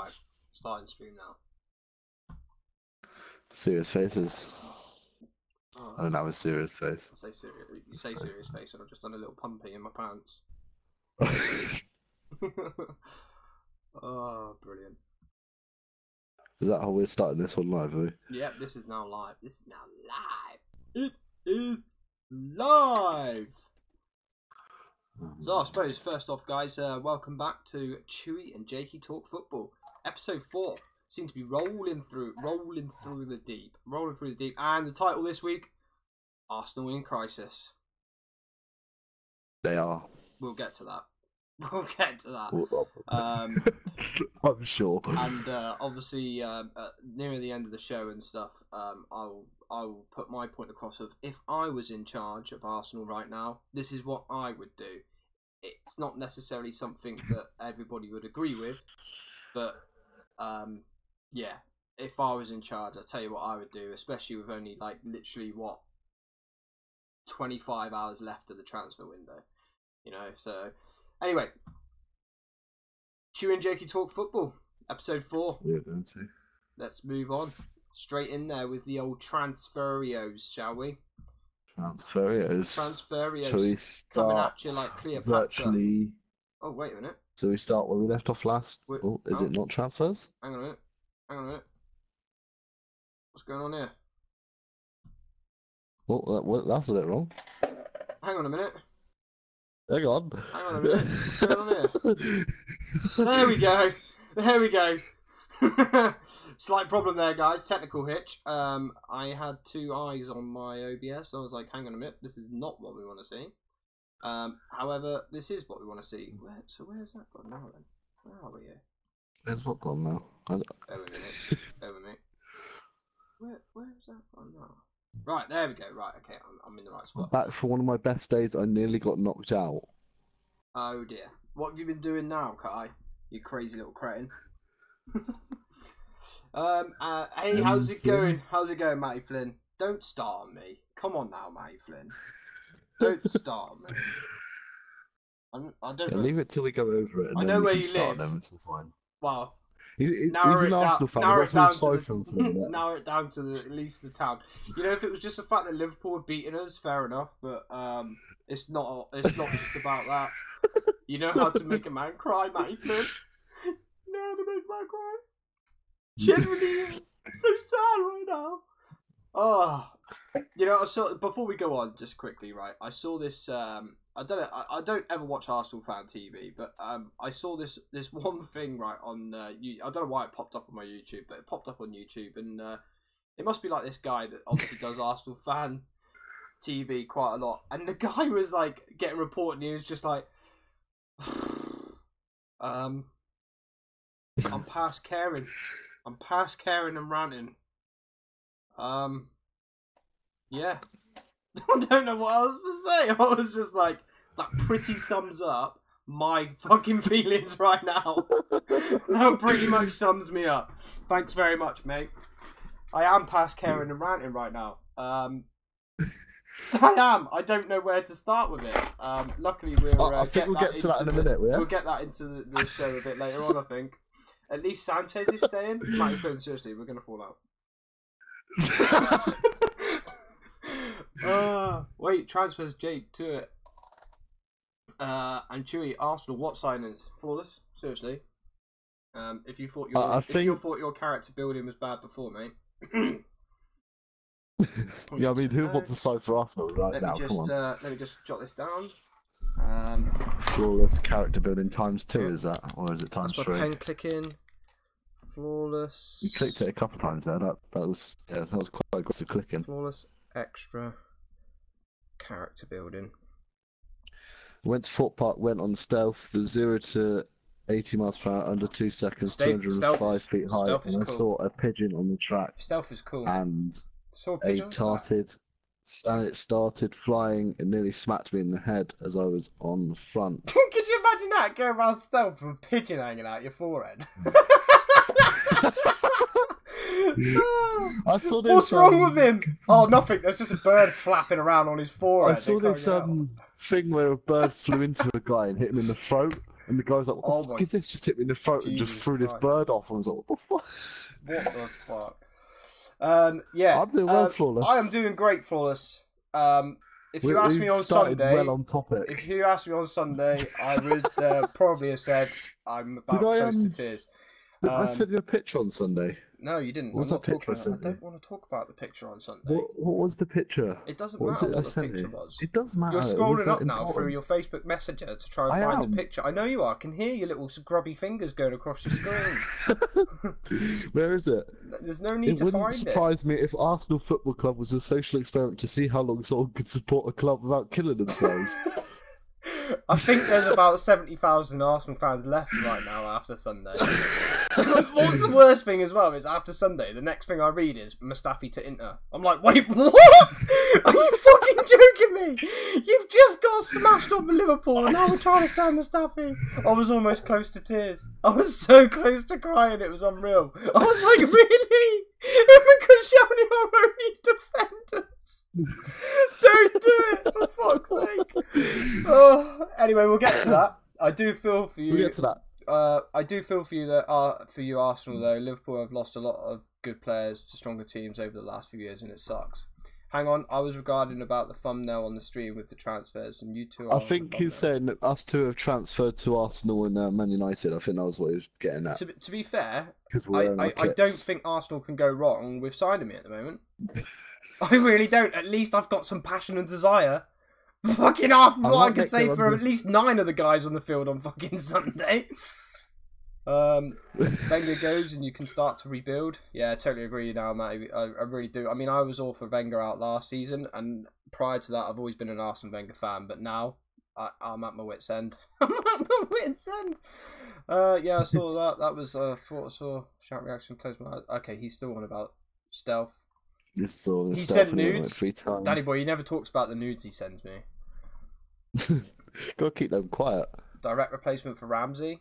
Right, starting stream now. Serious faces. Oh, I don't have a serious face. I say serious. You say serious face, and I've just done a little pumpy in my pants. Oh, brilliant. Is that how we're starting this one live, are we? Yep, this is now live. This is now live. It is live. So I suppose first off, guys, welcome back to Chewy and Jakey Talk Football, episode 4. Seem to be rolling through the deep, and the title this week: Arsenal in crisis. They are. We'll get to that. I'm sure. And obviously, near the end of the show and stuff, I'll put my point across of if I was in charge of Arsenal right now, this is what I would do. It's not necessarily something that everybody would agree with, but yeah, if I was in charge, I'll tell you what I would do, especially with only like literally 25 hours left of the transfer window, you know. So anyway, Chewy and Jakey Talk Football, episode 4. Yeah, don't see. Let's move on straight in there with the old transferios, shall we? Transferios. Transferios. Shall we start coming at you like Cleopatra. virtually? Oh, wait a minute. Shall we start where we left off last? Is it not transfers? Hang on a minute. What's going on here? Well, that's a bit wrong. Hang on a minute. Hang on a minute. What's going on here? There we go. Slight problem there, guys. Technical hitch. I had two eyes on my OBS. I was like, hang on a minute. This is not what we want to see. However, this is what we want to see. Where's that gone now then? Where are we here? Where's what gone now? Bear with me. Where's that gone now? Right, there we go. Right, okay, I'm in the right spot. Back for one of my best days, I nearly got knocked out. Oh dear. What have you been doing now, Kai? You crazy little cretin. Hey, how's it going? How's it going, Matty Flynn? Don't start on me. Come on now, Matty Flynn. Don't start on me. I don't know. Leave it till we go over it. And I then know we where can you start live. Them, it's all fine. Well, he's an Arsenal fan. Narrow it down to at least the town. You know, if it was just the fact that Liverpool had beaten us, fair enough. But it's not just about that. You know how to make a man cry, Matty Flynn. You know how to make a man cry. Genuinely, I'm so sad right now. Oh, you know, before we go on, just quickly, right? I saw this. I don't ever watch Arsenal fan TV, but I saw this one thing right on. I don't know why it popped up on my YouTube, but it popped up on YouTube, and it must be like this guy that obviously does Arsenal fan TV quite a lot, and the guy was like getting reported, and he was just like, I'm past caring. I'm past caring and ranting. Yeah. I don't know what else to say. I was just like, that pretty sums up my fucking feelings right now. That pretty much sums me up. Thanks very much, mate. I am past caring and ranting right now. I am. I don't know where to start with it. Luckily, I think we'll get to that in a minute. We'll get that into the show a bit later on, I think. At least Sanchez is staying. Matty Flynn, seriously, we're going to fall out. Wait, transfers, Jake, to it. And Chewy, Arsenal, what signings? Flawless, seriously. If you thought your character building was bad before, mate. Yeah, I mean, who wants to sign for Arsenal right now? Come on. Let me just jot this down. Flawless character building ×2, is that, or is it ×3? Pen clicking. Flawless. You clicked it a couple of times there. That was quite aggressive clicking. Flawless extra character building. Went to Fort Park, went on stealth, the 0 to 80 miles per hour under 2 seconds, 205 feet high, and I saw a pigeon on the track. Stealth is cool. And it started flying and nearly smacked me in the head as I was on the front. Could you imagine that, going around stealth with a pigeon hanging out your forehead? I saw this, what's wrong with him? Oh, nothing. There's just a bird flapping around on his forehead. I saw this thing where a bird flew into a guy and hit him in the throat. And the guy was like, what the fuck is this? Just hit me in the throat and just threw this bird off. I was like, what the fuck? What the fuck? Yeah. I'm doing well, Flawless. I am doing great, Flawless. If you asked me on Sunday, well on topic. If you asked me on Sunday, I would probably have said I'm about close to tears. Did I send you a picture on Sunday? No, you didn't. What was that picture I sent you? I don't want to talk about the picture on Sunday. What was the picture? It doesn't matter what the picture was. It does matter. You're scrolling up now through your Facebook Messenger to try and find the picture. I know you are. I can hear your little grubby fingers going across your screen. Where is it? There's no need to find it. It wouldn't surprise me if Arsenal Football Club was a social experiment to see how long someone could support a club without killing themselves. I think there's about 70,000 Arsenal fans left right now after Sunday. What's the worst thing as well is after Sunday, the next thing I read is Mustafi to Inter. I'm like, wait, what? Are you fucking joking me? You've just got smashed up with Liverpool and now we're trying to sell Mustafi. I was almost close to tears. I was so close to crying, it was unreal. I was like, really? Koscielny are only defenders. Don't do it, for fuck's sake. Oh, anyway, we'll get to that. I do feel for you. We'll get to that. I do feel for you that for you Arsenal though. Liverpool have lost a lot of good players to stronger teams over the last few years, and it sucks. Hang on, I was regarding about the thumbnail on the stream with the transfers, and you two. I think he's saying that us two have transferred to Arsenal and Man United. I think that was what he was getting at. To be fair, I don't think Arsenal can go wrong with signing me at the moment. I really don't. At least I've got some passion and desire. Fucking half what I could say for at least 9 of the guys on the field on fucking Sunday. Wenger goes and you can start to rebuild. Yeah, I totally agree now, Matty. I really do. I mean, I was all for Wenger out last season, and prior to that, I've always been an Arsene Wenger fan. But now, I'm at my wit's end. I'm at my wit's end. Yeah, I saw that. That was saw shout reaction. Close my eyes. Okay, he's still on about stealth. He sent nudes. 3 times. Danny boy, he never talks about the nudes he sends me. Gotta keep them quiet. Direct replacement for Ramsey.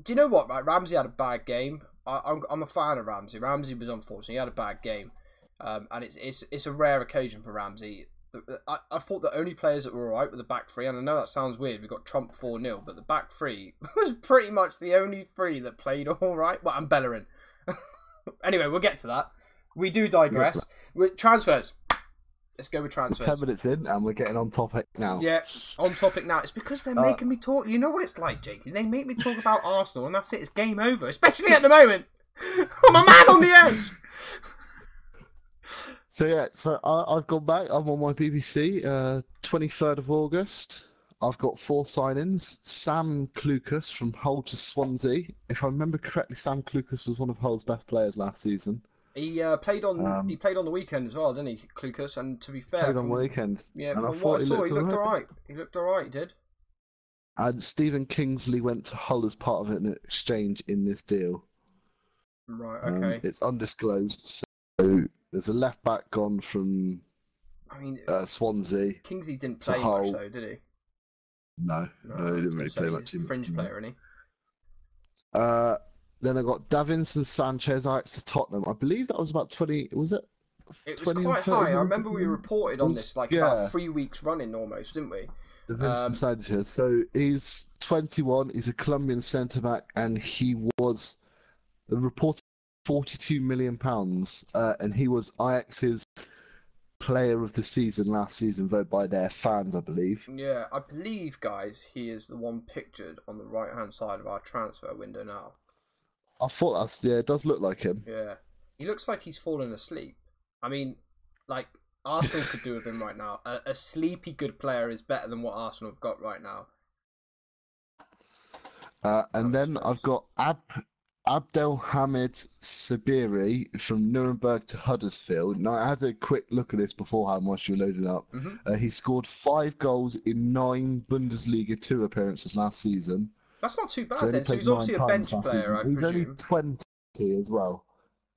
Do you know what? Right, Ramsey had a bad game. I'm a fan of Ramsey. Ramsey was unfortunate. He had a bad game, and it's a rare occasion for Ramsey. I thought the only players that were alright were the back three, and I know that sounds weird. We got Trump 4-0, but the back three was pretty much the only 3 that played alright. Well, and Bellerin. Anyway, we'll get to that. We do digress. With transfers. Let's go with transfers. 10 minutes in, and we're getting on topic now. Yeah, on topic now. It's because they're making me talk. You know what it's like, Jakey? They make me talk about Arsenal, and that's it. It's game over. Especially at the moment. I'm a man on the edge. So yeah, I've gone back. I'm on my BBC. 23rd of August. I've got 4 signings. Sam Clucas from Hull to Swansea. If I remember correctly, Sam Clucas was one of Hull's best players last season. He played on the weekend as well, didn't he, Clucas? And to be fair, played on the weekend. Yeah, and from what I saw, he looked alright. He looked alright, he did. And Stephen Kingsley went to Hull as part of an exchange in this deal. Right. Okay. It's undisclosed. So there's a left back gone from. Swansea. Kingsley didn't play much though, did he? No, he didn't really play much. He's a fringe player, isn't he? Then I got Davinson Sanchez Ajax to Tottenham. I believe that was about 20. Was it? It was quite high. I remember we reported on this about 3 weeks running almost, didn't we? Davinson Sanchez. So he's 21. He's a Colombian centre back, and he was reported £42 million. And he was Ajax's player of the season last season, voted by their fans, I believe. Yeah, I believe, guys, he is the one pictured on the right-hand side of our transfer window now. I thought it does look like him. Yeah. He looks like he's fallen asleep. I mean, like, Arsenal could do with him right now. A sleepy good player is better than what Arsenal have got right now. And then I've got Abdelhamid Sabiri from Nuremberg to Huddersfield. Now, I had a quick look at this beforehand whilst you were loading up. Mm-hmm. He scored 5 goals in 9 Bundesliga 2 appearances last season. That's not too bad then. So he's obviously a bench player, I presume. He's only 20 as well.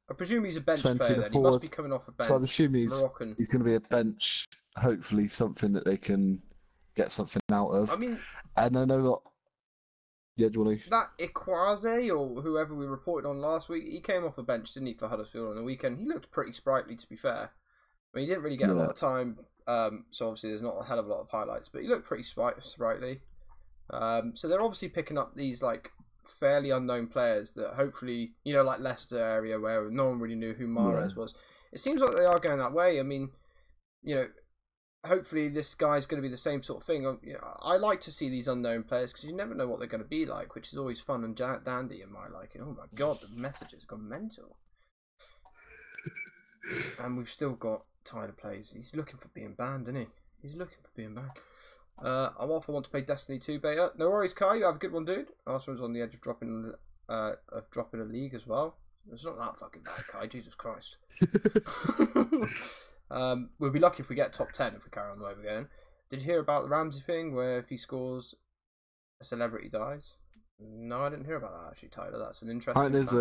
I presume he's a bench player then. He must be coming off a bench. So I assume he's going to be a bench, hopefully something that they can get something out of. I mean... And then I got... Yeah, do you want to... That Ikwaze, or whoever we reported on last week, he came off the bench, didn't he, for Huddersfield on the weekend. He looked pretty sprightly, to be fair. I mean, he didn't really get a lot of time, so obviously there's not a hell of a lot of highlights, but he looked pretty sprightly. So they're obviously picking up these like fairly unknown players that hopefully, you know, like Leicester area where no one really knew who Mahrez was. It seems like they are going that way. I mean, you know, hopefully this guy's going to be the same sort of thing. You know, I like to see these unknown players because you never know what they're going to be like, which is always fun and dandy in my liking. Oh my god, the messages have gone mental. And we've still got Tyler plays. He's looking for being banned, isn't he? He's looking for being banned. I'm off. I want to play Destiny 2 beta. No worries, Kai. You have a good one, dude. Arsenal's on the edge of dropping a league as well. It's not that fucking bad, Kai. Jesus Christ. We'll be lucky if we get top 10 if we carry on the way we're going. Did you hear about the Ramsey thing where if he scores, a celebrity dies? No, I didn't hear about that actually, Tyler. That's an interesting. There's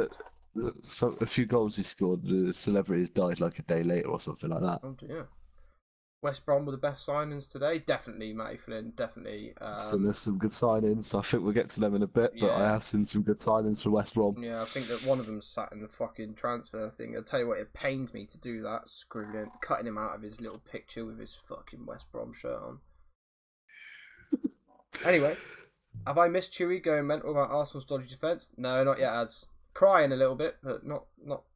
a few goals he scored. The celebrities died like a day later or something like that. Oh dear. West Brom were the best signings today. Definitely, Matty Flynn. Definitely. So there's some good signings. I think we'll get to them in a bit, but I have seen some good signings for West Brom. Yeah, I think that one of them sat in the fucking transfer thing. I'll tell you what, it pained me to do that. Screwed in, cutting him out of his little picture with his fucking West Brom shirt on. Anyway, have I missed Chewy going mental about Arsenal's dodgy defence? No, not yet, ads. Crying a little bit, but not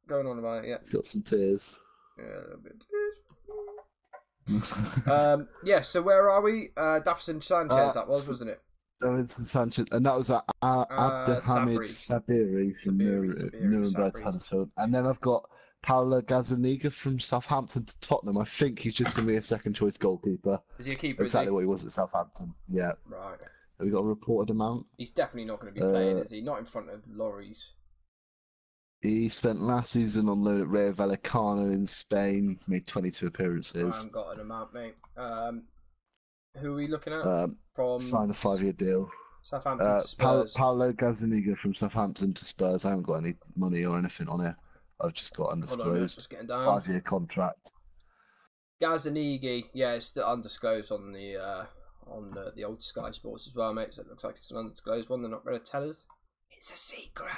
going on about it yet. He's got some tears. Yeah, a little bit. Yeah, so where are we? Davinson Sanchez, that was, wasn't it? Davinson Sanchez, and that was Abdelhamid Sabiri from Nuremberg Huddersfield. And then I've got Paulo Gazzaniga from Southampton to Tottenham. I think he's just going to be a second choice goalkeeper. Is he a keeper? Exactly what he was at Southampton. Yeah. Right. Have we got a reported amount? He's definitely not going to be playing, is he? Not in front of lorries. He spent last season on loan at Rayo Vallecano in Spain, made 22 appearances. I haven't got an amount, mate. Who are we looking at? Signed a 5-year deal. Southampton to Spurs. Paulo Gazzaniga from Southampton to Spurs. I haven't got any money or anything on it. I've just got undisclosed. 5-year contract. Gazzaniga, yeah, it's still undisclosed on the old Sky Sports as well, mate. So it looks like it's an undisclosed one. They're not going to tell us. It's a secret.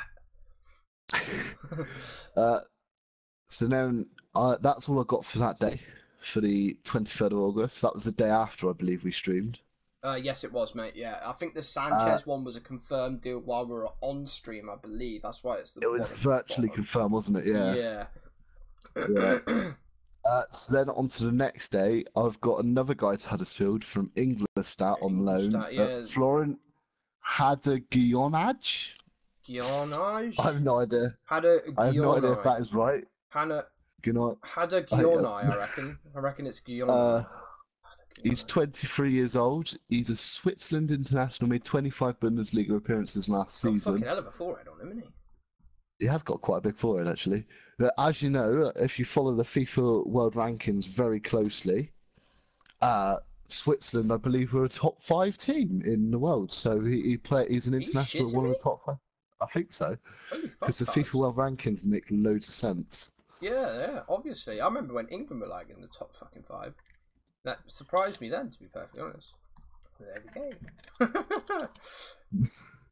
So then that's all I got for that day, for the 23rd of August. That was the day after, I believe, we streamed. Yes, it was, mate. Yeah, I think the Sanchez one was a confirmed deal while we were on stream, I believe. That's why it's the. It was virtually confirmed, wasn't it? Yeah. Yeah. So then on to the next day, I've got another guy to Huddersfield from Ingolstadt on loan. Florent Hadagionaj. Guionage? I have no idea. I have no idea if that is right. Hadagionai, I reckon it's Guionai. He's 23 years old. He's a Switzerland international, made 25 Bundesliga appearances last season. Fucking hell of a forehead on him, isn't he? He has got quite a big forehead, actually. But as you know, if you follow the FIFA World Rankings very closely, Switzerland, I believe, were a top 5 team in the world. So he's an international at one of the top 5. I think so. Because the FIFA World Rankings make loads of sense. Yeah, obviously. I remember when England were like in the top fucking 5. That surprised me then, to be perfectly honest. There we go.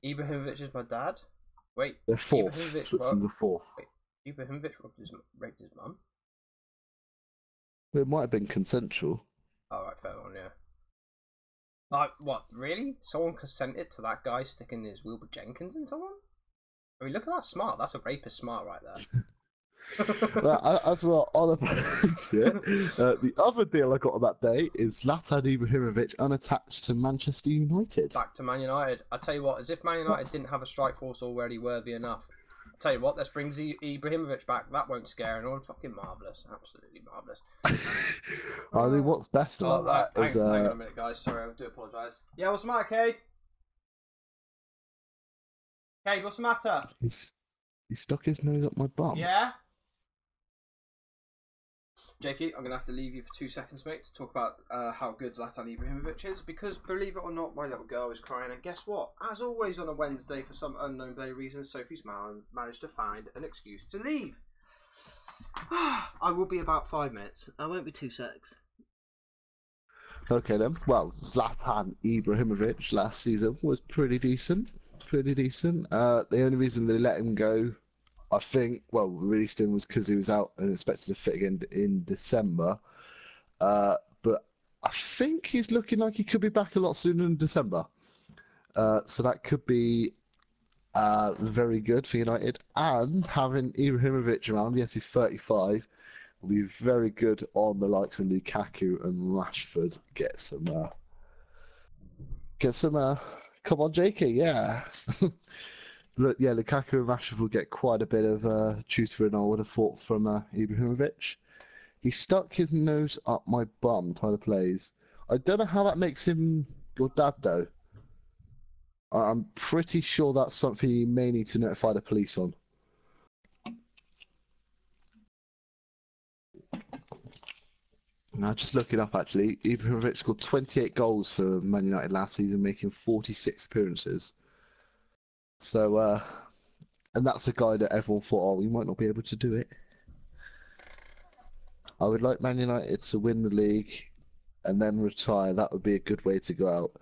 Ibrahimovic is my dad. Wait. They're 4th. Switzerland are 4th. Wait, Ibrahimovic raped his mum? It might have been consensual. Oh, right, fair one, yeah. Like, what, really? Someone consented to that guy sticking his Wilbur Jenkins in someone? I mean, look at that smart. That's a rapist smart right there. Well, as we're on about it, the other deal I got on that day is Zlatan Ibrahimovic unattached to Manchester United. Back to Man United. I tell you what, as if Man United didn't have a strike force already worthy enough. I tell you what, let's bring Ibrahimovic back. That won't scare anyone. Fucking marvellous. Absolutely marvellous. I mean, what's best about that is... Hang on a minute, guys. Sorry, I do apologise. Yeah, what's the matter, Cade? Cade, what's the matter? He stuck his nose up my bum. Yeah? Jakey, I'm going to have to leave you for 2 seconds, mate, to talk about how good Zlatan Ibrahimovic is, because believe it or not, my little girl is crying, and guess what? As always on a Wednesday, for some unknown play reason, Sophie's mum managed to find an excuse to leave. I will be about 5 minutes. I won't be 2 secs. Okay then. Well, Zlatan Ibrahimovic last season was pretty decent. The only reason they let him go, I think, well, released him was because he was out and expected to fit again in December. But I think he's looking like he could be back a lot sooner in December. So that could be very good for United. And having Ibrahimovic around, yes, he's 35, will be very good on the likes of Lukaku and Rashford. Get some. Come on, Jakey, yeah. Look, yeah, Lukaku and Rashford will get quite a bit of tutoring, I would have thought, from Ibrahimovic. He stuck his nose up my bum, Tyler plays. I don't know how that makes him your dad, though. I'm pretty sure that's something you may need to notify the police on. Now, just looking up, actually, Ibrahimovic scored 28 goals for Man United last season, making 46 appearances. So, and that's a guy that everyone thought, oh, we might not be able to do it. I would like Man United to win the league and then retire. That would be a good way to go out.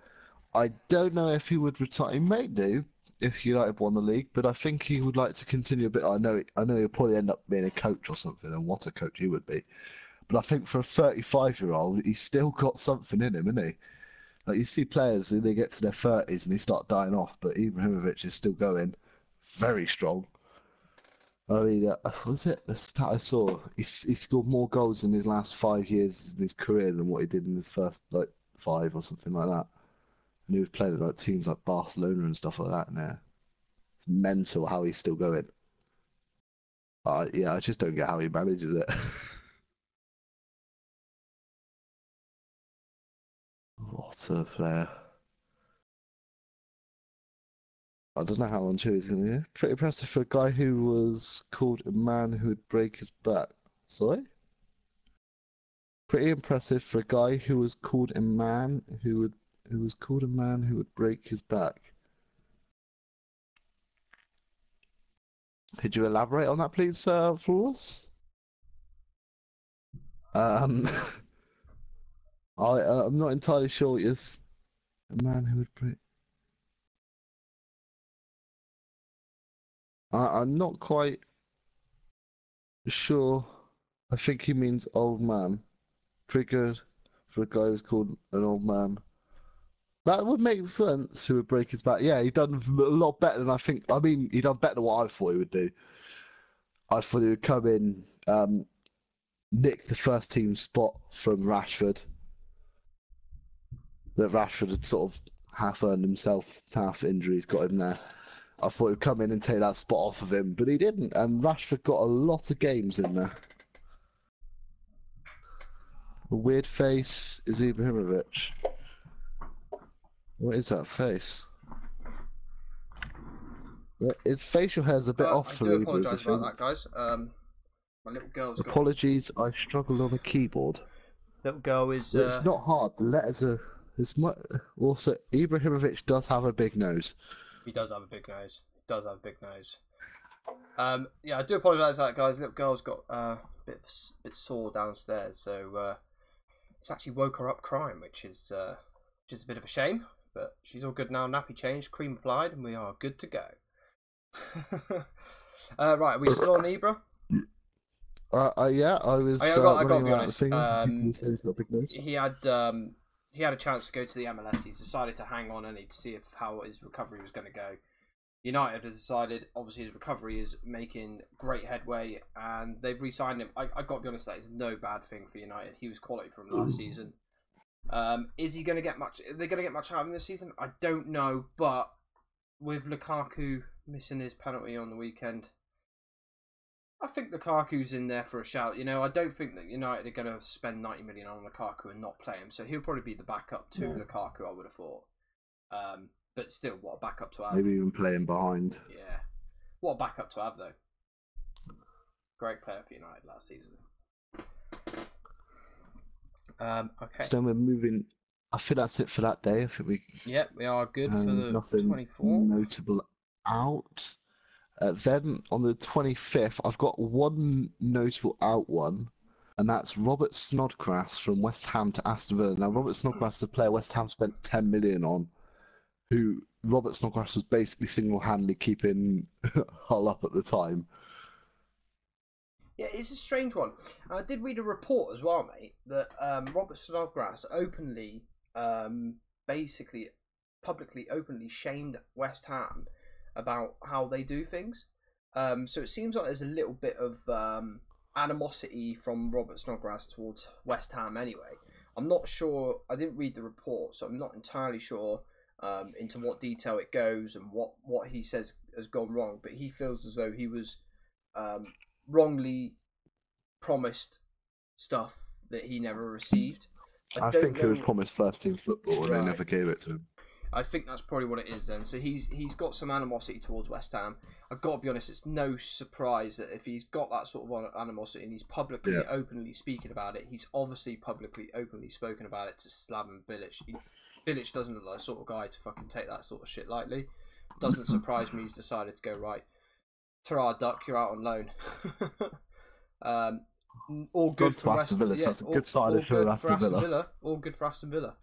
I don't know if he would retire. He may do if United won the league, but I think he would like to continue a bit. I know he'll probably end up being a coach or something, and what a coach he would be. But I think for a 35-year-old, he's still got something in him, isn't he? Like you see players, they get to their 30s and they start dying off, but Ibrahimovic is still going very strong. I mean, was it the stat I saw? He scored more goals in his last 5 years in his career than what he did in his first like 5 or something like that. And he was playing at like teams like Barcelona and stuff like that. And it's mental how he's still going. Yeah, I just don't get how he manages it. What a player! I don't know how long Chewy's going to be. Pretty impressive for a guy who was called a man who would break his back. Sorry? Pretty impressive for a guy who was called a man who would break his back. Could you elaborate on that, please, Flawless? Um, I'm not entirely sure. Yes, a man who would break. I'm not quite sure. I think he means old man. Pretty good for a guy who's called an old man. That would make sense. Who would break his back? Yeah, he done a lot better than I think. I mean, he done better than what I thought he would do. I thought he would come in, nick the first team spot from Rashford. That Rashford had sort of half earned himself, half injuries got him there. I thought he'd come in and take that spot off of him, but he didn't. And Rashford got a lot of games in there. A weird face is Ibrahimovic. What is that face? His facial hair's a bit off for I do Ibra, apologise about that, guys. My little girl's got... Apologies, I struggled on a keyboard. Little girl is... It's not hard, the letters are... Also, Ibrahimovic does have a big nose. He does have a big nose. Yeah, I do apologise for that, guys. Little girl's got a bit sore downstairs, so it's actually woke her up crying, which is a bit of a shame. But she's all good now. Nappy changed, cream applied, and we are good to go. Right, are we still on Ibra? Yeah, I was. I got to be honest. He's got a big nose. He had a chance to go to the MLS. He's decided to hang on and to see how his recovery was going to go. United has decided, obviously, his recovery is making great headway, and they've re-signed him. I got to be honest, that is no bad thing for United. He was quality from last season. Is he going to get much? Are they going to get much out of him this season? I don't know, but with Lukaku missing his penalty on the weekend, I think Lukaku's in there for a shout. You know, I don't think that United are going to spend 90 million on Lukaku and not play him, so he'll probably be the backup to Lukaku, I would have thought. But still, what a backup to have. Maybe even playing behind. Yeah. What a backup to have, though. Great player for United last season. Okay. So we're moving. I think that's it for that day. I think we. Yep, we are good for the nothing 24th. Notable out. Then on the 25th, I've got one notable out one, and that's Robert Snodgrass from West Ham to Aston Villa. Now, Robert Snodgrass is a player West Ham spent 10 million on, who Robert Snodgrass was basically single-handedly keeping Hull up at the time. Yeah, it's a strange one. I did read a report as well, mate, that Robert Snodgrass openly basically publicly, openly shamed West Ham about how they do things. So it seems like there's a little bit of animosity from Robert Snodgrass towards West Ham anyway. I'm not sure, I didn't read the report, so I'm not entirely sure into what detail it goes and what he says has gone wrong, but he feels as though he was wrongly promised stuff that he never received. I think he was promised first team football and they never gave it to him. I think that's probably what it is then. So he's got some animosity towards West Ham. I've got to be honest, it's no surprise that if he's got that sort of animosity and he's publicly, openly speaking about it, he's obviously publicly, openly spoken about it to Slaven Bilic. Bilic doesn't look like the sort of guy to fucking take that sort of shit lightly. Doesn't surprise me he's decided to go, right, Tara Duck, you're out on loan. All good for Aston Villa. That's a good signing for Aston Villa. All good for Aston Villa.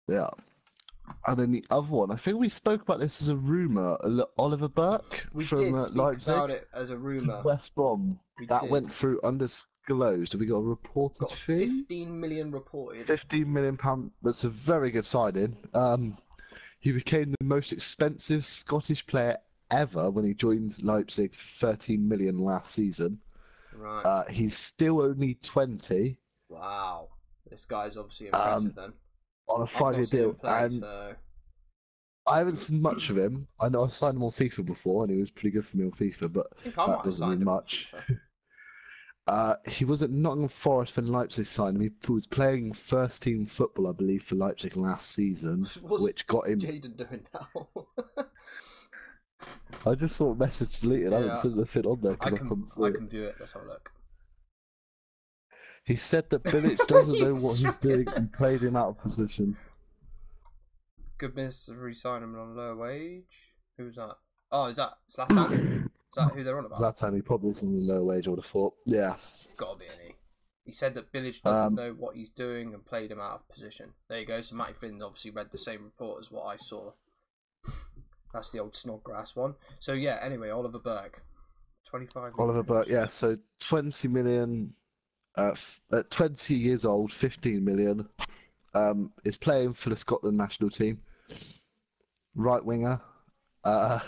Yeah. And then the other one, I think we spoke about this as a rumour. Oliver Burke from Leipzig. About it as a rumour. West Brom. That went through undisclosed. Have we got a reported fee? 15 million reported. £15 million. That's a very good signing. He became the most expensive Scottish player ever when he joined Leipzig for 13 million last season. Right. He's still only 20. Wow. This guy's obviously impressive then. On a 5-year deal, and I haven't seen much of him. I know I signed him on FIFA before, and he was pretty good for me on FIFA, but that doesn't mean much. He was at Nottingham Forest when Leipzig signed him. He was playing first-team football, I believe, for Leipzig last season, which got him. Jaden doing now? I just saw a message deleted. I haven't seen the fit on there. I can view it. Let's have a look. He said that Bilic doesn't know what he's doing and played him out of position. Good miss to re-sign him on a lower wage. Who's that? Oh, is that Zlatan? Is that who they're on about? Zlatan, he probably is on the lower wage, I would have thought. Yeah. Gotta be any. He said that Bilic doesn't know what he's doing and played him out of position. There you go. So Matty Flynn obviously read the same report as what I saw. That's the old Snodgrass one. So yeah, anyway, Oliver Burke. 25 Oliver Burke, yeah, so 20 million... at 20 years old, 15 million, is playing for the Scotland national team. Right winger. I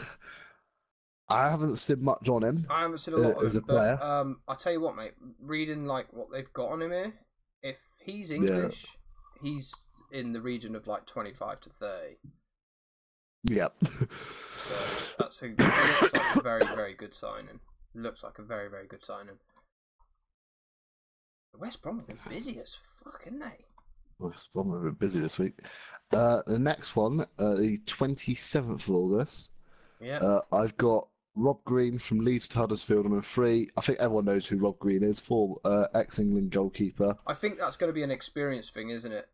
haven't seen much on him. I haven't seen a lot as a player. I'll tell you what, mate. Reading like what they've got on him here, if he's English, he's in the region of like 25 to 30. Yep. So that's it looks like a very, very good signing. Looks like a very, very good signing. West Brom have been busy as fuck, haven't they? West Brom have been busy this week. The next one, the 27th of August. Yeah. I've got Rob Green from Leeds to Huddersfield on a free. I think everyone knows who Rob Green is, ex-England goalkeeper. I think that's going to be an experience thing, isn't it?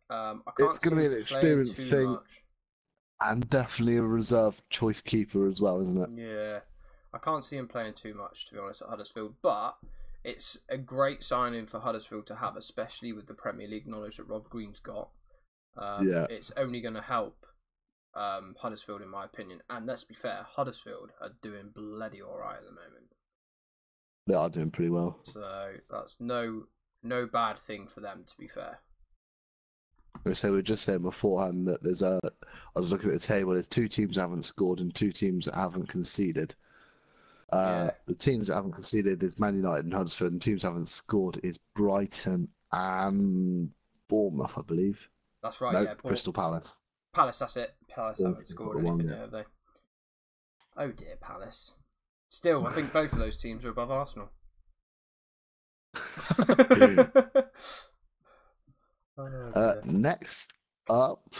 It's going to be an experience thing, and definitely a reserve choice keeper as well, isn't it? Yeah. I can't see him playing too much, to be honest, at Huddersfield, but it's a great signing for Huddersfield to have, especially with the Premier League knowledge that Rob Green's got. It's only going to help Huddersfield, in my opinion. And let's be fair, Huddersfield are doing bloody alright at the moment. They are doing pretty well. So that's no bad thing for them, to be fair. So we were just saying beforehand that there's I was looking at the table, there's 2 teams that haven't scored and 2 teams that haven't conceded. The teams that haven't conceded is Man United and Huddersfield, and teams that haven't scored is Brighton and Bournemouth, I believe. That's right, no, Crystal Palace. Palace, that's it. Palace haven't scored anything yet, have they? Oh dear, Palace. Still, I think both of those teams are above Arsenal. Next up,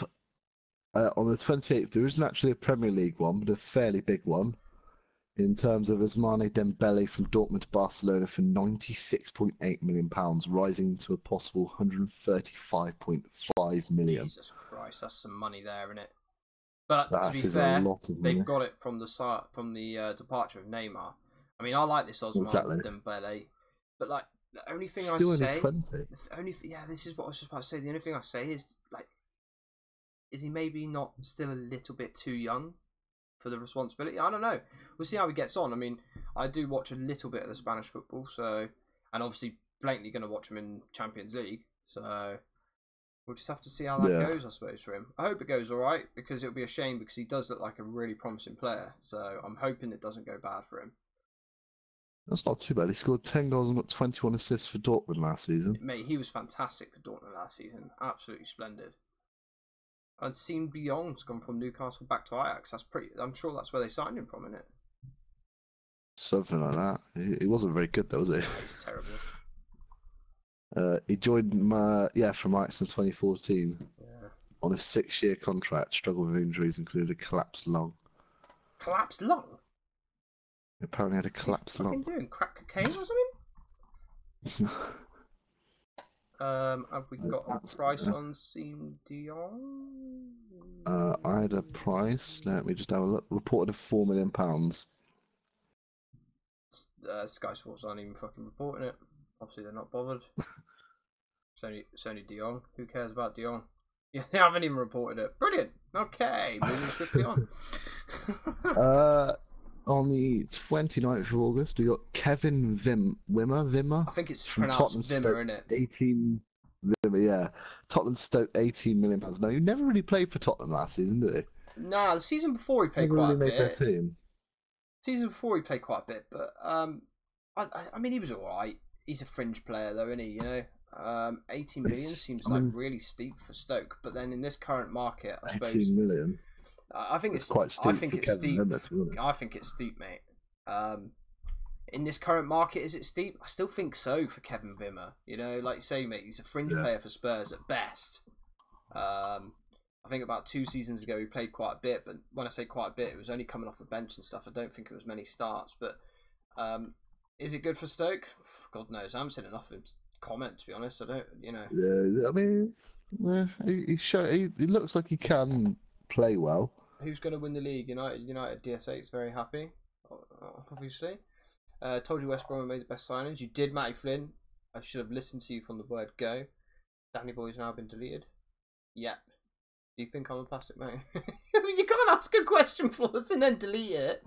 on the 28th, there isn't actually a Premier League one, but a fairly big one. In terms of Ousmane Dembele from Dortmund to Barcelona for £96.8 million, rising to a possible £135.5 million. Jesus Christ, that's some money there, isn't it? But that to be fair, they've got it from the departure of Neymar. I mean, I like this Ousmane Dembele, but like the only thing still I say, only 20. This is what I was just about to say. The only thing I say is like, is he maybe not still a little bit too young for the responsibility? I don't know. We'll see how he gets on. I mean, I do watch a little bit of the Spanish football, so, and obviously blatantly going to watch him in Champions League. So We'll just have to see how that goes, I suppose, for him. I hope it goes all right, because it'll be a shame, because he does look like a really promising player. So I'm hoping it doesn't go bad for him. That's not too bad. He scored 10 goals and got 21 assists for Dortmund last season. Mate, he was fantastic for Dortmund last season. Absolutely splendid. And Siem de Jong's gone from Newcastle back to Ajax. That's pretty. I'm sure that's where they signed him from, isn't it? Something like that. He wasn't very good though, was he? He's terrible. He joined from Ajax in 2014 on a 6-year contract. Struggled with injuries, including a collapsed lung. Collapsed lung? Apparently had a collapsed lung. What's he doing? Crack cocaine or something? Have we got a price on Siem de Jong? I had a price. Let me just have a look. Reported of £4 million. Sky Sports aren't even fucking reporting it. Obviously, they're not bothered. It's only De Jong. Who cares about De Jong? Yeah, they haven't even reported it. Brilliant. Okay, moving swiftly on. On the 29th of August, we got Kevin Wimmer. I think it's from pronounced Tottenham Wimmer, Stoke, isn't it? 18 Wimmer, yeah. Tottenham Stoke, £18 million. No, he never really played for Tottenham last season, did he? Nah, the season before he played Never quite really a made their bit. team. Season before he played quite a bit, but I mean, he was alright. He's a fringe player, though, isn't he? You know, 18 million seems like really steep for Stoke, but then in this current market, I suppose 18 million. I think it's quite steep. I think for it's Kevin steep. Wimmer, to be honest. I think it's steep, mate. In this current market, is it steep? I still think so for Kevin Wimmer. You know, like you say, mate, he's a fringe player for Spurs at best. I think about 2 seasons ago he played quite a bit, but when I say quite a bit, it was only coming off the bench and stuff. I don't think it was many starts. But is it good for Stoke? God knows. I haven't seen enough of him to comment, to be honest. I don't, you know. Yeah, I mean, he looks like he can play well. Who's going to win the league? United DSA is very happy, obviously. Told you West Brom made the best signings. You did, Matty Flynn. I should have listened to you from the word go. Danny Boy's now been deleted. Yep. Do you think I'm a plastic mate? You can't ask a question, Flawless, and then delete it.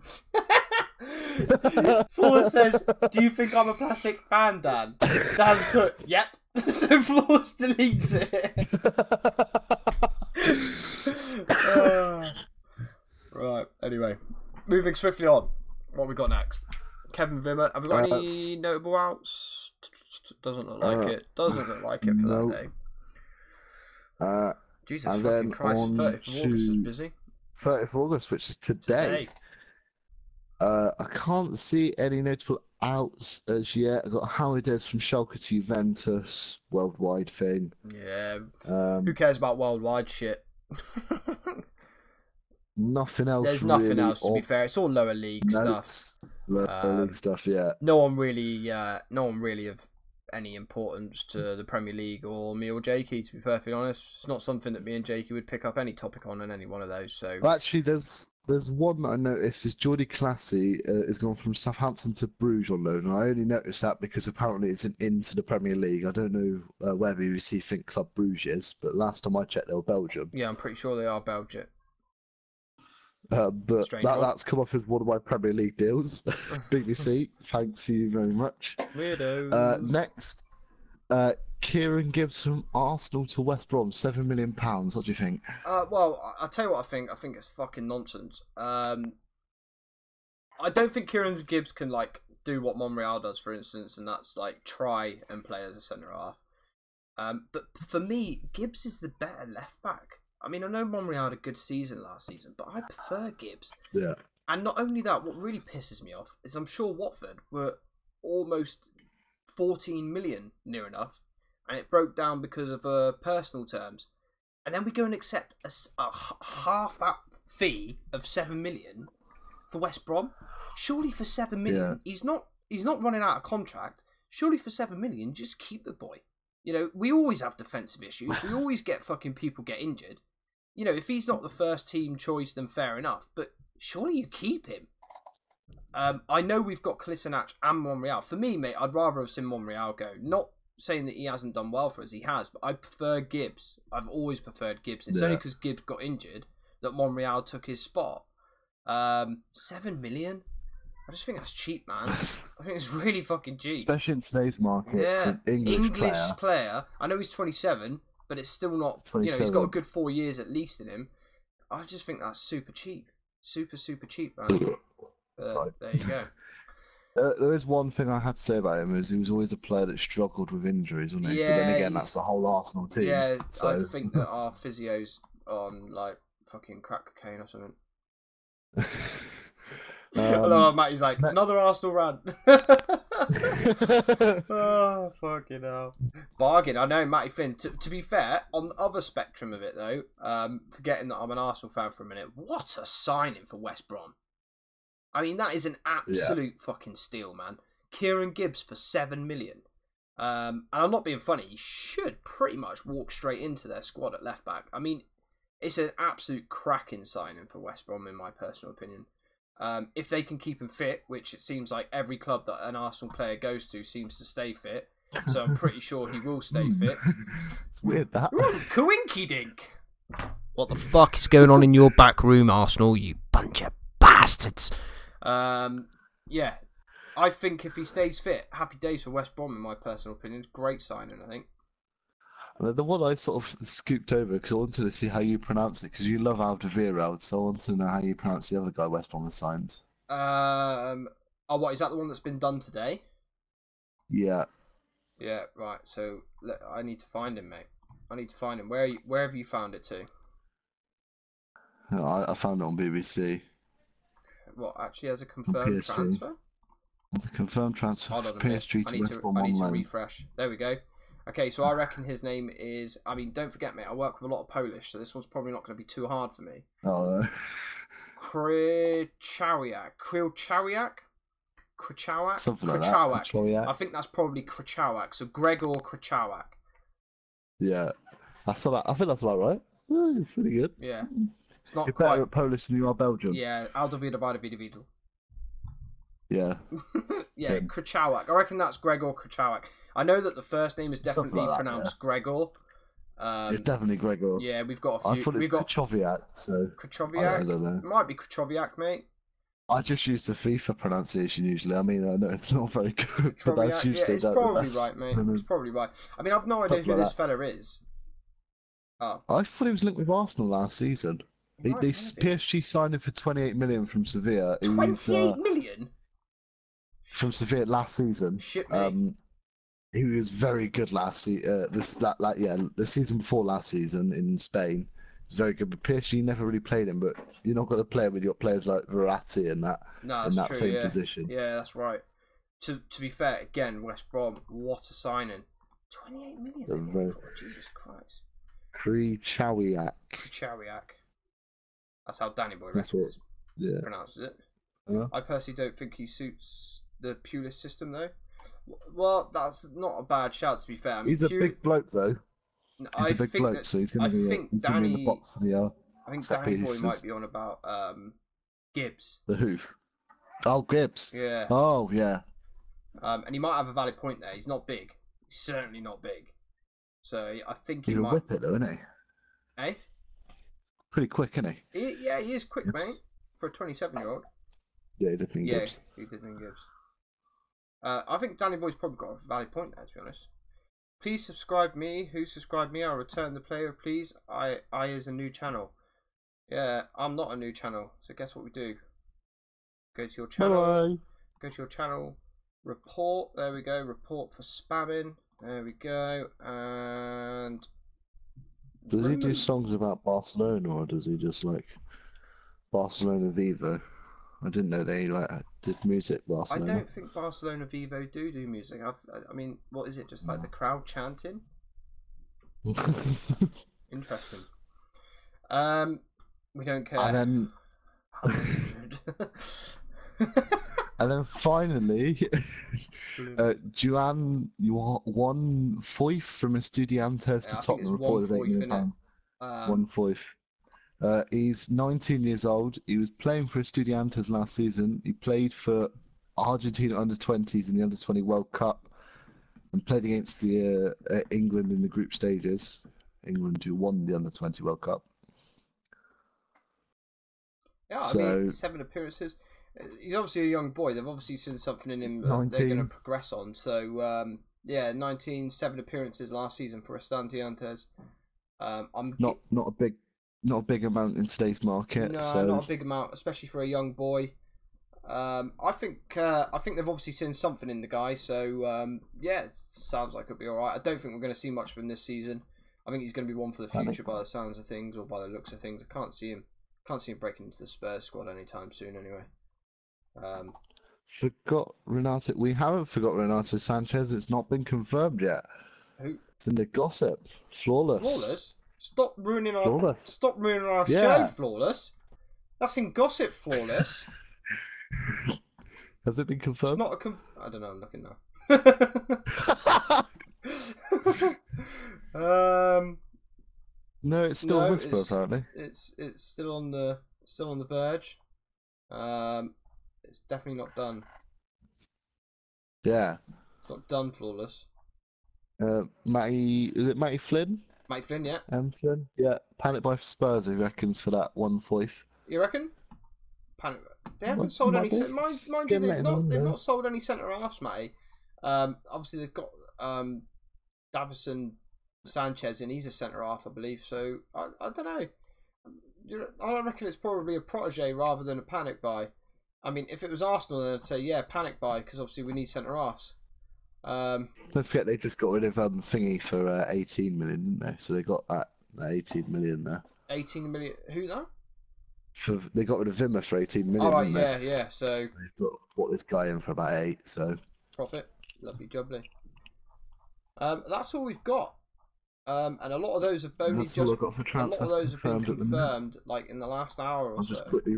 Flawless says, "Do you think I'm a plastic fan, Dan?" Dan's put, "Yep." So Flawless deletes it. Right. Anyway, moving swiftly on. What we got next? Kevin Wimmer. Have we got any notable outs? Doesn't look like it. Doesn't look like it for that day. Jesus and fucking then Christ! on 30th of August is busy. 30th of August, which is today. I can't see any notable outs as yet. I got Howard Des from Schalke to Juventus, worldwide thing. Yeah. Who cares about worldwide shit? Nothing else. There's nothing else, to be fair. It's all lower league stuff. Lower league stuff, yeah. No one really of any importance to the Premier League or me or Jakey, to be perfectly honest. It's not something that me and Jakey would pick up any topic on in any one of those. So actually, there's one that I noticed is Jordi Classy has gone from Southampton to Bruges on loan, and I only noticed that because apparently it's an into the Premier League. I don't know where BBC think Club Bruges is, but last time I checked, they were Belgium. Yeah, I'm pretty sure they are Belgium. But that's come off as one of my Premier League deals. BBC, thanks to you very much. Weirdos. Next, Kieran Gibbs from Arsenal to West Brom, £7 million. What do you think? Well, I'll tell you what I think. I think it's fucking nonsense. I don't think Kieran Gibbs can do what Monreal does, for instance, and that's try and play as a centre half. But for me, Gibbs is the better left back. I mean, I know Monreal had a good season last season, but I prefer Gibbs. Yeah. And not only that, what really pisses me off is I'm sure Watford were almost 14 million, near enough, and it broke down because of personal terms. And then we go and accept a half that fee of 7 million for West Brom. Surely for 7 million, he's not running out of contract. Surely for 7 million, just keep the boy. You know, we always have defensive issues. We always get fucking people get injured. You know, if he's not the first team choice, then fair enough. But surely you keep him. I know we've got Kolasinac and Monreal. For me, mate, I'd rather have seen Monreal go. Not saying that he hasn't done well for us, he has. But I prefer Gibbs. I've always preferred Gibbs. It's only because Gibbs got injured that Monreal took his spot. 7 million? I just think that's cheap, man. I think it's really fucking cheap. Especially in today's market for an English player. I know he's 27, but it's still not. 27. You know, he's got a good 4 years at least in him. I just think that's super cheap, super cheap, man. There you go. There is one thing I had to say about him is he was always a player that struggled with injuries, wasn't he? Yeah, but then again, that's the whole Arsenal team. Yeah, so. I think that our physio's on like fucking crack cocaine or something. I love Matty's like, another Arsenal rant. Oh, fucking hell. Bargain. I know, Matty Flynn. To be fair, on the other spectrum of it, though, forgetting that I'm an Arsenal fan for a minute, what a signing for West Brom. I mean, that is an absolute fucking steal, man. Kieran Gibbs for 7 million. And I'm not being funny, he should pretty much walk straight into their squad at left back. I mean, it's an absolute cracking signing for West Brom, in my personal opinion. If they can keep him fit, which it seems like every club that an Arsenal player goes to seems to stay fit, so I'm pretty sure he will stay fit. It's weird, that. Coinky dink! What the fuck is going on in your back room, Arsenal, you bunch of bastards? Yeah, I think if he stays fit, happy days for West Brom, in my personal opinion. Great signing, I think. The one I sort of scooped over because I wanted to see how you pronounce it because you love Alderweireld, so I want to know how you pronounce the other guy West Brom has signed. Oh, what, is that the one that's been done today? Yeah. Yeah, right. So I need to find him, mate. I need to find him. Where have you found it to? I found it on BBC. What, actually has a confirmed transfer? It's a confirmed transfer Hold from on a minute. PSG to West Brom I need to online. refresh. There we go. Okay, so I reckon his name is... I mean, don't forget, mate, I work with a lot of Polish, so this one's probably not going to be too hard for me. Oh, no. Krychowiak. Krychowiak? Something like that. Krychowiak. I think that's probably Krychowiak. So Gregor Krychowiak. Yeah. I think that's about right. Oh, pretty good. Yeah. It's not You're quite... better at Polish than you are Belgium. Yeah, Alderweireld. Yeah. Yeah, Krychowiak. I reckon that's Gregor Krychowiak. I know that the first name is definitely pronounced Gregor. It's definitely Gregor. Yeah, we've got a few. I thought it's Krychowiak, so... Krychowiak? I don't know. It might be Krychowiak, mate. I just use the FIFA pronunciation usually. I mean, I know it's not very good, but that's usually... Yeah, it's probably right, mate. It's probably right. I mean, I've no idea who this fella is. Oh. I thought he was linked with Arsenal last season. PSG signed him for 28 million from Sevilla. 28 million? From Sevilla last season. Shit, mate. He was very good last season. The season before last season in Spain. He was very good, but PSG never really played him. But you're not going to play him with your players like Verratti and that same position. Yeah, that's right. To be fair, again, West Brom, what a signing! 28 million. Jesus Christ. Krychowiak. That's how Danny Boy pronounces it. Yeah. I personally don't think he suits the Pulis system, though. Well, that's not a bad shout, to be fair. I mean, he's a big bloke, though. He's a big bloke, so he's going to be in the box for the I think Danny Boy might be on about Gibbs. The hoof. Oh, Gibbs. Yeah. Oh, yeah. And he might have a valid point there. He's not big. He's certainly not big. So I think he's a whippet, though, isn't he? Eh? Pretty quick, isn't he? Yeah, he is quick, mate. For a 27-year-old. Yeah, he did mean Gibbs. Yeah, he did mean Gibbs. I think Danny Boy's probably got a valid point there, to be honest. Please subscribe me. Who subscribed me? I'll return the player, please. I is a new channel. Yeah, I'm not a new channel. So guess what we do? Go to your channel. Bye. Go to your channel. Report. There we go. Report for spamming. There we go. And... Does he do songs about Barcelona, or does he just like Barcelona Vivo? I didn't know they did music Barcelona. I don't think Barcelona Vivo do music. I mean, what is it? Just like the crowd chanting? Interesting. We don't care. And then finally, Juan Foyth from Estudiantes to Tottenham reported £8 million. One Foyth. He's 19 years old. He was playing for Estudiantes last season. He played for Argentina under-20s in the under-20 World Cup and played against the England in the group stages. England, who won the under-20 World Cup. Yeah, I mean, 7 appearances. He's obviously a young boy. They've obviously seen something in him that they're going to progress on. So, yeah, 7 appearances last season for Estudiantes. Not a big amount in today's market. No, So not a big amount, especially for a young boy. I think they've obviously seen something in the guy, so yeah, it sounds like it'll be all right. I don't think we're going to see much from this season. I think he's going to be one for the future by the sounds of things, or by the looks of things. I can't see him breaking into the Spurs squad anytime soon. Anyway, forgot Renato. We haven't forgot Renato Sanchez. It's not been confirmed yet. who? It's in the gossip. Flawless. Flawless. Stop ruining our Yeah. show, Flawless. That's in gossip, Flawless. Has it been confirmed? It's not a I don't know. I'm looking now. No, it's still a whisper apparently. It's still on the verge. It's definitely not done. Yeah. It's not done, Flawless. Is it Matty Flynn? Matty Flynn, yeah. Flynn? Yeah. Panic buy for Spurs, he reckons, for that 1/5. You reckon? Panic. They haven't sold any. Mind you, they've not sold any centre halves, Matty. Obviously they've got Davison Sanchez, and he's a centre half, I believe. So I don't know. I reckon it's probably a protege rather than a panic buy. I mean, if it was Arsenal, then I'd say yeah, panic buy, because obviously we need centre halves. Don't forget they just got rid of Thingy for 18 million, didn't they? So they got that 18 million there. 18 million. Who though? So they got rid of Vimmer for 18 million. Oh right, yeah. So they've brought this guy in for about 8. So profit, lovely jubbly. That's all we've got. And a lot of those have only that's all I've got for transfers. A lot of those have been confirmed, like in the last hour or so. I'll just quickly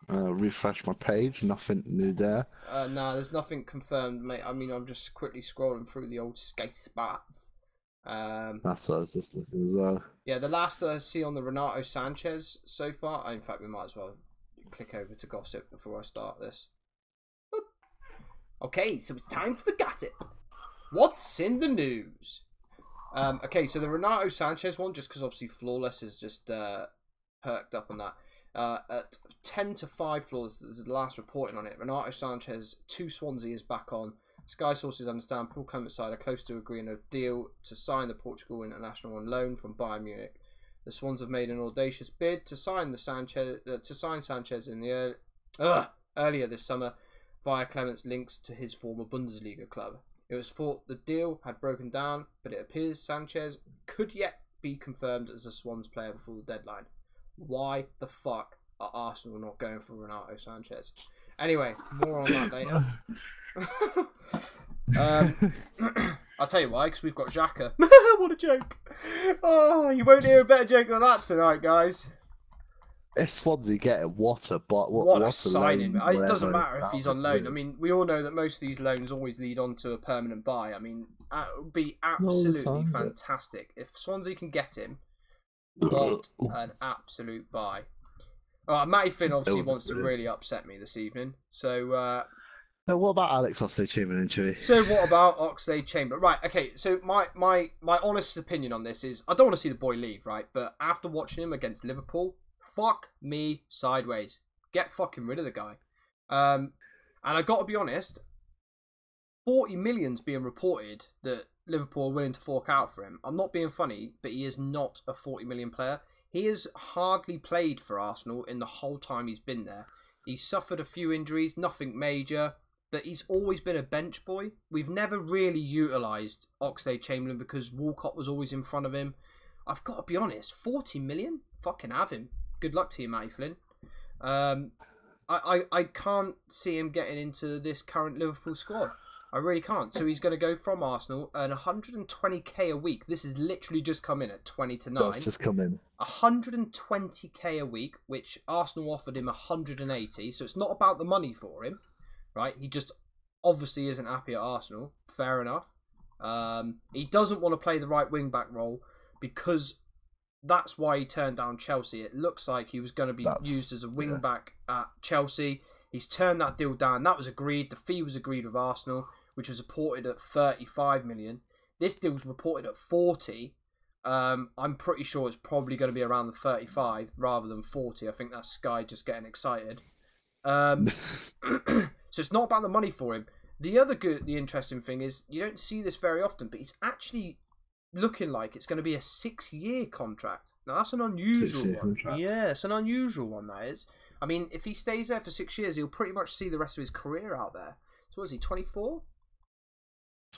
refresh my page. Nothing new there. No, there's nothing confirmed, mate. I mean, I'm just quickly scrolling through the old skate spots. That's what I was just looking as well. Yeah, the last I see on the Renato Sanchez so far. In fact, we might as well click over to gossip before I start this. Boop. Okay, so it's time for the gossip. What's in the news? Okay, so the Renato Sanchez one, just because obviously Flawless is just perked up on that. At 10-5 Flawless, this is the last reporting on it. Renato Sanchez to Swansea is back on. Sky sources understand Paul Clement's side are close to agreeing a deal to sign the Portugal international on loan from Bayern Munich. The Swans have made an audacious bid to sign Sanchez in the earlier this summer via Clement's links to his former Bundesliga club. It was thought the deal had broken down, but it appears Sanchez could yet be confirmed as a Swans player before the deadline. Why the fuck are Arsenal not going for Renato Sanchez? Anyway, more on that later. I'll tell you why, because we've got Xhaka. What a joke. Oh, you won't hear a better joke than that tonight, guys. If Swansea get it, what a signing. It doesn't matter if he's on loan. I mean, we all know that most of these loans always lead on to a permanent buy. I mean, it would be absolutely fantastic. If Swansea can get him, what an absolute buy. Matty Flynn obviously wants to really upset me this evening. So what about Alex Oxlade-Chamberlain, Chewy? So what about Oxlade-Chamberlain? Right, okay, so my honest opinion on this is I don't want to see the boy leave, right? But after watching him against Liverpool, fuck me sideways. Get fucking rid of the guy. And I got to be honest, 40 million's being reported that Liverpool are willing to fork out for him. I'm not being funny, but he is not a 40 million player. He has hardly played for Arsenal in the whole time he's been there. He's suffered a few injuries, nothing major, but he's always been a bench boy. We've never really utilised Oxlade-Chamberlain because Walcott was always in front of him. I've got to be honest, 40 million? Fucking have him. Good luck to you, Matty Flynn. I can't see him getting into this current Liverpool squad. I really can't. So he's going to go from Arsenal, earn 120k a week. This has literally just come in at 20 to 9. That's just come in. 120k a week, which Arsenal offered him 180. So it's not about the money for him, right? He just obviously isn't happy at Arsenal. Fair enough. He doesn't want to play the right wing-back role because that's why he turned down Chelsea. It looks like he was going to be used as a wing-back at Chelsea. He's turned that deal down. That was agreed. The fee was agreed with Arsenal, which was reported at 35 million. This deal was reported at 40. I'm pretty sure it's probably going to be around the 35 rather than 40. I think that's Sky just getting excited. So it's not about the money for him. The interesting thing is you don't see this very often, but he's actually looking like it's going to be a 6-year contract. Now that's an unusual one. Yeah, it's an unusual one, that is. I mean, if he stays there for 6 years, he'll pretty much see the rest of his career out there. So what is he, 24?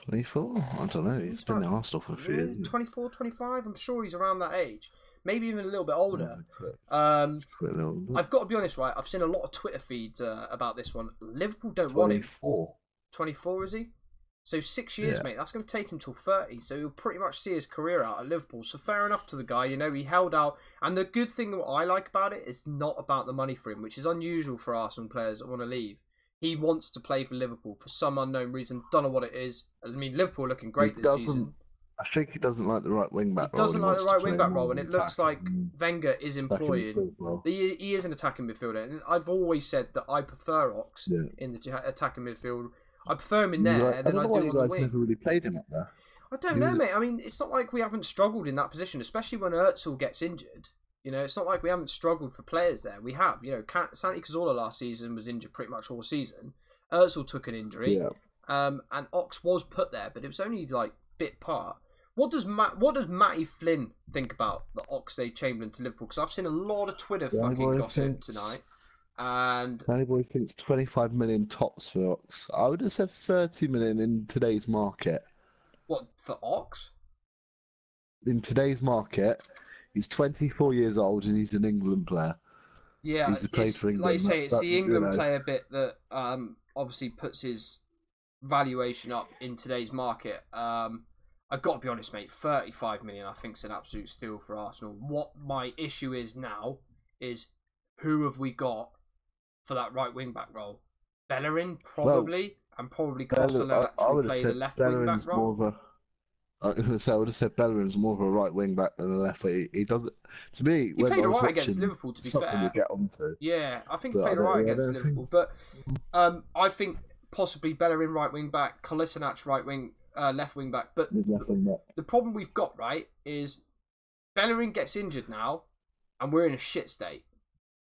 24? I don't know. He's been at Arsenal for a few years. 24, 25? I'm sure he's around that age. Maybe even a little bit older. I've got to be honest, right? I've seen a lot of Twitter feeds about this one. Liverpool don't want him. 24, is he? So 6 years, mate. That's going to take him till 30. So he'll pretty much see his career out at Liverpool. So fair enough to the guy. You know, he held out. And the good thing what I like about it is not about the money for him, which is unusual for Arsenal players that want to leave. He wants to play for Liverpool for some unknown reason. Don't know what it is. I mean, Liverpool are looking great this season. I think he doesn't like the right wing back role. He doesn't like the right wing back role, and it looks like Wenger is employing. He is an attacking midfielder, and I've always said that I prefer Ox in the attacking midfield. I prefer him in there, and then I do on the wing. I don't know why you guys never really played him up there. I don't know, mate. I mean, it's not like we haven't struggled in that position, especially when Özil gets injured. You know, it's not like we haven't struggled for players there. We have. You know, Santi Cazorla last season was injured pretty much all season. Özil took an injury, and Ox was put there, but it was only like bit part. What does Matty Flynn think about the Oxlade-Chamberlain to Liverpool? Because I've seen a lot of Twitter fucking gossip tonight. And Danny Boy thinks 25 million tops for Ox. I would have said 30 million in today's market. What, for Ox? In today's market, he's 24 years old and he's an England player. Yeah, he's played for England. Like you say, it's the England player bit that obviously puts his valuation up in today's market. I've got to be honest, mate, 35 million I think is an absolute steal for Arsenal. What my issue is now is who have we got for that right wing back role? Bellerin, probably, and probably Costello actually play the left wing back role. I was going to say, I would have said Bellerin's more of a right wing back than a left. He doesn't. To me, he played alright against Liverpool. To be fair, we'll get onto. Yeah, I think he played alright against Liverpool. But I think possibly Bellerin right wing back, Kolasinac right wing, left wing back. But the problem we've got is Bellerin gets injured now, and we're in a shit state.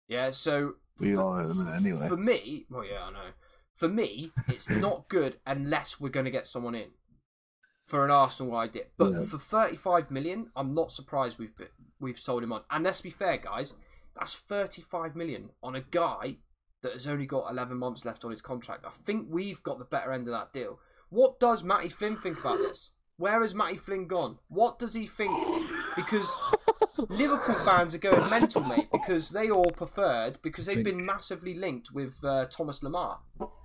Yeah, so we are at the minute anyway. For me, well, yeah, I know. For me, it's not good unless we're going to get someone in for an Arsenal idea. But for 35 million, I'm not surprised we've sold him on. And let's be fair, guys, that's 35 million on a guy that has only got 11 months left on his contract. I think we've got the better end of that deal. What does Matty Flynn think about this? Where has Matty Flynn gone? What does he think? Because Liverpool fans are going mental, mate, because they all preferred, because they've been massively linked with Thomas Lemar.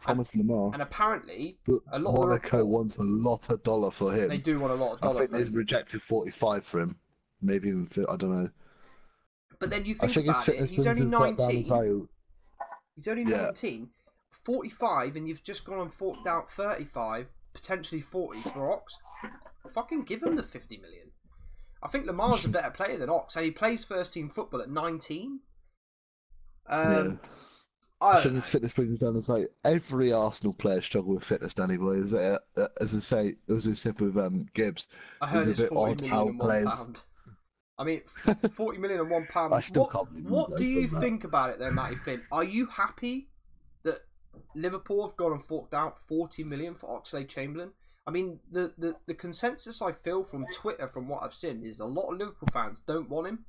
And apparently, a lot of Monaco wants a lot of dollar for him. They do want a lot of dollar. I think they've rejected 45 for him. Maybe even, I don't know. But then you think about it, he's only 19. He's only 19. 45, and you've just gone and forked out 35, potentially 40 for Ox. Fucking give him the 50 million. I think Lamar's a better player than Ox, and he plays first team football at 19. I think his fitness brings down as like every Arsenal player struggle with fitness, Danny Boy. As I say, as we said with Gibbs, I heard it's 40 million and £1. I mean, 40 million and £1. I still can't believe what do you think about it, though, Matty Flynn? Are you happy that Liverpool have gone and forked out 40 million for Oxlade-Chamberlain? I mean, the consensus I feel from Twitter, from what I've seen, is a lot of Liverpool fans don't want him.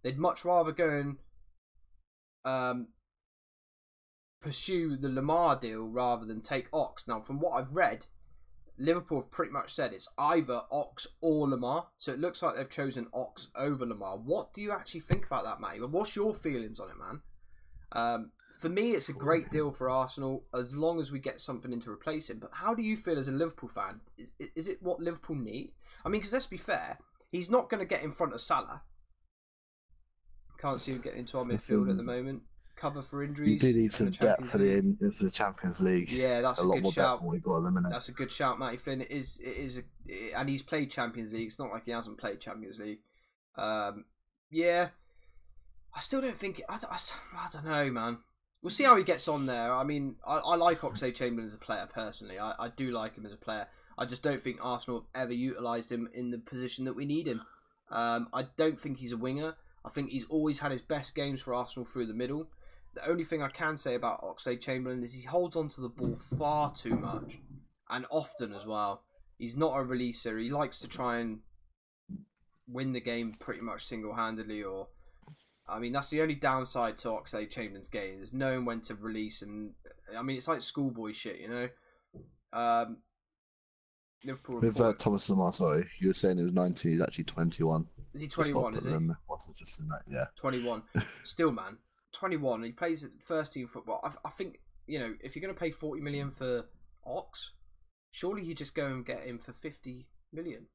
They'd much rather go and pursue the Lemar deal rather than take Ox. Now, from what I've read, Liverpool have pretty much said it's either Ox or Lemar. So it looks like they've chosen Ox over Lemar. What do you actually think about that, Matty? What's your feelings on it, man? For me, it's a great deal for Arsenal as long as we get something in to replace him. But how do you feel as a Liverpool fan? Is it what Liverpool need? I mean, because let's be fair, he's not going to get in front of Salah. Can't see him getting into our midfield at the moment. Cover for injuries. You do need some depth for the Champions League. Yeah, that's a lot good more shout. Depth than we got at the minute. That's a good shout, Matty Flynn. And he's played Champions League. It's not like he hasn't played Champions League. Yeah, I still don't think. I don't know, man. We'll see how he gets on there. I mean, I like Oxlade-Chamberlain as a player personally. I do like him as a player. I just don't think Arsenal have ever utilised him in the position that we need him. I don't think he's a winger. I think he's always had his best games for Arsenal through the middle. The only thing I can say about Oxlade-Chamberlain is he holds onto the ball far too much. And often as well. He's not a releaser. He likes to try and win the game pretty much single-handedly, or I mean, that's the only downside to Oxlade-Chamberlain's game. There's knowing when to release, and I mean, it's like schoolboy shit, you know. Liverpool With report. Thomas Lamar, sorry, you were saying it was 19. He's actually 21. Is he 21? Is he? What's it just in that? Yeah. 21. Still, man, 21. He plays at first team football. I think, you know, if you're going to pay 40 million for Ox, surely you just go and get him for 50 million.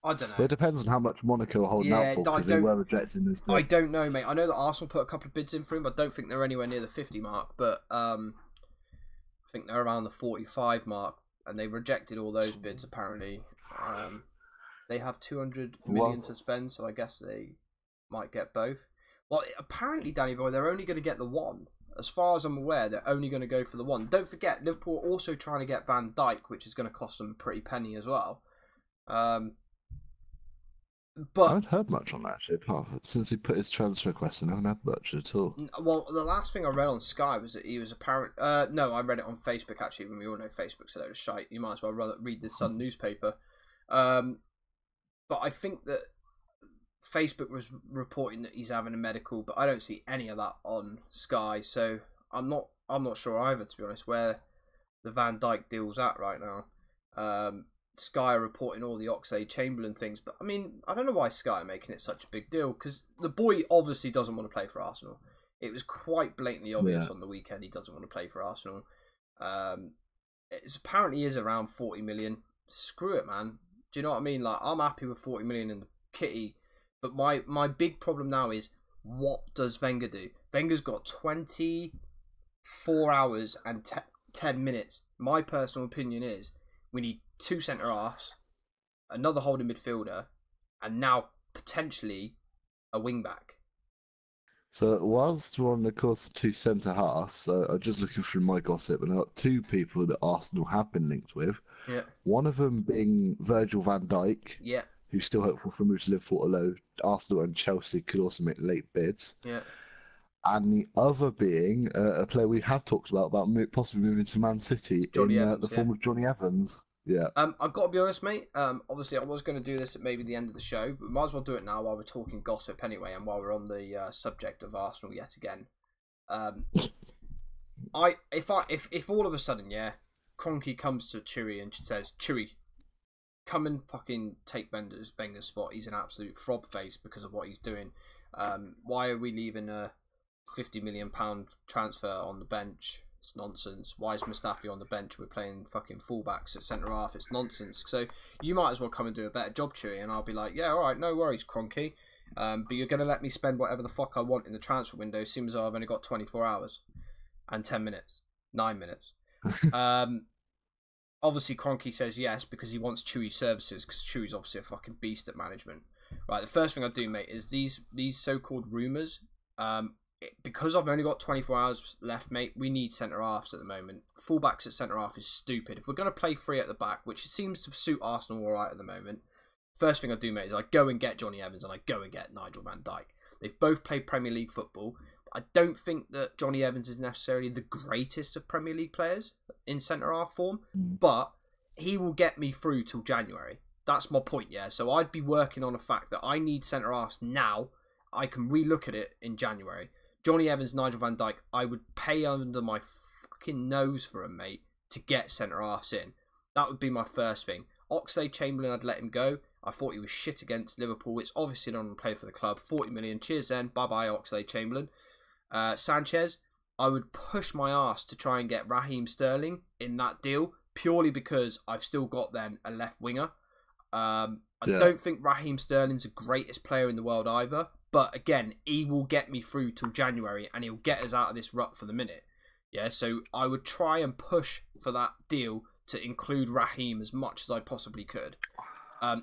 I don't know. Well, it depends on how much Monaco are holding out for, because they were rejecting this bid. I don't know, mate. I know that Arsenal put a couple of bids in for him, but I don't think they're anywhere near the 50 mark. But I think they're around the 45 mark, and they rejected all those bids, apparently. They have 200 million to spend, so I guess they might get both. Well, apparently, Danny Boy, they're only going to get the one. As far as I'm aware, they're only going to go for the one. Don't forget, Liverpool are also trying to get Van Dijk, which is going to cost them a pretty penny as well. But I haven't heard much on that, actually, since he put his transfer request in. I haven't had much at all. Well, the last thing I read on Sky was that he was apparent. No, I read it on Facebook, actually, when we all know Facebook's a load of shite. You might as well read the Sun newspaper. But I think that Facebook was reporting that he's having a medical, but I don't see any of that on Sky, so I'm not sure either, to be honest, where the Van Dijk deal's at right now. Sky are reporting all the Oxlade-Chamberlain things, but I mean, I don't know why Sky are making it such a big deal, because the boy obviously doesn't want to play for Arsenal. It was quite blatantly obvious on the weekend he doesn't want to play for Arsenal. It apparently is around 40 million. Screw it, man. Do you know what I mean? Like, I'm happy with 40 million in the kitty, but my big problem now is, what does Wenger do? Wenger's got 24 hours and 10 minutes. My personal opinion is, we need 2 centre-halves, another holding midfielder, and now potentially a wing-back. So whilst we're on the course of 2 centre-halves, I'm just looking through my gossip, and I've got 2 people that Arsenal have been linked with. Yeah. One of them being Virgil van Dijk, Yeah. who's still hopeful for a move to Liverpool, although Arsenal and Chelsea could also make late bids. Yeah. And the other being a player we have talked about possibly moving to Man City in the form of Johnny Evans. Yeah. I've got to be honest, mate. Obviously, I was going to do this at maybe the end of the show, but we might as well do it now while we're talking gossip anyway, and while we're on the subject of Arsenal yet again. If all of a sudden, Kroenke comes to Chewy and says, Chewy, come and fucking take Wenger's spot. He's an absolute frob face because of what he's doing. Why are we leaving a £50 million transfer on the bench? It's nonsense. Why is Mustafi on the bench? We're playing fucking fullbacks at centre half. It's nonsense. So you might as well come and do a better job, Chewy. And I'll be like, yeah, all right, no worries, Kroenke. But you're going to let me spend whatever the fuck I want in the transfer window, seeing as though I've only got 24 hours and 10 minutes, 9 minutes. Obviously, Kroenke says yes because he wants Chewy's services, because Chewy's obviously a fucking beast at management. Right, the first thing I do, mate, is these so-called rumours. Because I've only got 24 hours left, mate, we need centre-halves at the moment. Fullbacks at centre-half is stupid. If we're going to play 3 at the back, which seems to suit Arsenal all right at the moment, first thing I do, mate, is I go and get Johnny Evans and I go and get Nigel van Dijk. They've both played Premier League football. I don't think that Johnny Evans is necessarily the greatest of Premier League players in centre-half form, but he will get me through till January. That's my point, yeah? So I'd be working on the fact that I need centre-halves now. I can relook at it in January. Johnny Evans, Nigel van Dijk, I would pay under my fucking nose for him, mate, to get centre-halves in. That would be my first thing. Oxlade-Chamberlain, I'd let him go. I thought he was shit against Liverpool. It's obviously not on play for the club. 40 million. Cheers then. Bye-bye, Oxlade-Chamberlain. Sanchez, I would push my ass to try and get Raheem Sterling in that deal, purely because I've still got then a left winger. I don't think Raheem Sterling's the greatest player in the world either. But again, he will get me through till January and he'll get us out of this rut for the minute. Yeah, so I would try and push for that deal to include Raheem as much as I possibly could.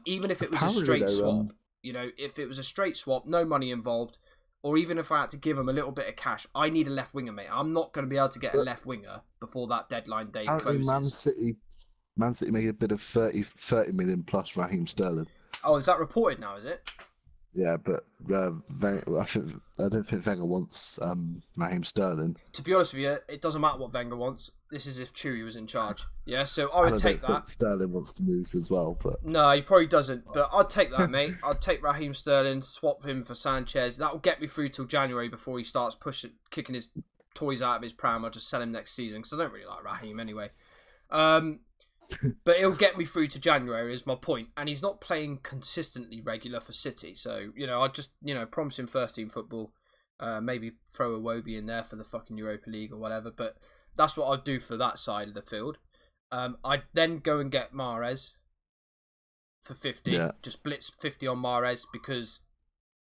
Even if it was a straight swap. You know, if it was a straight swap, no money involved, or even if I had to give him a little bit of cash, I need a left winger, mate. I'm not going to be able to get a left winger before that deadline day closes. Man City made a bid of 30 million plus Raheem Sterling. Oh, is that reported now, is it? Yeah, but I don't think Wenger wants Raheem Sterling. To be honest with you, it doesn't matter what Wenger wants. This is if Chewy was in charge. Yeah, so I would And I take don't that. think Sterling wants to move as well. But No, he probably doesn't. But I'd take that, mate. I'd take Raheem Sterling, swap him for Sanchez. That'll get me through till January before he starts kicking his toys out of his pram. I'll just sell him next season because I don't really like Raheem anyway. But it'll get me through to January is my point. And he's not playing consistently regular for City. So, I'd just, promise him first team football. Maybe throw a Wobie in there for the fucking Europa League or whatever. But that's what I'd do for that side of the field. I'd then go and get Mahrez for 50. Yeah. Just blitz 50 on Mahrez because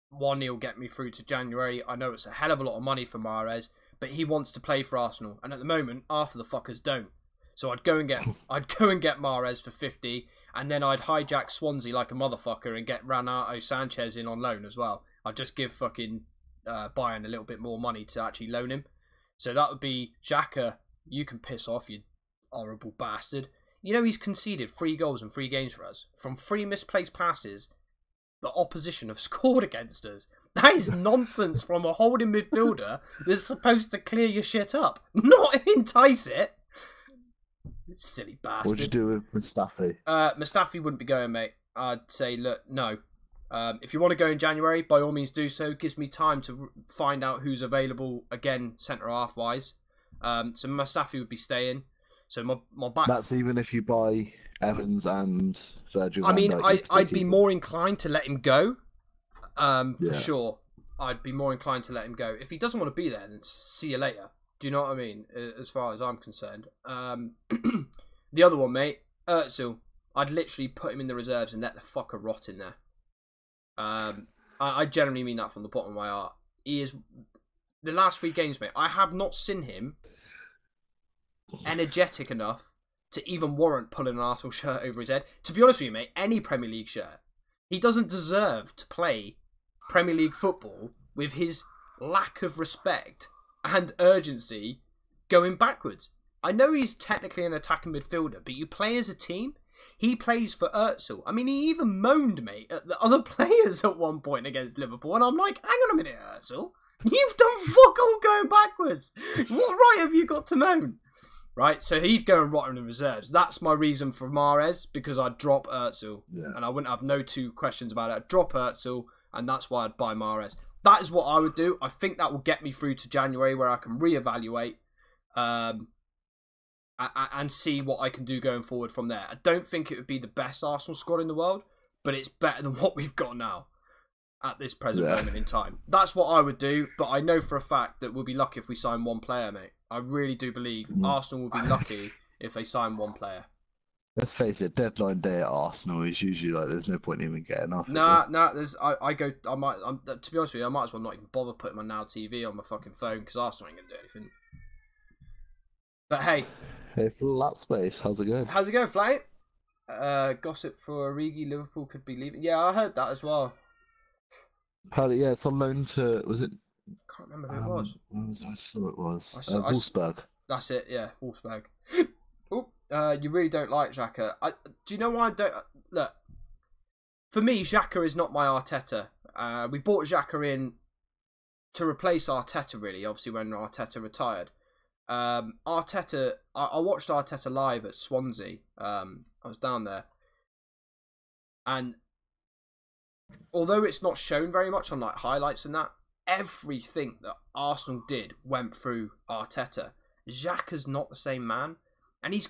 one, he'll get me through to January. I know it's a hell of a lot of money for Mahrez, but he wants to play for Arsenal. And at the moment, half of the fuckers don't. So I'd go and get Mahrez for 50, and then I'd hijack Swansea like a motherfucker and get Renato Sanchez in on loan as well. I'd just give fucking Bayern a little bit more money to actually loan him. So that would be Xhaka. You can piss off, you horrible bastard. He's conceded 3 goals in 3 games for us. From 3 misplaced passes, the opposition have scored against us. That is nonsense from a holding midfielder that's supposed to clear your shit up, not entice it. Silly bastard. What'd you do with Mustafi? Mustafi wouldn't be going, mate. I'd say, look, no. If you want to go in January, by all means do so. Gives me time to find out who's available, again, centre-half wise. So Mustafi would be staying. So my back... That's even if you buy Evans and Virgil. I mean, I'd be more inclined to let him go. For sure. I'd be more inclined to let him go. If he doesn't want to be there, then see you later. Do you know what I mean? As far as I'm concerned. The other one, mate, Özil. I'd literally put him in the reserves and let the fucker rot in there. I generally mean that from the bottom of my heart. He is... The last 3 games, mate, I have not seen him energetic enough to even warrant pulling an Arsenal shirt over his head. To be honest with you, mate, any Premier League shirt. He doesn't deserve to play Premier League football with his lack of respect and urgency going backwards. I know he's technically an attacking midfielder, but you play as a team. He plays for Özil. I mean, he even moaned, mate, at the other players at one point against Liverpool, and I'm like, hang on a minute, Özil. You've done fuck all going backwards. What right have you got to moan? Right, so he'd go and rot in the reserves. That's my reason for Mahrez, because I'd drop Özil. Yeah. And I wouldn't have no 2 questions about it. I'd drop Özil, and that's why I'd buy Mahrez. That is what I would do. I think that will get me through to January, where I can reevaluate and see what I can do going forward from there. I don't think it would be the best Arsenal squad in the world, but it's better than what we've got now at this present moment in time. That's what I would do, but I know for a fact that we'll be lucky if we sign 1 player, mate. I really do believe Arsenal will be lucky if they sign 1 player. Let's face it, deadline day at Arsenal is usually like there's no point even getting off. Nah. To be honest with you, I might as well not even bother putting my Now TV on my fucking phone because Arsenal ain't gonna do anything. But hey, Flat Space, how's it going? How's it going, Flight? Gossip for Origi, Liverpool could be leaving. Yeah, I heard that as well. Yeah, it's on loan to, was it? I can't remember who it was. Where was I saw it was Wolfsburg. That's it, yeah, Wolfsburg. You really don't like Xhaka. Do you know why I don't? Look, for me, Xhaka is not my Arteta. We bought Xhaka in to replace Arteta, really, obviously, when Arteta retired. Arteta, I watched Arteta live at Swansea. I was down there. And although it's not shown very much on like highlights and that, everything that Arsenal did went through Arteta. Xhaka's not the same man. And he's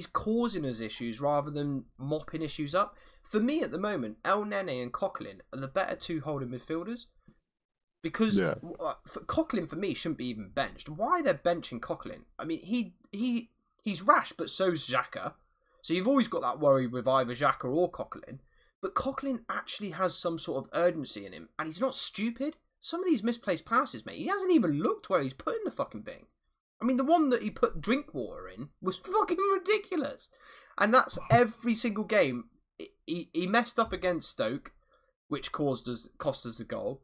causing us issues rather than mopping issues up. For me, at the moment, El Nene and Coquelin are the better 2 holding midfielders. Because Coquelin, for me, shouldn't be even benched. Why they're benching Coquelin? I mean, he's rash, but so's Xhaka. So you've always got that worry with either Xhaka or Coquelin. But Coquelin actually has some sort of urgency in him. And he's not stupid. Some of these misplaced passes, mate, he hasn't even looked where he's putting the fucking thing. I mean, the one that he put drink water in was fucking ridiculous. And that's every single game. He messed up against Stoke, which cost us the goal.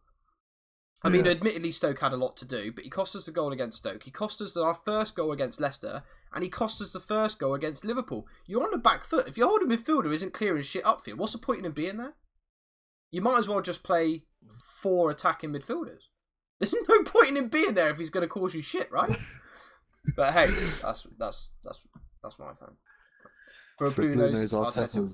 I mean, admittedly, Stoke had a lot to do, but he cost us the goal against Stoke. He cost us our first goal against Leicester, and he cost us the first goal against Liverpool. You're on the back foot. If your holding midfielder isn't clearing shit up for you, what's the point in him being there? you might as well just play 4 attacking midfielders. There's no point in him being there if he's going to cause you shit, right? But hey, that's my phone. For Blue Nose Arteta.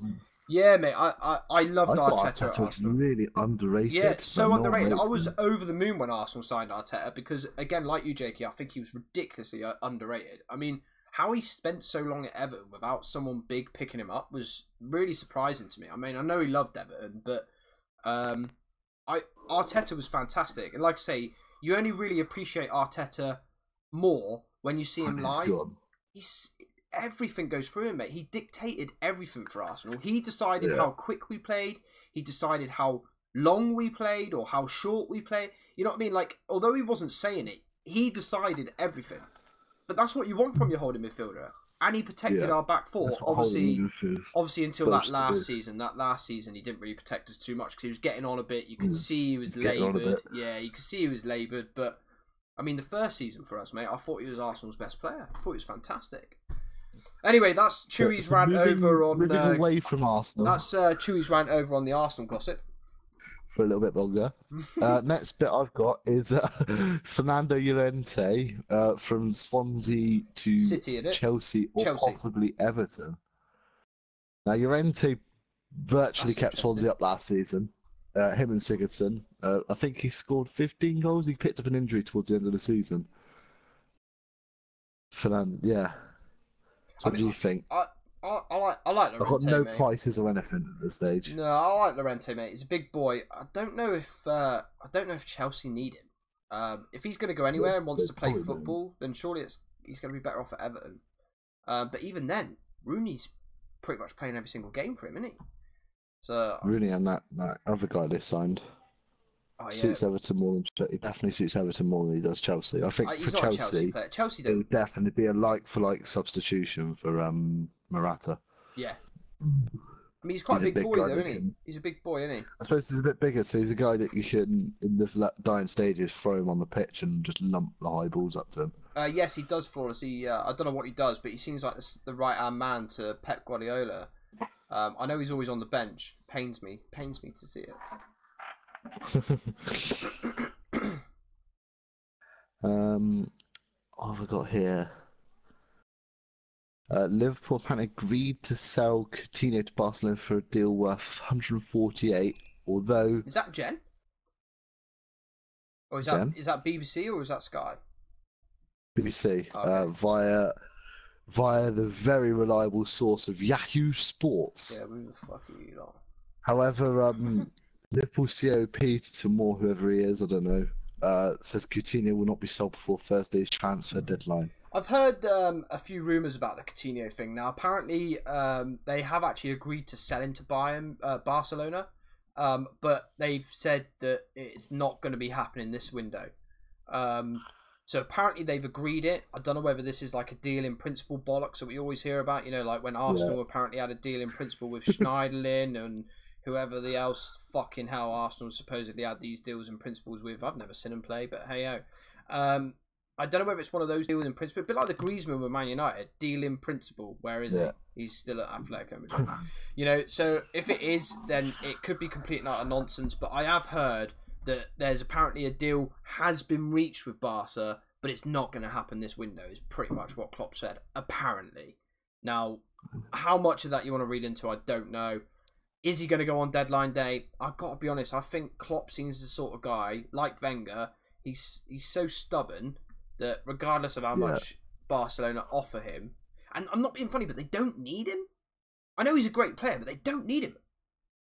Yeah, mate, I loved Arteta. Arteta was really underrated. Yeah, so underrated. I was over the moon when Arsenal signed Arteta because, again, like you, Jakey, I think he was ridiculously underrated. I mean, how he spent so long at Everton without someone big picking him up was really surprising to me. I mean, I know he loved Everton, but Arteta was fantastic. And like I say, you only really appreciate Arteta more when you see him live. Everything goes through him, mate. He dictated everything for Arsenal. He decided how quick we played. He decided how long we played or how short we played. You know what I mean? Like, although he wasn't saying it, he decided everything. But that's what you want from your holding midfielder. And he protected our back four. Obviously until that last season. That last season, he didn't really protect us too much because he was getting on a bit. You can see he was laboured. Yeah, you can see he was laboured. But, I mean, the first season for us, mate, I thought he was Arsenal's best player. I thought he was fantastic. Anyway, that's Chewy's rant over on... Moving away from Arsenal. That's Chewy's rant over on the Arsenal gossip. For a little bit longer. Next bit I've got is Fernando Llorente from Swansea to City, Chelsea or possibly Everton. Now, Llorente virtually kept Swansea up last season. Him and Sigurdsson. I think he scored 15 goals. He picked up an injury towards the end of the season. Fernando, yeah. What do you think? I like Llorente. I've got no prices or anything at this stage. No, I like Llorente, mate. He's a big boy. I don't know if Chelsea need him. If he's going to go anywhere and wants to play football, then surely he's going to be better off at Everton. But even then, Rooney's pretty much playing every single game for him, isn't he? So Rooney and that other guy they signed suits Everton more than he definitely suits Everton more than he does Chelsea. I think for Chelsea it would definitely be a like-for-like substitution for Morata. Yeah. I mean, he's quite a big boy, though, isn't he? He's a big boy, isn't he? I suppose he's a bit bigger, so he's a guy that you can, in the dying stages, throw him on the pitch and just lump the high balls up to him. Yes, he does for us. I don't know what he does, but he seems like the right-hand man to Pep Guardiola. I know he's always on the bench. Pains me to see it. What have I got here? Liverpool apparently agreed to sell Coutinho to Barcelona for a deal worth 148. Although is that Jen? Or is that BBC or is that Sky? BBC. Okay. Via the very reliable source of Yahoo Sports. Yeah, who the fuck are you lot? However, Liverpool COP to Moore, whoever he is, I don't know, says Coutinho will not be sold before Thursday's transfer deadline. I've heard a few rumours about the Coutinho thing. Now, apparently, they have actually agreed to sell him to Barcelona, but they've said that it's not going to be happening this window. So apparently they've agreed it. I don't know whether this is like a deal in principle bollocks that we always hear about. You know, like when Arsenal apparently had a deal in principle with Schneiderlin and whoever the else fucking hell Arsenal supposedly had these deals and principles with. I've never seen them play, but hey-o. I don't know whether it's one of those deals in principle, a bit like the Griezmann with Man United, deal in principle. Where is he? He's still at Atletico Madrid. You know, so if it is, then it could be complete and utter nonsense. But I have heard that there's apparently a deal has been reached with Barca, but it's not going to happen this window, is pretty much what Klopp said, apparently. Now, how much of that you want to read into, I don't know. Is he going to go on deadline day? I've got to be honest, I think Klopp seems the sort of guy, like Wenger, he's so stubborn that regardless of how much Barcelona offer him, and I'm not being funny, but they don't need him. I know he's a great player, but they don't need him.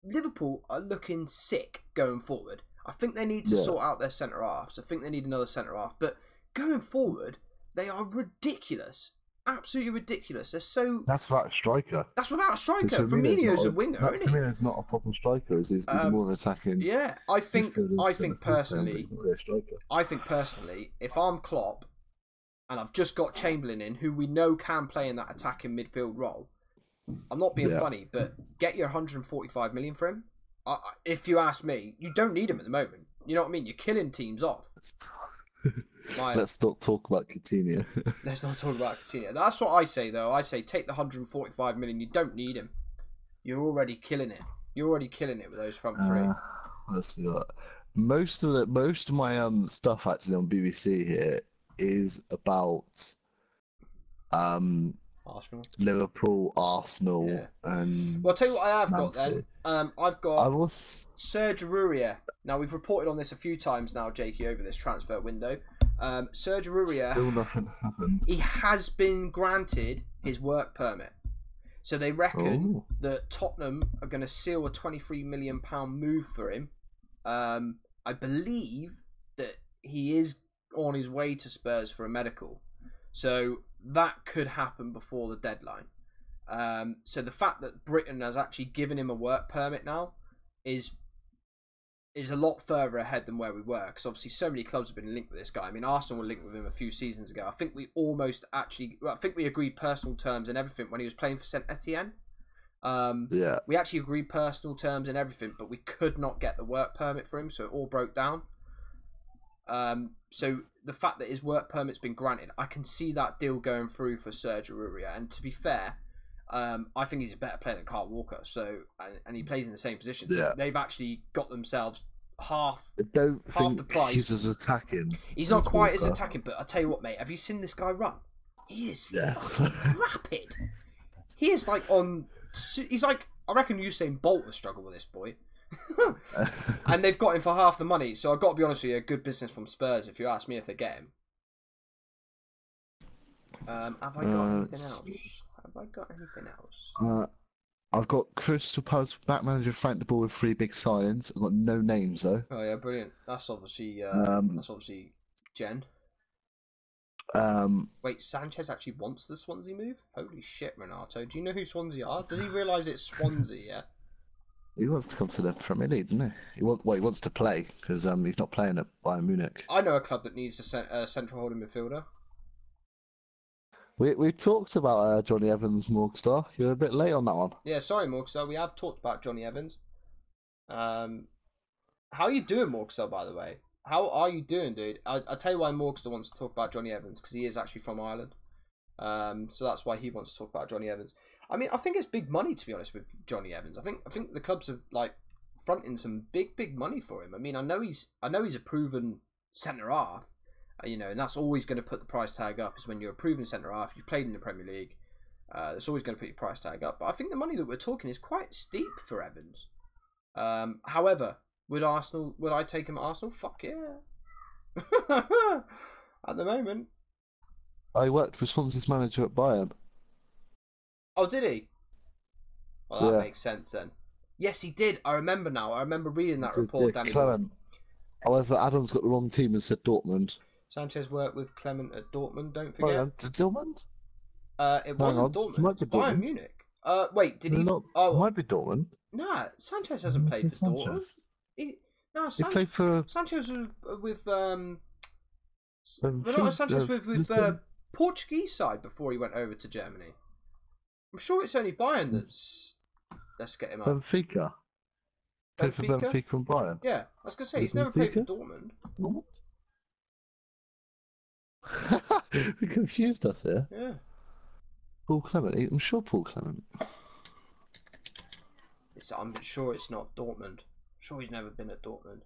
Liverpool are looking sick going forward. I think they need to sort out their centre-halves. I think they need another centre-half. But going forward, they are ridiculous. Absolutely ridiculous. They're so... That's without a striker. That's without a striker. Firmino's a winger, isn't he? Firmino's not a proper striker. He's more of an attacking... Yeah, I think personally, if I'm Klopp, and I've just got Chamberlain in, who we know can play in that attacking midfield role, I'm not being funny, but get your 145 million for him. If you ask me, you don't need him at the moment. You know what I mean? You're killing teams off. Let's not talk about Coutinho. Let's not talk about Coutinho. That's what I say, though. I say take the 145 million. You don't need him. You're already killing it. You're already killing it with those front three. Let's see that. Most of my stuff actually on BBC here is about Arsenal. Liverpool, Arsenal, Yeah. and Well, I'll tell you what I have Man got then. City. I've got I was Serge Aurier. Now, we've reported on this a few times now, Jakey, over this transfer window. Serge Aurier, still nothing happened. he has been granted his work permit. So they reckon that Tottenham are going to seal a £23 million move for him. I believe that he is on his way to Spurs for a medical. So that could happen before the deadline. So the fact that Britain has actually given him a work permit now is a lot further ahead than where we were, because obviously so many clubs have been linked with this guy. I mean, Arsenal were linked with him a few seasons ago. I think we agreed personal terms and everything when he was playing for Saint Etienne. Yeah. We actually agreed personal terms and everything, but we could not get the work permit for him, so it all broke down. So the fact that his work permit's been granted, I can see that deal going through for Serge Aurier. And to be fair, I think he's a better player than Kyle Walker. So and he plays in the same position. So they've actually got themselves half the price. He's as attacking. He's not quite as attacking, but I tell you what, mate. Have you seen this guy run? He is fucking rapid. He is like on. He's like, I reckon Usain Bolt will struggle with this boy. And they've got him for half the money, so I've got to be honest with you, a good business from Spurs if you ask me if they get him. Have I got anything else? Have I got anything else? I've got Crystal Palace back manager Frank de Boer with 3 big signings. I've got no names though. Oh yeah, brilliant. That's obviously Jen. Wait, Sanchez actually wants the Swansea move? Holy shit, Renato. Do you know who Swansea are? Does he realise it's Swansea, yeah? He wants to come to the Premier League, doesn't he? He wants to play, because he's not playing at Bayern Munich. I know a club that needs a central holding midfielder. We talked about Johnny Evans, Morgstar. You're a bit late on that one. Yeah, sorry, Morgstar. We have talked about Johnny Evans. How are you doing, Morgstar, by the way? How are you doing, dude? I'll tell you why Morgstar wants to talk about Johnny Evans, because he is actually from Ireland. So that's why he wants to talk about Johnny Evans. I mean, I think it's big money, to be honest, with Johnny Evans. I think the clubs are like fronting some big money for him. I mean, I know he's a proven centre half, you know, and that's always going to put the price tag up. Is when you're a proven centre half, you've played in the Premier League, it's always going to put your price tag up. But I think the money that we're talking is quite steep for Evans. However, would I take him at Arsenal? Fuck yeah. At the moment. I worked for Swansea's manager at Bayern. Oh, did he? Well, that makes sense then. Yes, he did. I remember now. I remember reading that report. Danny Clement. However, Adam's got the wrong team and said Dortmund. Sanchez worked with Clement at Dortmund. Don't forget. Oh, yeah. Dortmund? It wasn't Dortmund. It might be Bayern Munich. Wait, did he? Not... Oh, it might be Dortmund. Nah, Sanchez hasn't played for Dortmund. He played for. Sanchez was with Sanchez with Portuguese side before he went over to Germany. I'm sure it's only Bayern that's. Let's get him up. Benfica. Played for Benfica and Bayern. Yeah, I was gonna say he's never played for Dortmund. He confused us here. Yeah. Paul Clement. I'm sure Paul Clement. I'm sure it's not Dortmund. I'm sure he's never been at Dortmund.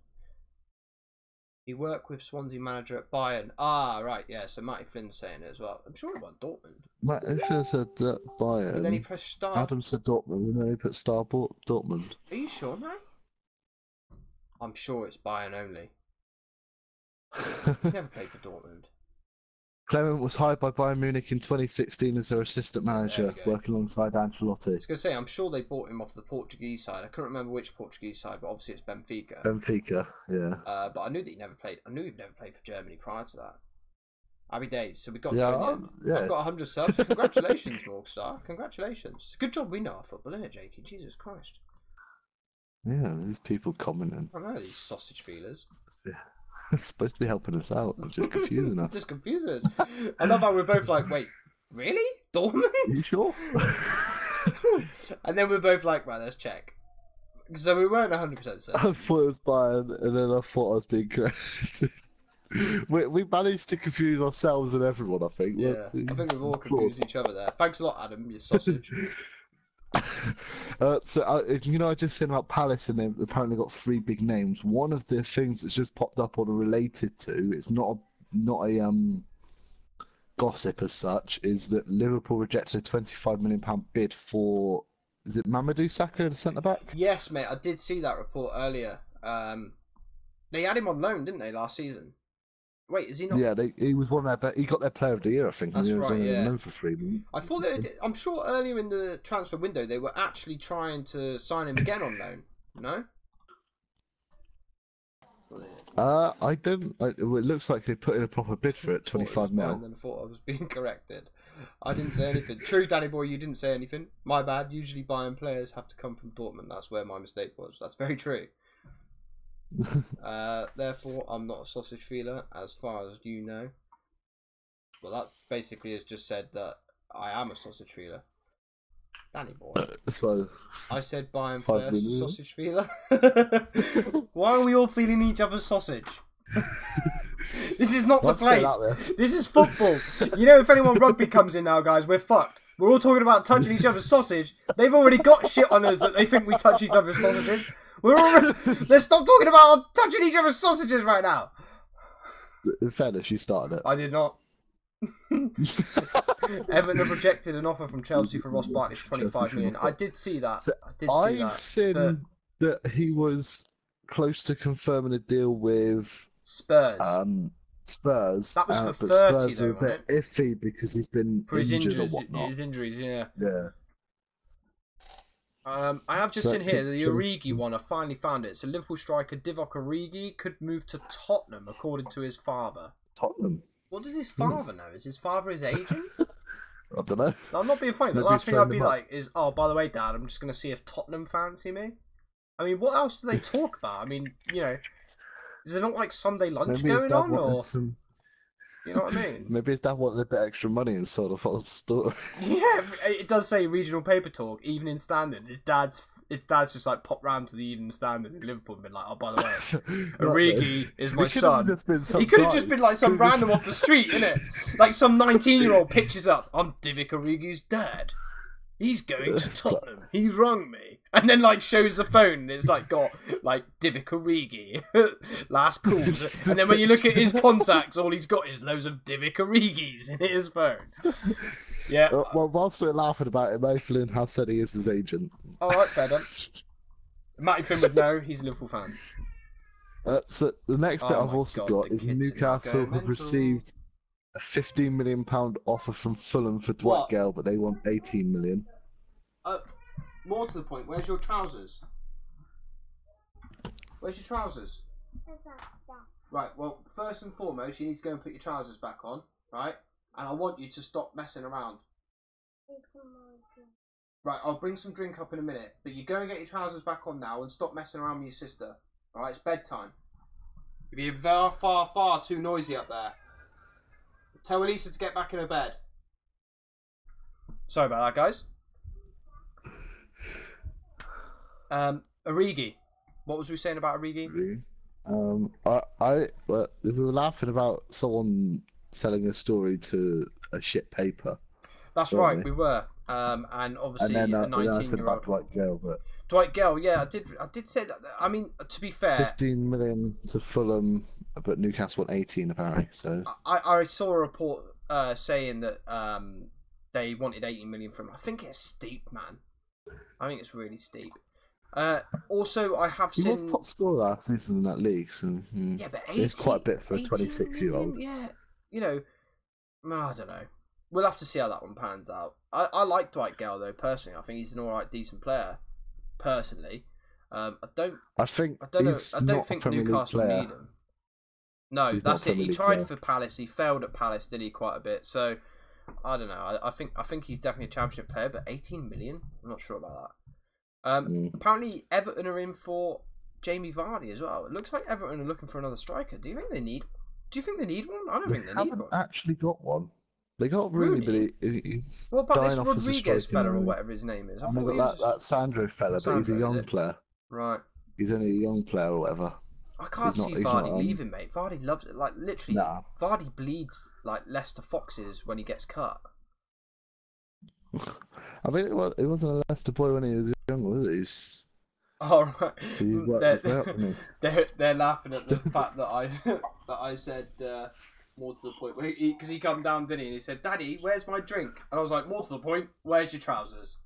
He worked with Swansea manager at Bayern. Ah, right, yeah. So Matty Flynn's saying it as well. I'm sure it was Dortmund. Matty Flynn said Bayern. But then he pressed star. Adam said Dortmund, and then he put star Dortmund. Are you sure, Matt? I'm sure it's Bayern only. He's never played for Dortmund. Clement was hired by Bayern Munich in 2016 as their assistant manager, working alongside Ancelotti. I was going to say, I'm sure they bought him off the Portuguese side. I couldn't remember which Portuguese side, but obviously it's Benfica. Benfica, yeah. But I knew that he never played. I knew he'd never played for Germany prior to that. Happy days. So we got. Yeah, I've got 100 subs. Congratulations, Morgstar. Congratulations. It's a good job we know our football, isn't it, Jakey? Jesus Christ. Yeah, these people commenting. I know these sausage feelers. Yeah. It's supposed to be helping us out, just confusing us. Just confusing us. I love how we're both like, wait, really? Dortmund? You sure? And then we're both like, right, let's check. So we weren't 100% certain. I thought it was Bayern, and then I thought I was being correct. we managed to confuse ourselves and everyone, I think. Yeah, I think we've all confused each other there. Thanks a lot, Adam, you sausage. I just said about Palace, and they've apparently got three big names. One of the things that's just popped up or related to, it's not a gossip as such, is that Liverpool rejected a £25 million bid for, is it Mamadou Sakho, the centre back? Yes, mate, I did see that report earlier. They had him on loan, didn't they, last season? Wait, is he not? Yeah, he was one of their. He got their Player of the Year, I think. That's and he was right. only Yeah. known for 3 million. I thought I'm sure earlier in the transfer window they were actually trying to sign him again on loan. No. I don't. It looks like they put in a proper bid for it, 25 mil. And then thought I was being corrected. I didn't say anything. True, Danny boy, you didn't say anything. My bad. Usually buying players have to come from Dortmund. That's where my mistake was. That's very true. Therefore, I'm not a sausage feeler, as far as you know. Well, that basically has just said that I am a sausage feeler. Danny boy. So I said buying 5 first, million. sausage feeler. Why are we all feeling each other's sausage? This is not the place. This is football. You know, if anyone rugby comes in now, guys, we're fucked. We're all talking about touching each other's sausage. They've already got shit on us that they think we touch each other's sausages. Let's stop talking about touching each other's sausages right now. In fairness, you started it. I did not. Everton have rejected an offer from Chelsea for Ross Barkley for 25 million. I did see that. So I've seen that he was close to confirming a deal with Spurs. Spurs. That was for but 30 Spurs though, are a bit iffy because he's been for his injured injuries, or whatnot. his injuries, yeah. Yeah. I have just seen here the Origi one. I finally found it. So Liverpool striker Divock Origi could move to Tottenham, according to his father. Tottenham. What does his father know? Is his father his agent? I don't know. No, I'm not being funny. The last thing I'd be like is, oh, by the way, Dad, I'm just going to see if Tottenham fancy me. I mean, what else do they talk about? I mean, you know, is there not like Sunday lunch going on? Or... You know what I mean? Maybe his dad wanted a bit extra money and sort of the story. Yeah, it does say regional paper talk, Evening Standard. His dad's just like popped round to the Evening Standard in Liverpool and been like, oh, by the way, Origi is my son. He could have just been like some random off the street, innit? Like some 19-year-old pitches up. I'm Divock Origi's dad. He's going to Tottenham. He's rung me. And then like shows the phone and it's like got like Divock Origi. Last calls. And then when you look at his contacts, all he's got is loads of Divock Origis in his phone. Yeah. Well, whilst we're laughing about it, Michael has said he is his agent. Alright, fair done. Matty Finn would know, he's a Liverpool fan. So the next bit I've also got is Newcastle have received a £15 million offer from Fulham for Dwight Gale, but they want 18 million. More to the point, where's your trousers? Where's your trousers? Right, well, first and foremost, you need to go and put your trousers back on, right? And I want you to stop messing around. Right, I'll bring some drink up in a minute, but you go and get your trousers back on now and stop messing around with your sister. Alright, it's bedtime. You're being far too noisy up there. Tell Elisa to get back in her bed. Sorry about that, guys. Origi. What was we saying about Origi? We were laughing about someone selling a story to a shit paper. That's right, we were. And obviously, and then, a 19-year-old. I said about Dwight Gale, but Dwight Gale, yeah, I did say that. I mean, to be fair, 15 million to Fulham, but Newcastle want 18 apparently. So I saw a report saying that they wanted 18 million from him. I think it's steep, man. I think it's really steep. Also, I have seen... He was top scorer last season in that league, so yeah, but 18, it's quite a bit for a 26-year-old. Yeah, you know, I don't know. We'll have to see how that one pans out. I like Dwight Gale though personally. I think he's an alright, decent player. Personally, I don't think Newcastle need him. No, that's it. He tried for Palace. He failed at Palace, did he? Quite a bit. So I don't know. I think he's definitely a championship player, but 18 million. I'm not sure about that. Apparently Everton are in for Jamie Vardy as well. It looks like Everton are looking for another striker. Do you think they need one? I don't think they need one. Haven't actually got one. They got Rooney, but he's what about dying this off Rodriguez fella or whatever his name is? I know that Sandro fella, but he's a young player. Right. He's only a young player or whatever. I can't see Vardy leaving, mate. Vardy loves it. Like, literally, Vardy bleeds like Leicester Foxes when he gets cut. I mean, it wasn't a Leicester boy when he was younger, was it? All right. He worked his way up, didn't They're laughing at the fact that I said more to the point because he come down, didn't he? And he said, "Daddy, where's my drink?" And I was like, "More to the point, where's your trousers?"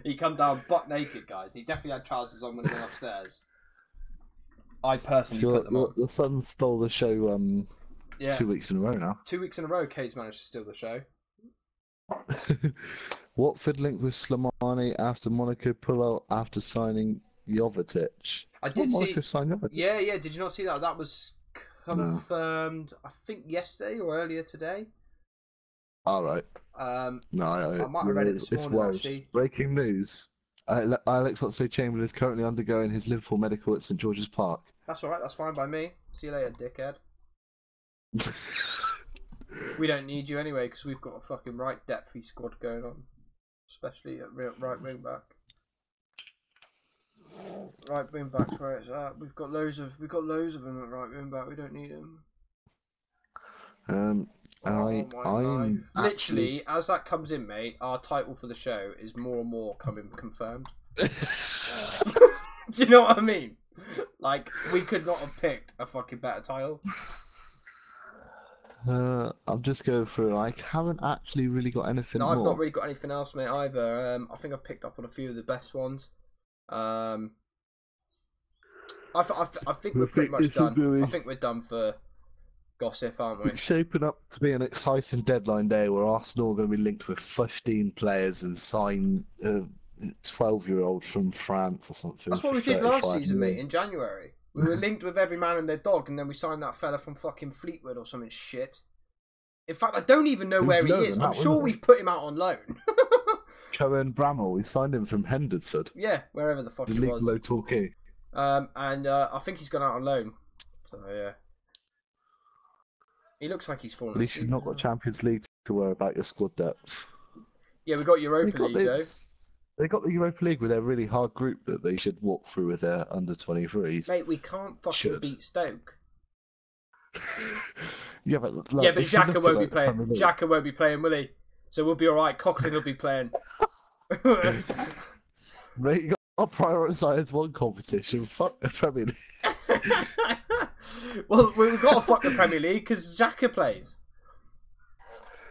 He come down butt naked, guys. He definitely had trousers on when he went upstairs. I personally put them on. Your son stole the show 2 weeks in a row now. 2 weeks in a row, Kate's managed to steal the show. Watford linked with Slimani after Monaco pull out after signing Jovetic. I did see. Monaco signed Jovetic. Yeah. Did you not see that? That was confirmed. No. I think yesterday or earlier today. All right. No, I might have read it this morning. Actually, breaking news. Alex Oxlade-Chamberlain is currently undergoing his Liverpool medical at St George's Park. That's all right. That's fine by me. See you later, dickhead. We don't need you anyway because we've got a fucking right depthy squad going on, especially at right wing back. Right wing back's where it's at. We've got loads of them at right wing back. We don't need them. Literally, as that comes in, mate, our title for the show is more and more coming confirmed. Do you know what I mean? Like, we could not have picked a fucking better title. I'm just going through. I haven't actually really got anything. No, I've not really got anything else, mate, either. I think I've picked up on a few of the best ones. I think we're pretty much done. I think we're done for gossip, aren't we? It's shaping up to be an exciting deadline day where Arsenal are going to be linked with 15 players and sign 12-year-olds from France or something. That's what we did last season, mate, in January. We were linked with every man and their dog, and then we signed that fella from fucking Fleetwood or something shit. In fact, I don't even know where he is. I'm sure we've put him out on loan. Cohen Bramall, we signed him from Hendersford. Yeah, wherever the fuck he was. Low Torquay. And I think he's gone out on loan. So, yeah. He looks like he's fallen. At least you've not got Champions League to worry about your squad depth. Yeah, we got Europa League, though. They got the Europa League with their really hard group that they should walk through with their under-23s. Mate, we can't fucking beat Stoke. Yeah, but Xhaka won't be playing. Xhaka won't be playing, will he? So we'll be all right. Cochrane will be playing. Mate, you got to prioritise one competition. Fuck the Premier League. Well, we've got to fuck the Premier League because Xhaka plays.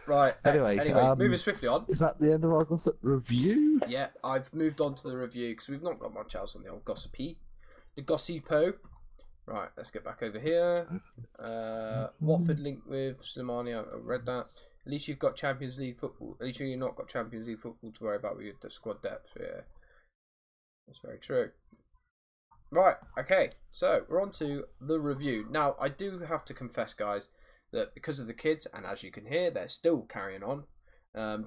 Right. Anyway, moving swiftly on. Is that the end of our gossip review? Yeah, I've moved on to the review because we've not got much else on the old gossipy. The gossipo. Right, let's get back over here. Watford linked with Slimani. I read that. At least you've got Champions League football. At least you've not got Champions League football to worry about with the squad depth. Yeah, that's very true. Right, okay. So we're on to the review. Now, I do have to confess, guys, that because of the kids, and as you can hear, they're still carrying on,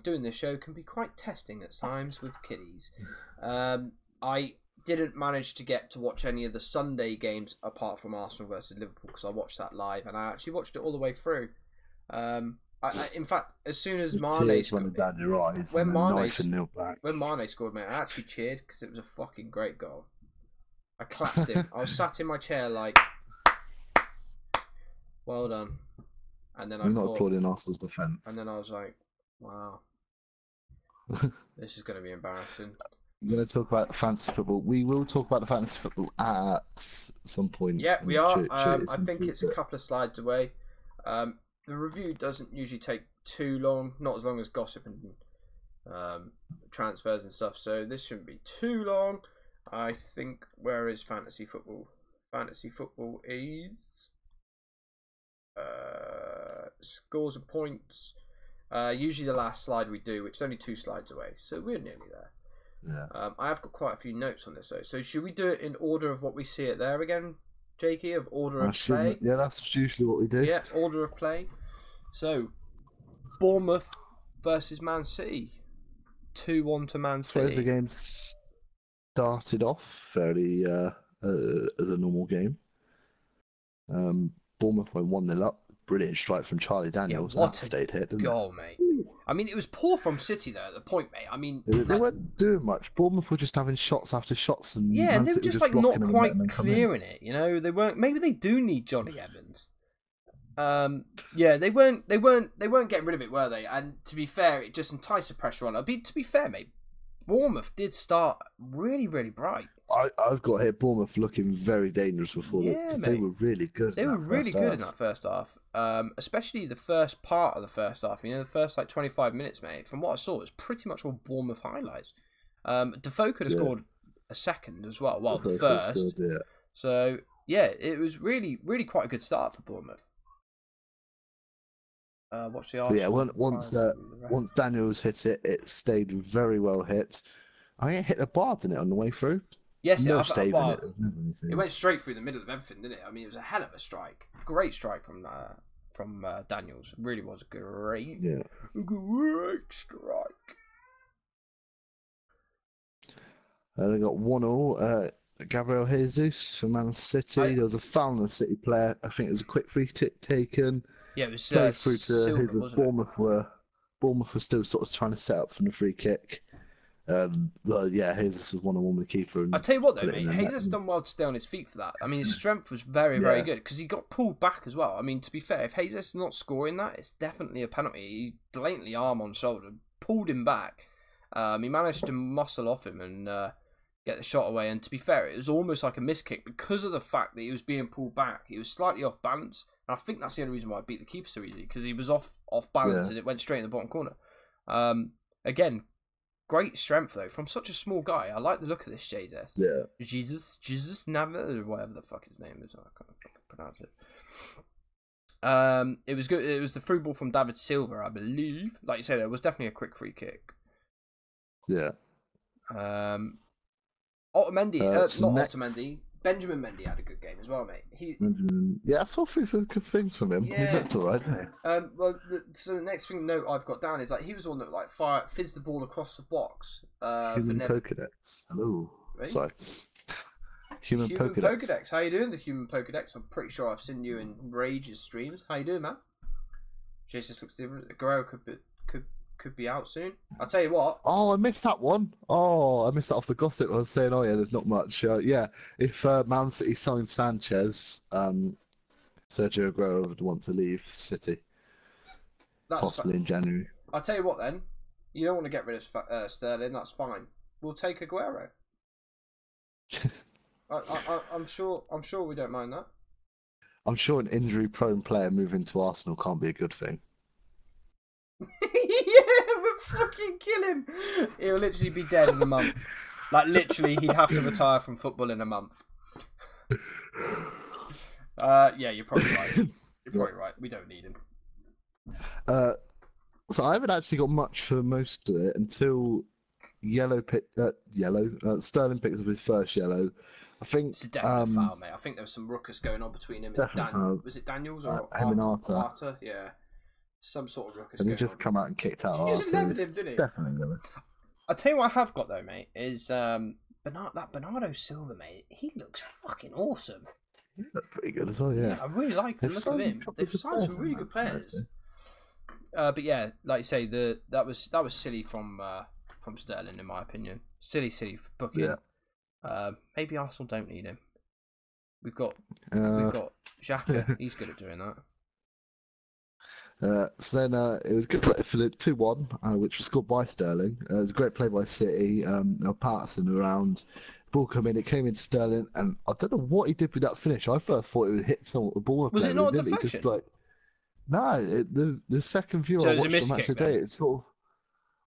doing this show can be quite testing at times with kiddies. I didn't manage to get to watch any of the Sunday games apart from Arsenal versus Liverpool because I watched that live, and I actually watched it all the way through. In fact, as soon as Mane scored, when Mane scored, mate, I actually cheered because it was a fucking great goal. I clapped him. I was sat in my chair like, well done. And then I'm not applauding Arsenal's defence. And then I was like, wow, this is going to be embarrassing. I'm going to talk about fantasy football. We will talk about the fantasy football at some point. Yeah, we are. I think it's a couple of slides away. The review doesn't usually take too long, not as long as gossip and transfers and stuff. So this shouldn't be too long. I think, where is fantasy football? Fantasy football is scores and points. Usually the last slide we do, which is only 2 slides away, so we're nearly there. Yeah. I have got quite a few notes on this though. So should we do it in order of what we see it there again, Jakey? Of order of play? Yeah, that's usually what we do. Yeah, order of play. So Bournemouth versus Man City, 2-1 to Man City. So the game started off fairly as a normal game. Bournemouth went 1-0 up. Brilliant strike from Charlie Daniels. Yeah, what a stayed hit, didn't goal, mate. I mean, it was poor from City though at the point, mate. I mean, they weren't doing much. Bournemouth were just having shots after shots, and yeah, Man they were City just like not them quite clearing it. You know, they weren't. Maybe they do need Johnny Evans. Yeah, they weren't getting rid of it, were they? And to be fair, it just enticed the pressure on. To be fair, mate, Bournemouth did start really, really bright. I've got here Bournemouth looking very dangerous before that, because they were really good. They were really good in that first half. Especially the first part of the first half. You know, the first like 25 minutes, mate. From what I saw, it was pretty much all Bournemouth highlights. Defoe could have scored a second as well. Well, the first. Scored, So yeah, it was really, really quite a good start for Bournemouth. Watch the Arsenal. Yeah, once Daniels hit it, it stayed very well hit. I think it hit a bar, didn't it, on the way through? Yes, it went straight through the middle of everything, didn't it? I mean, it was a hell of a strike. Great strike from Daniels. It really was a great strike. And they got 1-1. Gabriel Jesus for Man City. There was a foul on the City player. I think it was a quick free kick taken. Yeah, it was played through to Silver, Jesus. Bournemouth were still sort of trying to set up from the free kick. Well, yeah, Jesus was 1-on-1 with the keeper. I'll tell you what, though, mate, Jesus done well to stay on his feet for that. I mean, his strength was very, very good, because he got pulled back as well. I mean, to be fair, if Jesus is not scoring that, it's definitely a penalty. He blatantly arm on shoulder, pulled him back. He managed to muscle off him and get the shot away. And to be fair, it was almost like a miss kick because of the fact that he was being pulled back. He was slightly off balance, and I think that's the only reason why I beat the keeper so easily, because he was off balance and it went straight in the bottom corner. Again, great strength though from such a small guy. I like the look of this Jesus. Yeah. Jesus Navas, or whatever the fuck his name is. I can't fucking pronounce it. It was good. It was the through ball from David Silva, I believe. Like you say, there was definitely a quick free kick. Yeah. Otamendi, Otamendi. Benjamin Mendy had a good game as well, mate. I saw a few good things from him. Yeah. He looked alright. Well, so the next note I've got down is like he was the one that like fizzed the ball across the box. Human Pokedex. Hello. Right? Sorry. Human Pokedex. How you doing, the Human Pokedex? I'm pretty sure I've seen you in Rage's streams. How you doing, man? Jesus looks different. Guerrero could be out soon. I'll tell you what. Oh, I missed that one. Oh, I missed that off the gossip. I was saying, oh yeah, there's not much. Yeah, if Man City signed Sanchez, Sergio Aguero would want to leave City. Possibly in January. I'll tell you what then. You don't want to get rid of Sterling. That's fine. We'll take Aguero. I'm sure we don't mind that. I'm sure an injury-prone player moving to Arsenal can't be a good thing. Yeah, but fucking kill him. He'll literally be dead in a month. Like, literally, he'd have to retire from football in a month. Yeah, you're probably right. You're probably right. We don't need him. So I haven't actually got much for most of it until Sterling picked up his first yellow. I think it's a definite foul, mate. I think there was some ruckus going on between him and Daniel. Was it Daniels or him and Arta? Yeah. Some sort of ruckus. And he just come out and kicked out. He just levered him, didn't he? Definitely levered. I'll tell you what I have got though, mate, is that Bernardo Silva, mate. He looks fucking awesome. He looked pretty good as well, yeah. I really like the look of him. They've signed some really good players. But yeah, like you say, that was silly from Sterling, in my opinion. Silly for booking. Yeah. Maybe Arsenal don't need him. We've got Xhaka. He's good at doing that. So then it was good play for the 2-1, which was scored by Sterling. It was a great play by City. They were passing around. Ball come in, it came into Sterling, and I don't know what he did with that finish. I first thought it would hit someone with the ball. Was it not a deflection? Just like, no, the second view I watched the match today, it's sort of,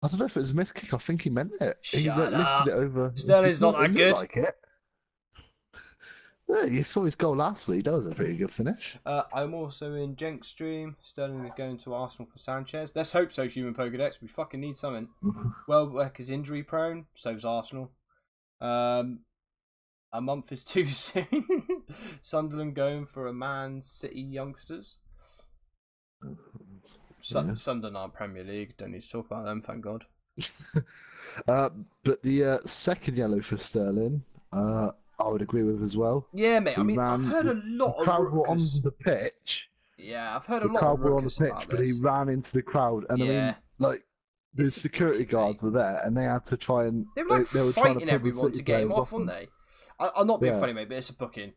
I don't know if it was a miss kick. I think he meant it. He lifted it over. Sterling's not that good. Like it. Yeah, you saw his goal last week. That was a pretty good finish. I'm also in Jenk's stream. Sterling is going to Arsenal for Sanchez. Let's hope so, Human Pokedex. We fucking need something. Welbeck is injury prone. So's Arsenal. A month is too soon. Sunderland going for a Man City youngsters. Sunderland aren't Premier League. Don't need to talk about them, thank God. But the second yellow for Sterling, I would agree with as well. Yeah, mate. I've heard a lot of crowd were on the pitch. Yeah, I've heard a lot of crowd were on the pitch, but he ran into the crowd, and I mean, like the security guards were there, and they had to try and they were fighting everyone to get him off, weren't they? I'm not being funny, mate, but it's a booking.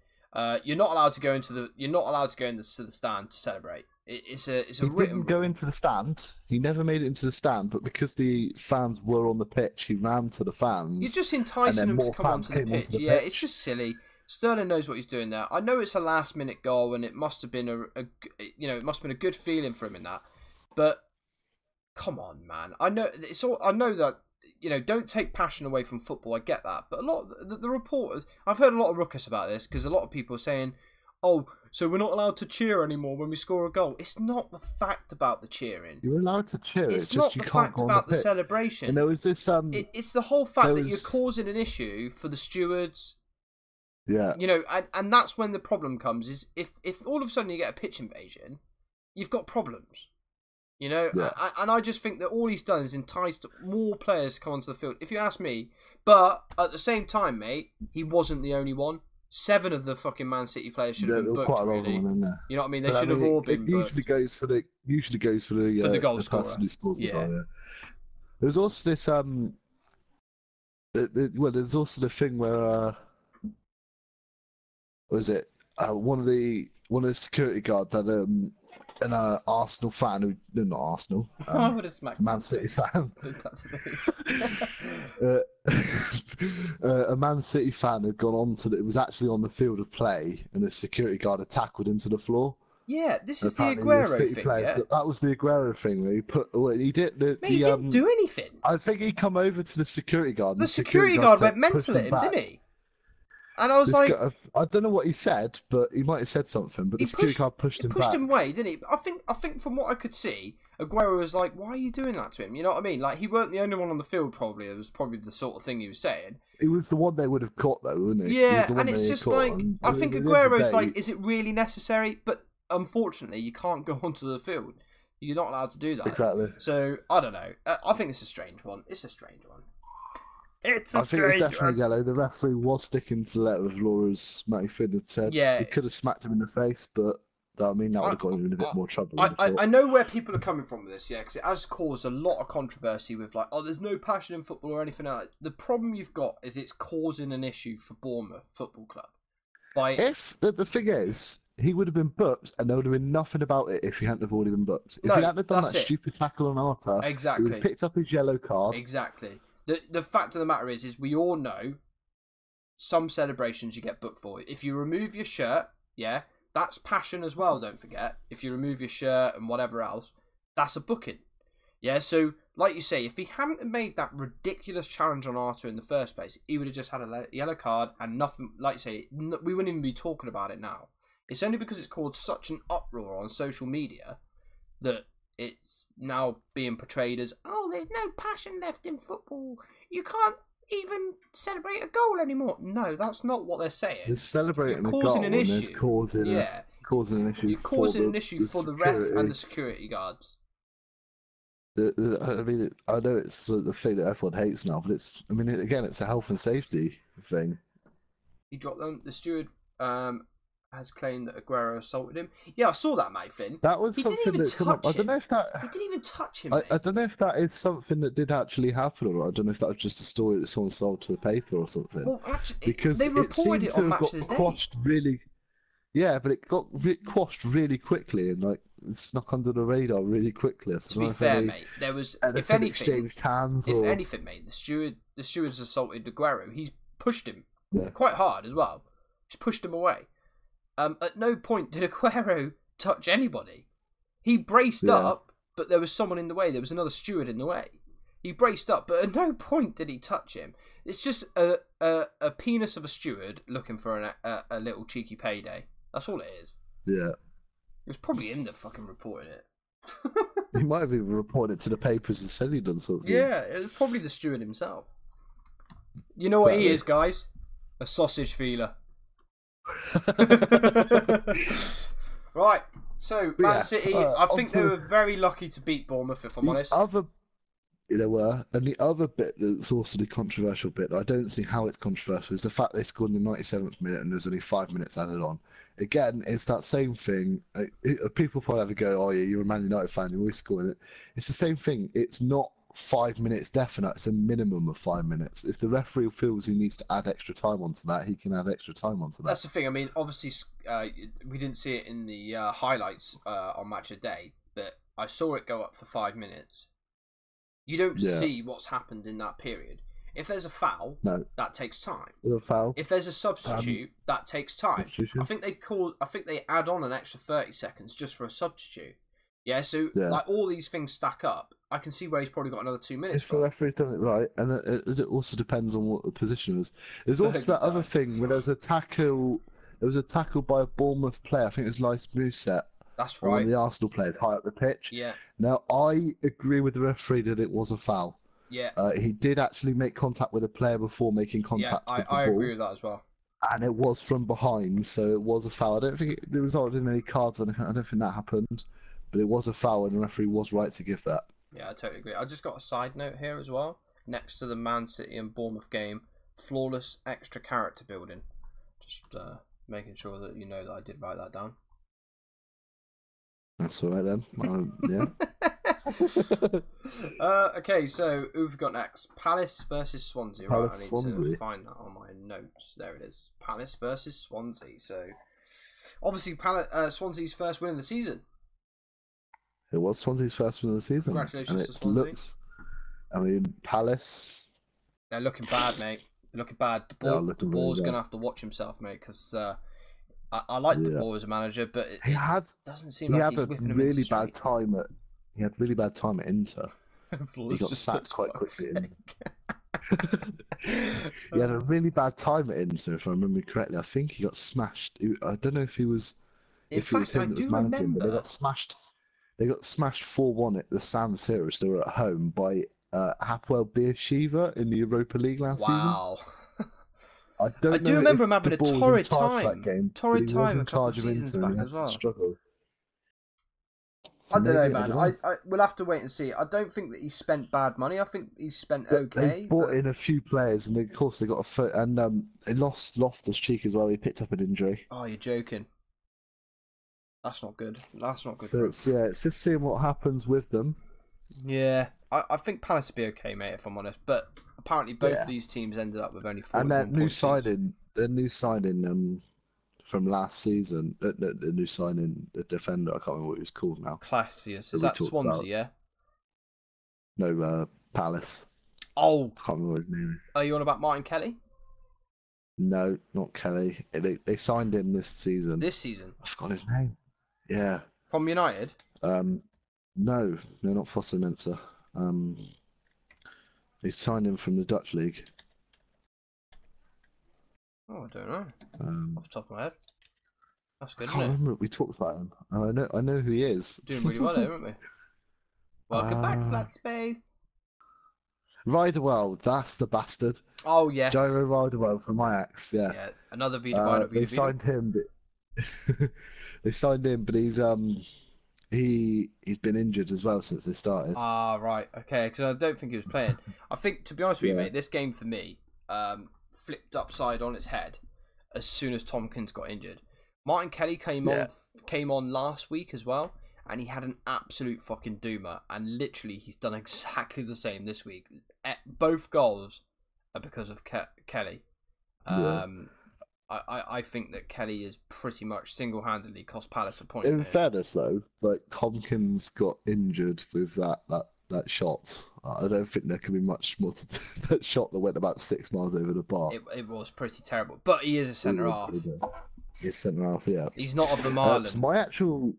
You're not allowed to go into the stand to celebrate. It's a He written didn't go rule. into the stand. He never made it into the stand, but because the fans were on the pitch, he ran to the fans. You're just enticing them to more come fans onto the came pitch. onto the Yeah, pitch. it's just silly. Sterling knows what he's doing there. I know it's a last-minute goal, and it must have been it must have been a good feeling for him in that. But come on, man. I know that don't take passion away from football. I get that, but a lot of the reporters, I've heard a lot of ruckus about this because a lot of people are saying, "Oh, so we're not allowed to cheer anymore when we score a goal." It's not the fact about the cheering. You're allowed to cheer. It's just not you the can't fact go on about the the pitch. celebration. And there was this It's the whole fact that was- you're causing an issue for the stewards. Yeah. And that's when the problem comes. Is if all of a sudden you get a pitch invasion, you've got problems. Yeah. And I just think that all he's done is enticed more players to come onto the field, if you ask me. But at the same time, mate, he wasn't the only one. 7 of the fucking Man City players should have been booked. Quite a lot of Really. them in there. You know what I mean? They should have all been It usually booked. goes for the goal the scorer. person who scores the Yeah. goal. Yeah. There's also this there's also the thing where what is it? One of the security guards had an Arsenal fan who not Arsenal, I would have smacked Man City fan. It A Man City fan had gone on to it was actually on the field of play, and the security guard had tackled him to the floor. Yeah, this is Apparently the Aguero thing. Yeah? That was the Aguero thing where he did. Mate, he didn't do anything. I think he come over to the security guard. The security guard went pushed mental at him, back. didn't he? And I was like, I don't know what he said, but he might have said something. But the security guard pushed him back. Pushed him away, didn't he? I think from what I could see, Aguero was like, "Why are you doing that to him?" You know what I mean? Like he weren't the only one on the field. Probably it was probably the sort of thing he was saying. He was the one they would have caught, though, wouldn't he? Yeah, and it's just like I think at the end of the Aguero's day, like, is it really necessary? But unfortunately, you can't go onto the field. You're not allowed to do that. Exactly. So I don't know. I think it's a strange one. It's a strange one. I think it was definitely yellow. The referee was sticking to the letter of Laura's Matty Finn had said. Yeah. He could have smacked him in the face, but I mean, that would have got him in a bit more trouble. I know where people are coming from with this, yeah, because it has caused a lot of controversy with like, oh, there's no passion in football or anything like that. The problem you've got is it's causing an issue for Bournemouth Football Club. If the thing is, he would have been booked, and there would have been nothing about it if he hadn't have already been booked. If he hadn't have done that stupid tackle on Arta, exactly, he would have picked up his yellow card. Exactly. The fact of the matter is we all know some celebrations you get booked for. If you remove your shirt, yeah, that's passion as well, don't forget. If you remove your shirt and whatever else, that's a booking. Yeah, so, like you say, if he hadn't made that ridiculous challenge on Arta in the first place, he would have just had a yellow card and nothing, like you say, we wouldn't even be talking about it now. It's only because it's caused such an uproar on social media that it's now being portrayed as, oh, there's no passion left in football. You can't even celebrate a goal anymore. No, that's not what they're saying. They're celebrating You're causing an issue. It's causing an issue. You're causing an issue for the ref and the security guards. I mean, I know it's the thing that everyone hates now, but it's a health and safety thing. He dropped them. The steward has claimed that Aguero assaulted him. Yeah, I saw that, mate, Flynn. That was something that come up. I don't know if that. He didn't even touch him. I don't know if that is something that did actually happen, or I don't know if that was just a story that someone sold to the paper or something. Well, actually, because they reported it on Match of the Day. Quashed really. Yeah, but it got quashed really quickly and like snuck under the radar really quickly. To be fair, mate, there was if anything, exchanged hands. If anything, mate, the steward's assaulted Aguero. He's pushed him quite hard as well. He's pushed him away. At no point did Aguero touch anybody. He braced up, but there was someone in the way. There was another steward in the way. He braced up, but at no point did he touch him. It's just a penis of a steward looking for a little cheeky payday. That's all it is. Yeah. It was probably in the fucking reporting it. He might have even reported it to the papers and said he'd done something. Yeah, it was probably the steward himself. You know what he is, guys? A sausage feeler. Right, so Man City, I think they were very lucky to beat Bournemouth, if I'm honest. There were, and the other bit that's also the controversial bit, I don't see how it's controversial, is the fact they scored in the 97th minute and there's only 5 minutes added on. Again, it's that same thing. People probably have to go, oh yeah, you're a Man United fan, you're always scoring it. It's the same thing. It's not 5 minutes definite. It's a minimum of 5 minutes. If the referee feels he needs to add extra time onto that, he can add extra time onto that. That's the thing. I mean, obviously, we didn't see it in the highlights on Match of Day, but I saw it go up for 5 minutes. You don't see what's happened in that period. If there's a foul, that takes time. A foul. If there's a substitute, that takes time. I think they add on an extra 30 seconds just for a substitute. Yeah, so like all these things stack up. I can see where he's probably got another 2 minutes. If the referee's done it right, and it also depends on what the position is. There's also that other thing where there was a tackle. There was a tackle by a Bournemouth player. I think it was Lys Mousset. That's right. One of the Arsenal players high up the pitch. Yeah. Now I agree with the referee that it was a foul. Yeah. He did actually make contact with a player before making contact with the ball. I agree with that as well. And it was from behind, so it was a foul. I don't think it resulted in any cards or anything. I don't think that happened. But it was a foul, and the referee was right to give that. Yeah, I totally agree. I just got a side note here as well. Next to the Man City and Bournemouth game, flawless extra character building. Just making sure that you know that I did write that down. That's all right then. Yeah. Okay, so who have we got next? Palace versus Swansea. Palace, right, I need Swansea. to find that on my notes. There it is. Palace versus Swansea. So, obviously, Swansea's first win of the season. It was Swansea's first win of the season. Congratulations to it Swansea. looks, I mean, Palace. They're looking bad, mate. They're looking bad. The Boar's going to have to watch himself, mate, because I like the Boar as a manager, but it doesn't seem like he's whipping him into He had really bad time at Inter. He got sacked quite quickly. He had a really bad time at Inter, if I remember correctly. I think he got smashed. I don't know if he was. In fact, I do remember. They got smashed. They got smashed 4-1 at the San Siro. They were at home by Hapoel Beersheva in the Europa League last season. Wow. I do remember him having a torrid time. Torrid time a couple of seasons back as well. I don't know, man. We'll have to wait and see. I don't think that he spent bad money. I think he spent okay. They brought in a few players, and of course they got a foot. And they lost Loftus-Cheek as well. He picked up an injury. Oh, you're joking. That's not good. That's not good. So it's just seeing what happens with them. Yeah, I think Palace will be okay, mate. If I'm honest, but apparently both these teams ended up with only 41 And that new points. signing, from last season, the new signing, the defender. I can't remember what he was called now. Classius. Is that Swansea? Yeah. No, Palace. Oh, I can't remember his name. Are you on about Martin Kelly? No, not Kelly. They signed him this season. This season? I forgot his name. Yeah. From United? No, not Foster Mensah. They signed him from the Dutch league. Oh, I don't know. Off the top of my head. That's good, I can't remember. We talked about him. I know who he is. Doing really well there, aren't we? Welcome back, Flat Space. Riderwell, that's the bastard. Oh, yes. Gyro Riderwell from Ajax, yeah. Yeah, another Vida. They signed him, but he's been injured as well since they started. Ah, right, okay, because I don't think he was playing. I think, to be honest with you, mate, this game for me flipped upside on its head as soon as Tompkins got injured. Martin Kelly came on last week as well, and he had an absolute fucking doomer, and literally he's done exactly the same this week. Both goals are because of Kelly. I think that Kelly is pretty much single-handedly cost Palace a point. In fairness, though, like Tompkins got injured with that shot. I don't think there can be much more to that shot that went about 6 miles over the bar. It was pretty terrible, but he is a centre half. He's centre half, yeah. He's not of the Marlin. So my actual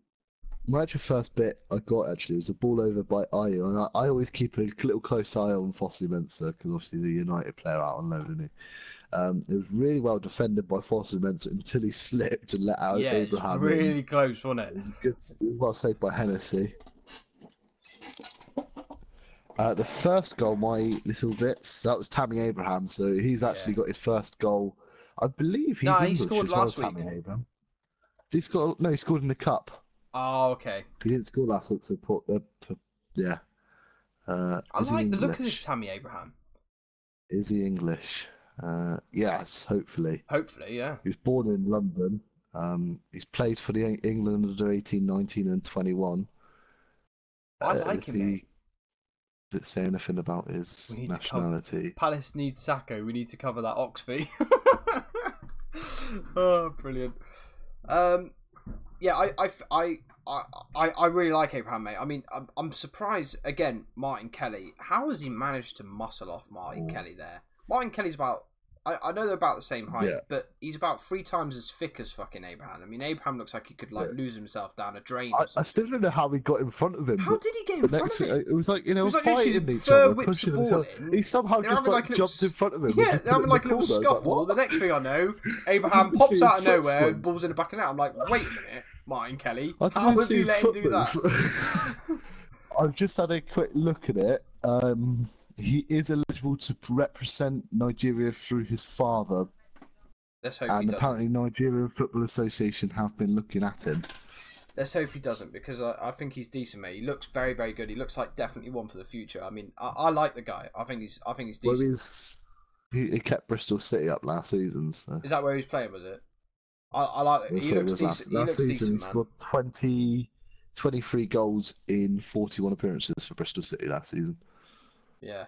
first bit I got actually was a ball over by Ayew, and I always keep a little close eye on Fossey Mensah because obviously the United player out on loan, isn't he? It was really well defended by Fossey Mensah until he slipped and let out Abraham. Yeah, really close, wasn't it? It was good. It was well saved by Hennessy. The first goal, my little bits, that was Tammy Abraham. So he's actually got his first goal. I believe he's English he scored as well, last week. Tammy Abraham. He scored in the cup. Oh, okay. He didn't score last week, so yeah. I like the look of this Tammy Abraham. Is he English? Yes, hopefully. Hopefully, yeah. He was born in London. He's played for the England under 18, 19 and 21. I like him, mate. it say anything about his nationality? Palace needs Sacco. We need to cover that Ox fee. Oh, brilliant. Yeah, I really like Abraham, mate. I mean, I'm surprised again. Martin Kelly. How has he managed to muscle off Martin Kelly there? Martin Kelly's about. I know they're about the same height, but he's about 3 times as thick as fucking Abraham. I mean, Abraham looks like he could lose himself down a drain. I still don't know how he got in front of him. How did he get in front of him? It was like, you know, like fighting each other, pushing the ball in. He somehow just jumped in front of him. Yeah, they're having like a little scuffle. The next thing I know, Abraham pops out of nowhere and balls in the back of the net. I'm like, wait a minute, Martin Kelly. How have you let him do that? I've just had a quick look at it. He is eligible to represent Nigeria through his father. Let's hope and he apparently Nigerian Football Association have been looking at him. Let's hope he doesn't, because I think he's decent, mate. He looks very, very good. He looks like definitely one for the future. I mean, I like the guy. I think he's decent. Well, he kept Bristol City up last season. So. Is that where he was playing? Was it? I like it. He looks decent. Last season, he scored 23 goals in 41 appearances for Bristol City last season. Yeah,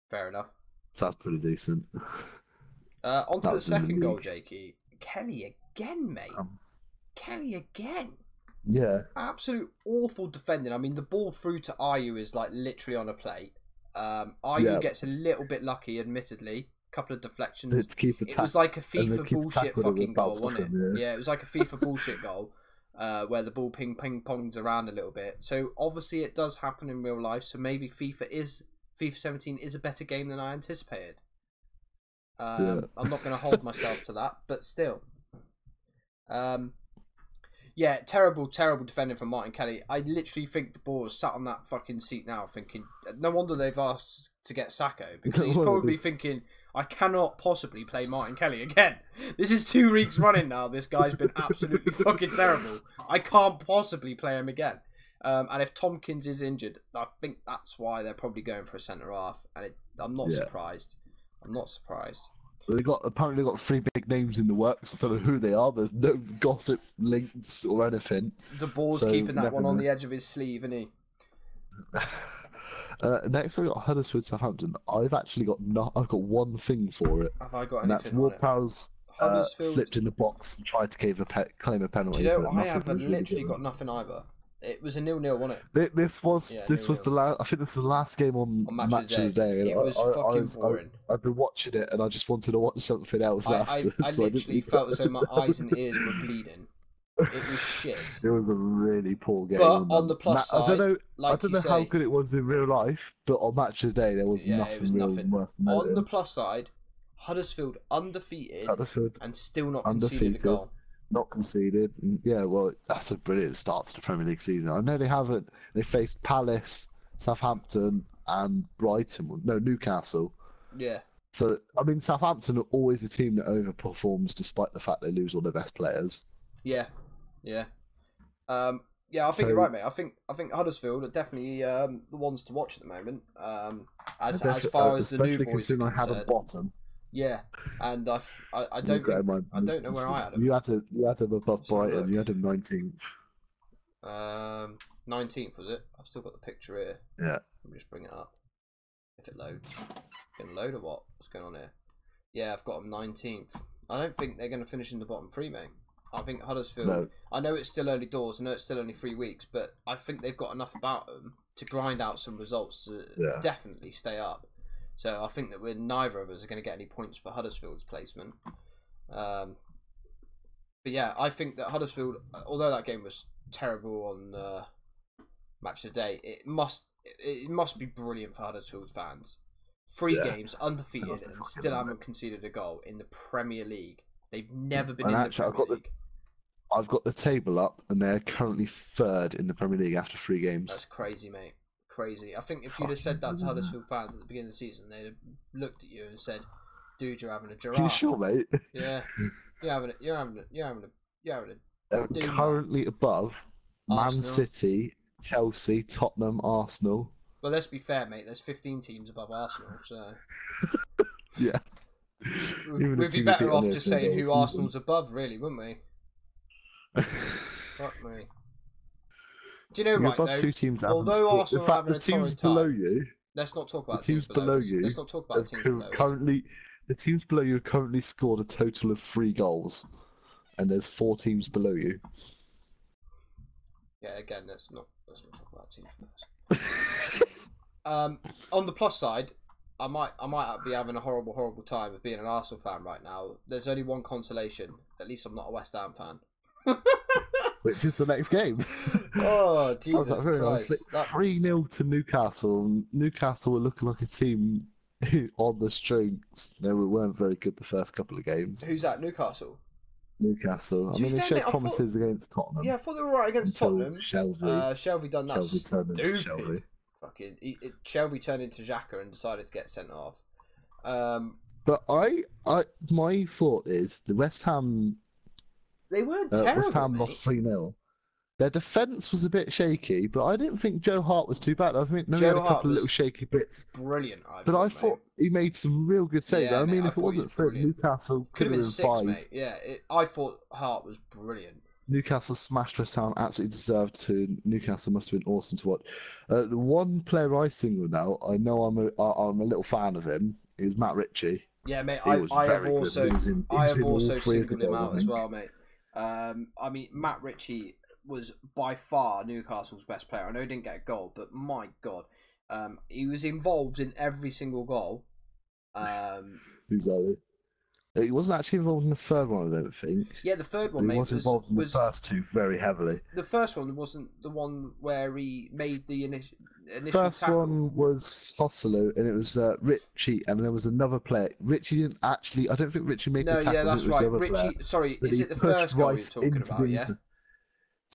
fair enough. So that's pretty decent. On to the second goal, Jakey. Kelly again, mate. Kelly again. Yeah. Absolute awful defending. I mean, the ball through to Ayew is like literally on a plate. Ayew gets a little bit lucky, admittedly. A couple of deflections. It was like a FIFA bullshit fucking goal, wasn't it? Yeah, it was like a FIFA bullshit goal. Where the ball ping-pongs around a little bit. So obviously it does happen in real life. So maybe FIFA 17 is a better game than I anticipated. I'm not going to hold myself to that, but still. Yeah, terrible defending from Martin Kelly. I literally think the ball is sat on that fucking seat now thinking, no wonder they've asked to get Sacco, because he's probably thinking, I cannot possibly play Martin Kelly again. This is 2 weeks running now. This guy's been absolutely fucking terrible. I can't possibly play him again. And if Tompkins is injured, I think that's why they're probably going for a centre half. And I'm not surprised. I'm not surprised. Apparently got 3 big names in the works. I don't know who they are. There's no gossip links or anything. The ball's keeping that one on the edge of his sleeve, isn't he? Next we got Huddersfield Southampton. I've actually got one thing for it. Have I got anything? And that's Ward-Prowse slipped in the box and tried to claim a penalty. Do you know, I have literally got nothing either. It was a 0-0, wasn't it? This was the last. I think this was the last game on Match of the Day. It was fucking boring. I've been watching it, and I just wanted to watch something else after. I literally felt as though my eyes and ears were bleeding. It was shit. It was a really poor game. But on the plus side, I don't know how good it was in real life, but on Match of the Day there was nothing worth noting. On the plus side, Huddersfield undefeated and still not conceded a goal. Not conceded. Yeah, well, that's a brilliant start to the Premier League season. I know they haven't. They faced Palace, Southampton, and Brighton. No, Newcastle. Yeah. So, I mean, Southampton are always a team that overperforms despite the fact they lose all their best players. Yeah. Yeah. I think you're right, mate. I think Huddersfield are definitely the ones to watch at the moment. As far as the new boys are concerned. I had a bottom. Yeah, and I don't know where I had him. You had him above Brighton. You had him 19th. 19th was it? I've still got the picture here. Yeah. Let me just bring it up. If it loads. Can it load or what? What's going on here? Yeah, I've got them 19th. I don't think they're going to finish in the bottom 3, mate. I think Huddersfield. No. I know it's still early doors. I know it's still only 3 weeks, but I think they've got enough about them to grind out some results to definitely stay up. So I think that neither of us are going to get any points for Huddersfield's placement. But yeah, I think that Huddersfield, although that game was terrible on Match of the Day, it must be brilliant for Huddersfield fans. 3 games undefeated and still haven't conceded a goal in the Premier League. They've never been in the Premier League. I've got the table up, and they're currently 3rd in the Premier League after 3 games. That's crazy, mate. Crazy. I think if you'd have said that to Huddersfield fans at the beginning of the season, they'd have looked at you and said, "Dude, you're having a giraffe." You sure, mate? Yeah, you're having a. They're currently above Arsenal. Man City, Chelsea, Tottenham, Arsenal. Well, let's be fair, mate. There's 15 teams above Arsenal, so yeah. We'd be better off just saying who Arsenal's above, really, wouldn't we? Fuck me. Do you know, You're right, above though, 2 teams. although Arsenal are having the teams below you. Let's not talk about the teams below you. Let's not talk about the teams below us. Currently, the teams below you have currently scored a total of 3 goals, and there's 4 teams below you. Yeah, again, let's not talk about teams below us. On the plus side, I might be having a horrible time of being an Arsenal fan right now. There's only one consolation. At least I'm not a West Ham fan. Which is the next game. Oh, Jesus Christ. 3-0 to Newcastle. Newcastle were looking like a team on the strings. They weren't very good the first couple of games. Who's that, Newcastle? Newcastle. I mean, they showed promises against Tottenham. Yeah, I thought they were right against Tottenham. Shelby. Shelby done that. Shelby turned into Shelby. Fucking Shelby turned into Xhaka and decided to get sent off. But my thought is the West Ham. They weren't terrible. West Ham lost 3-0. Their defence was a bit shaky, but I didn't think Joe Hart was too bad. I think he had a couple of little shaky bits. Brilliant, I thought he made some real good saves. Yeah, I mean, mate, if it wasn't for Newcastle, could have been 6, 5. mate. Yeah, I thought Hart was brilliant. Newcastle smashed West Ham, absolutely deserved to. Newcastle must have been awesome to watch. The one player I singled out, I know I'm a little fan of him. He was Matt Ritchie. Yeah, mate. I have also singled him out as well, mate. I mean, Matt Ritchie was by far Newcastle's best player. I know he didn't get a goal, but my God, he was involved in every single goal. Exactly. He wasn't actually involved in the third one, I don't think. Yeah, the third one, mate, was involved in the first 2 very heavily. The first one wasn't the one where he made the initial first tackle. One was Hosselu, and it was Ritchie, and there was another player. Ritchie didn't actually. I don't think Ritchie made the tackle. Yeah, that's right. Ritchie. Sorry, is it the first goal you're talking about? Yeah.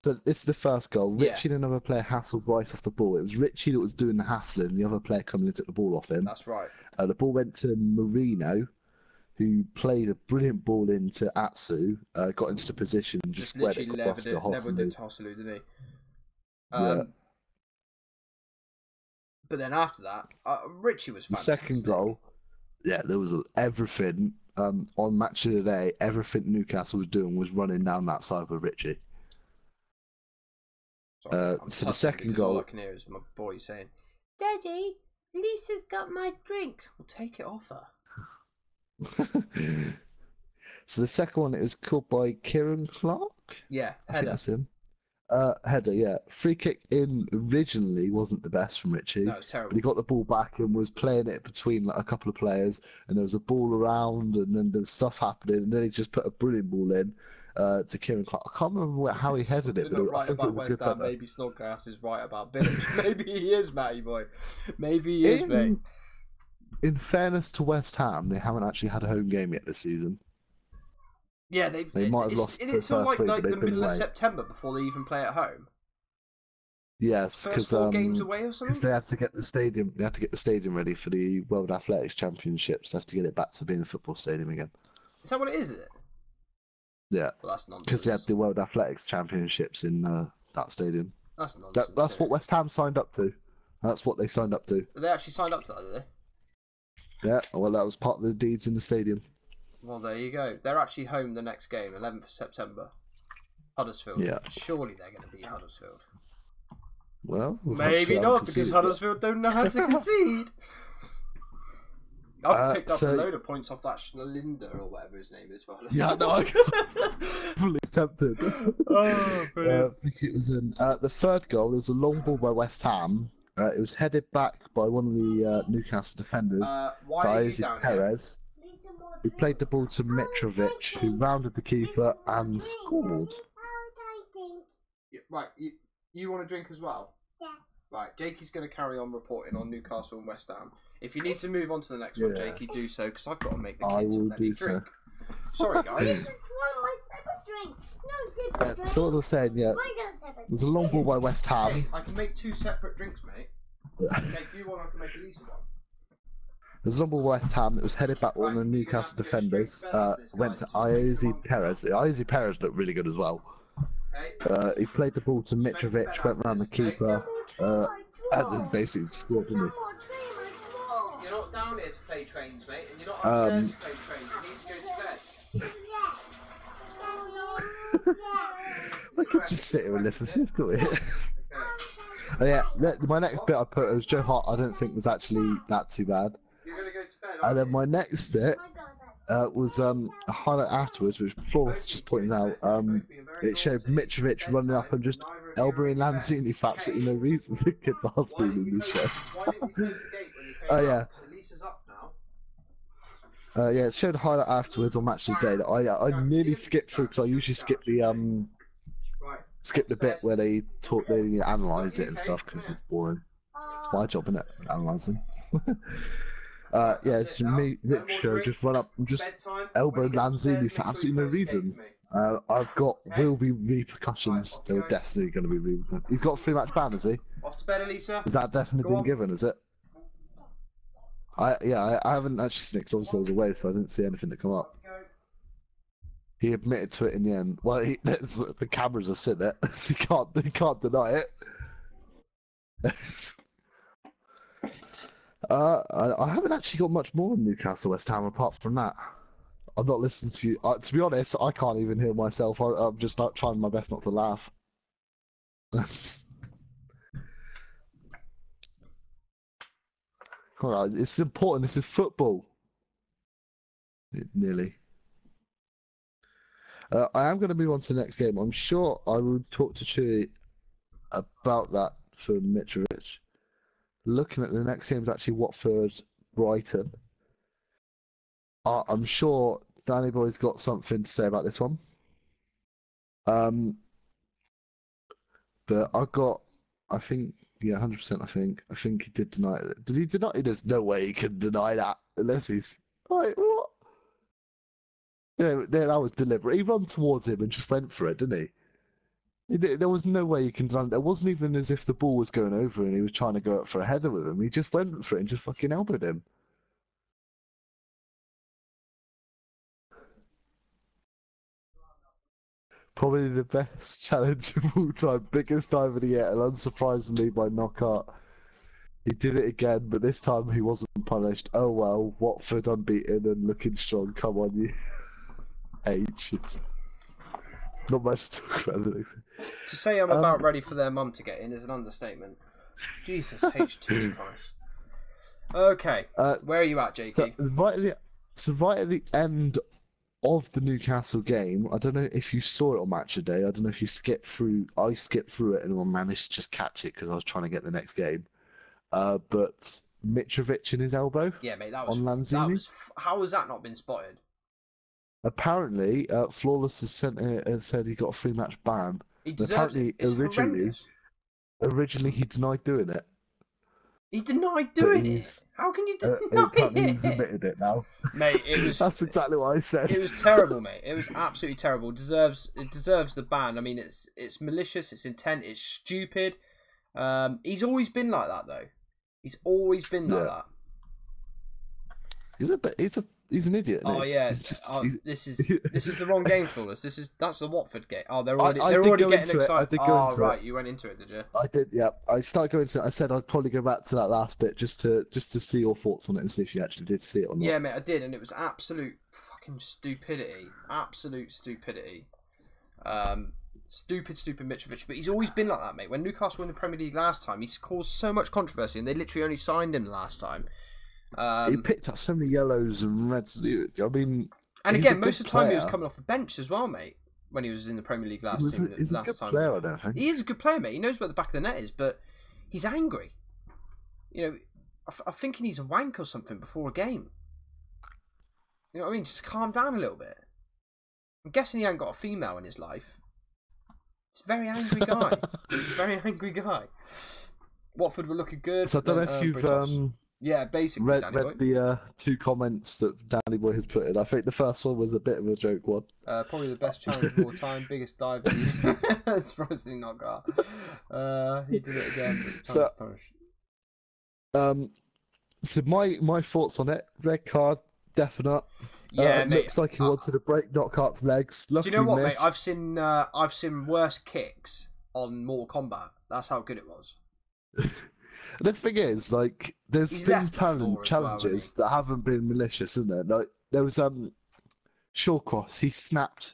So it's the first goal. Ritchie and another player hassled Rice off the ball. It was Ritchie that was doing the hassling, and the other player coming and took the ball off him. That's right. The ball went to Marino, who played a brilliant ball into Atsu, got into the position and just squared it across to Hosselu. Never did Hosselu, did he? Yeah. But then after that, Ritchie was fantastic. The second goal, yeah, there was everything on Match of the Day. Everything Newcastle was doing was running down that side with Ritchie. Sorry, so the second goal, all I can hear is my boy saying, "Daddy, Lisa's got my drink. Well, take it off her." So the second one, it was called by Kieran Clark. Yeah, I think that's him. Header, yeah. Free kick in originally wasn't the best from Ritchie. No, it was terrible. But he got the ball back and was playing it between a couple of players, and there was a ball around, and then there was stuff happening, and then he just put a brilliant ball in to Kieran Clark. I can't remember how he headed it, but right I think about it was West a good Ham. Maybe Snodgrass is right about Village. Maybe he is, Matty boy. Maybe he is, mate. In fairness to West Ham, they haven't actually had a home game yet this season. Yeah, they might have lost the first like the middle of September before they even play at home. Yes, because games away or something. They have to get the stadium. They have to get the stadium ready for the World Athletics Championships. They have to get it back to being a football stadium again. Is that what it is? Is it? Yeah. Well, that's nonsense. Because they had the World Athletics Championships in that stadium. That's nonsense. That's what West Ham signed up to. That's what they signed up to. They actually signed up to that, did they? Yeah. Well, that was part of the deeds in the stadium. Well, there you go. They're actually home the next game, 11th of September. Huddersfield. Yeah. Surely they're going to beat Huddersfield. Well, maybe not, because Huddersfield don't know how to concede. I've picked up a load of points off that Schnalinder or whatever his name is for Huddersfield. Yeah, no, I'm fully tempted. Oh, brilliant. I think it was in the third goal. There was a long ball by West Ham. It was headed back by one of the Newcastle defenders, Jakey Perez. Who played the ball to Mitrovic, who rounded the keeper and scored. Right, you want a drink as well? Yeah. Right, Jakey's going to carry on reporting on Newcastle and West Ham. If you need to move on to the next one, Jakey, do so, because I've got to make the kids a bloody drink. Sorry, guys. This is my separate drink. No separate drink. So as I was saying, yeah, there's a long ball by West Ham. Hey, I can make 2 separate drinks, mate. Make you one, I can make Elisa one. There's a long ball by West Ham that was headed back on the Newcastle defenders. Went to Jakey Perez. Jakey Perez looked really good as well. He played the ball to Mitrovic, went around the keeper, and then basically scored, didn't he? You're not down here to play trains, mate, and you're not upstairs to play trains. You need to go to bed. I could just sit here and listen. It's cool. Yeah, my next bit I put was Joe Hart. I don't think was actually that too bad. You're gonna go to bed. And then my next bit was a highlight afterwards, which Flawless just pointed out. It showed Mitrovic running up and just elbowing Lanzini for absolutely no reason. The kids are stealing this show. Why didn't you close the gate when you came Oh out? yeah. Lisa's up now. Yeah, it showed a highlight afterwards on Match of the Day that I nearly skipped through because I usually skip the bit where they analyse it and stuff because it's boring. It's my job, isn't it? Analysing. Yeah, it's me, Rich Show, just run up and just elbow Lanzini for absolutely no reason. I've got will be repercussions. There are definitely going to be repercussions. He's got a 3-match ban, has he? Off to bed, Elisa. Is that definitely been given? Is it? I haven't actually seen it because obviously I was away, so I didn't see anything to come up. He admitted to it in the end. Well, the cameras are sitting there, so he can't deny it. I haven't actually got much more on Newcastle West Ham apart from that. I'm not listening to you. To be honest, I can't even hear myself. I'm just trying my best not to laugh. Alright, it's important. This is football. Nearly. I am going to move on to the next game. I'm sure I will talk to Chewy about that for Mitrovic. Looking at the next game is actually Watford, Brighton. I'm sure Danny Boy's got something to say about this one. But I think, yeah, 100%. I think he did deny it. Did he deny it? There's no way he can deny that unless he's like, what? Yeah, that was deliberate. He ran towards him and just went for it, didn't he? There was no way you can deny it. It wasn't even as if the ball was going over and he was trying to go up for a header with him. He just went for it and just fucking elbowed him. Probably the best challenge of all time. Biggest dive of the year, and unsurprisingly by knockout. He did it again, but this time he wasn't punished. Oh well, Watford unbeaten and looking strong. Come on, you. H. It's not much to talk about. To say I'm about ready for their mum to get in is an understatement. Jesus, H2 Christ. Okay, where are you at, Jakey? So right at the end of the Newcastle game, I don't know if you saw it on Match of the Day. I don't know if you skipped through. I skipped through it and I managed to just catch it because I was trying to get the next game. But Mitrovic in his elbow. Yeah, mate, that was on Lanzini. How has that not been spotted? Apparently, Flawless has sent it and said he got a 3-match ban. He deserves it. It's horrendous. Originally, he denied doing it. He denied doing it. How can you deny it? He's admitted it now. Mate, it was. That's exactly what I said. It was terrible, mate. It was absolutely terrible. It deserves the ban. I mean, it's malicious. It's intent. It's stupid. He's always been like that, though. He's always been like that. He's an idiot. Oh yeah, this is the wrong game for us. That's the Watford game. Oh, they're already getting excited. Right, you went into it, did you? I did. Yeah, I started going to it. I said I'd probably go back to that last bit just to see your thoughts on it and see if you actually did see it or not. Yeah, mate, I did, and it was absolute fucking stupidity. Absolute stupidity. Stupid Mitrovic, but he's always been like that, mate. When Newcastle won the Premier League last time, he's caused so much controversy, and they literally only signed him last time. He picked up so many yellows and reds. I mean, and again, most of the time he was coming off the bench as well, mate. When he was in the Premier League last time, he's a good player, I don't think. He is a good player, mate. He knows where the back of the net is, but he's angry. You know, I think he needs a wank or something before a game. You know what I mean? Just calm down a little bit. I'm guessing he ain't got a female in his life. He's a very angry guy. Very angry guy. Watford were looking good. So I don't know if you've yeah, basically read the 2 comments that Danny Boy has put in. I think the first one was a bit of a joke one. Probably the best challenge of all time, biggest dive. It's probably not got. He did it again. So my thoughts on it: red card, definite. Yeah, mate, looks like he wanted to break Knockout's legs. Do you know what, mate? I've seen worse kicks on Mortal Kombat. That's how good it was. The thing is, like, there's been challenges that haven't been malicious, isn't there? Like, there was Shawcross. He snapped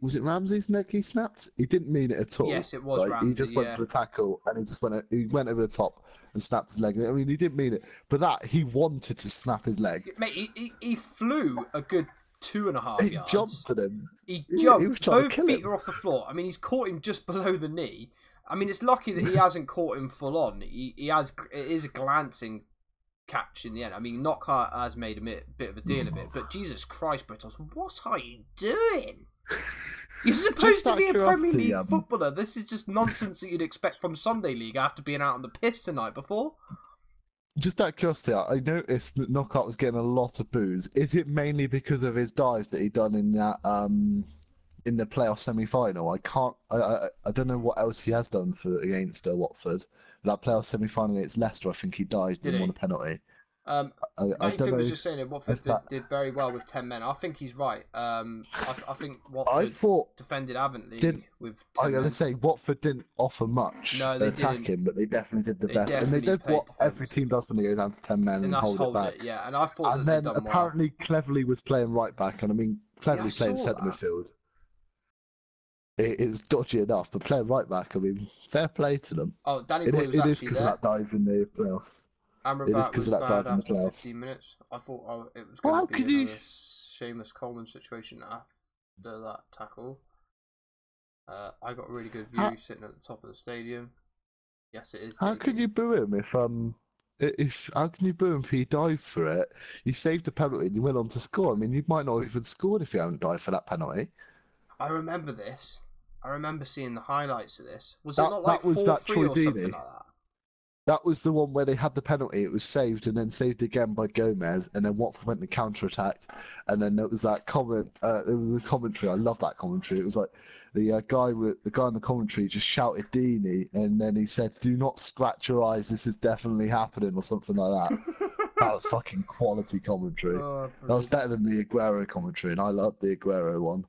Was it Ramsey's neck he snapped? He didn't mean it at all. Yes, it was Ramsey. He just went for the tackle and he went over the top and snapped his leg. I mean, he didn't mean it, but he wanted to snap his leg. Mate, he flew a good 2.5 yards. He jumped at him. He jumped. He was trying Both to kill feet him. are off the floor. I mean, he's caught him just below the knee. I mean, it's lucky that he hasn't caught him full on. It is a glancing catch in the end. I mean, Knockout has made a bit of a deal of it, but Jesus Christ, Britos, what are you doing? You're supposed to be a Premier League footballer. This is just nonsense that you'd expect from Sunday League after being out on the piss the night before. Just out of curiosity, I noticed that Knockout was getting a lot of boos. Is it mainly because of his dive that he done in that in the playoff semi-final? I don't know what else he has done against Watford. That playoff semi-final against Leicester, I think he dived and won a penalty. I don't was just saying that Watford did very well with 10 men. I think he's right. I think Watford defended adamantly with 10 I'm going to say Watford didn't offer much attacking, but they definitely did the best. And they did what every team does when they go down to 10 men and hold it back. Yeah, and I thought and then apparently Cleverley was playing right back, and I mean Cleverley playing centre midfield. It was dodgy enough, but playing right back, I mean, fair play to them. Oh, Danny Boy was actually there. It is because of that dive in the playoffs. It is because of that dive in the playoffs. 15 minutes. I thought it was going to be another Seamus Coleman situation after that tackle. I got a really good view sitting at the top of the stadium. Yes, it is. How could you boo him if how can you boo him if he dived for it? You saved the penalty and you went on to score. I mean, you might not have even scored if you hadn't dived for that penalty. I remember this. I remember seeing the highlights of this. Was it not like 4-3 or something like that? That was the one where they had the penalty. It was saved and then saved again by Gomez, and then Watford went and counter-attacked. And then there was that comment. There was a commentary. I love that commentary. It was like the guy in the commentary just shouted Deeney, and then he said, "Do not scratch your eyes. This is definitely happening," or something like that. That was fucking quality commentary. That was better than the Aguero commentary, and I loved the Aguero one.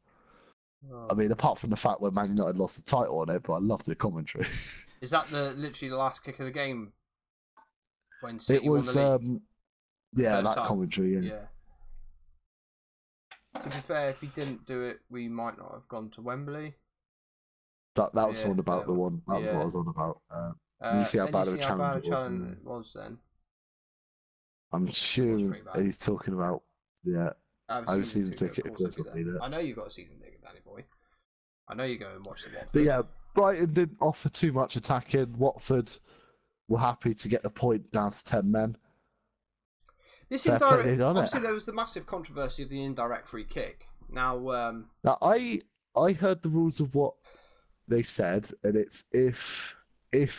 I mean, apart from the fact where Man United lost the title on it, but I love the commentary. Is that literally the last kick of the game? When City it was, won the league? Yeah, that commentary. Yeah. To be fair, if he didn't do it, we might not have gone to Wembley. That was all about the one. That was what I was on about. You see how bad of a challenge it was then. I'm sure he's talking about. Yeah. I have a season ticket, of course I'll be there. I know you got a season ticket, Danny boy. I know you go and watch the Watford. But yeah, Brighton didn't offer too much attacking. Watford were happy to get the point down to 10 men. This indirect, obviously there was the massive controversy of the indirect free kick. Now I heard the rules of what they said, and it's if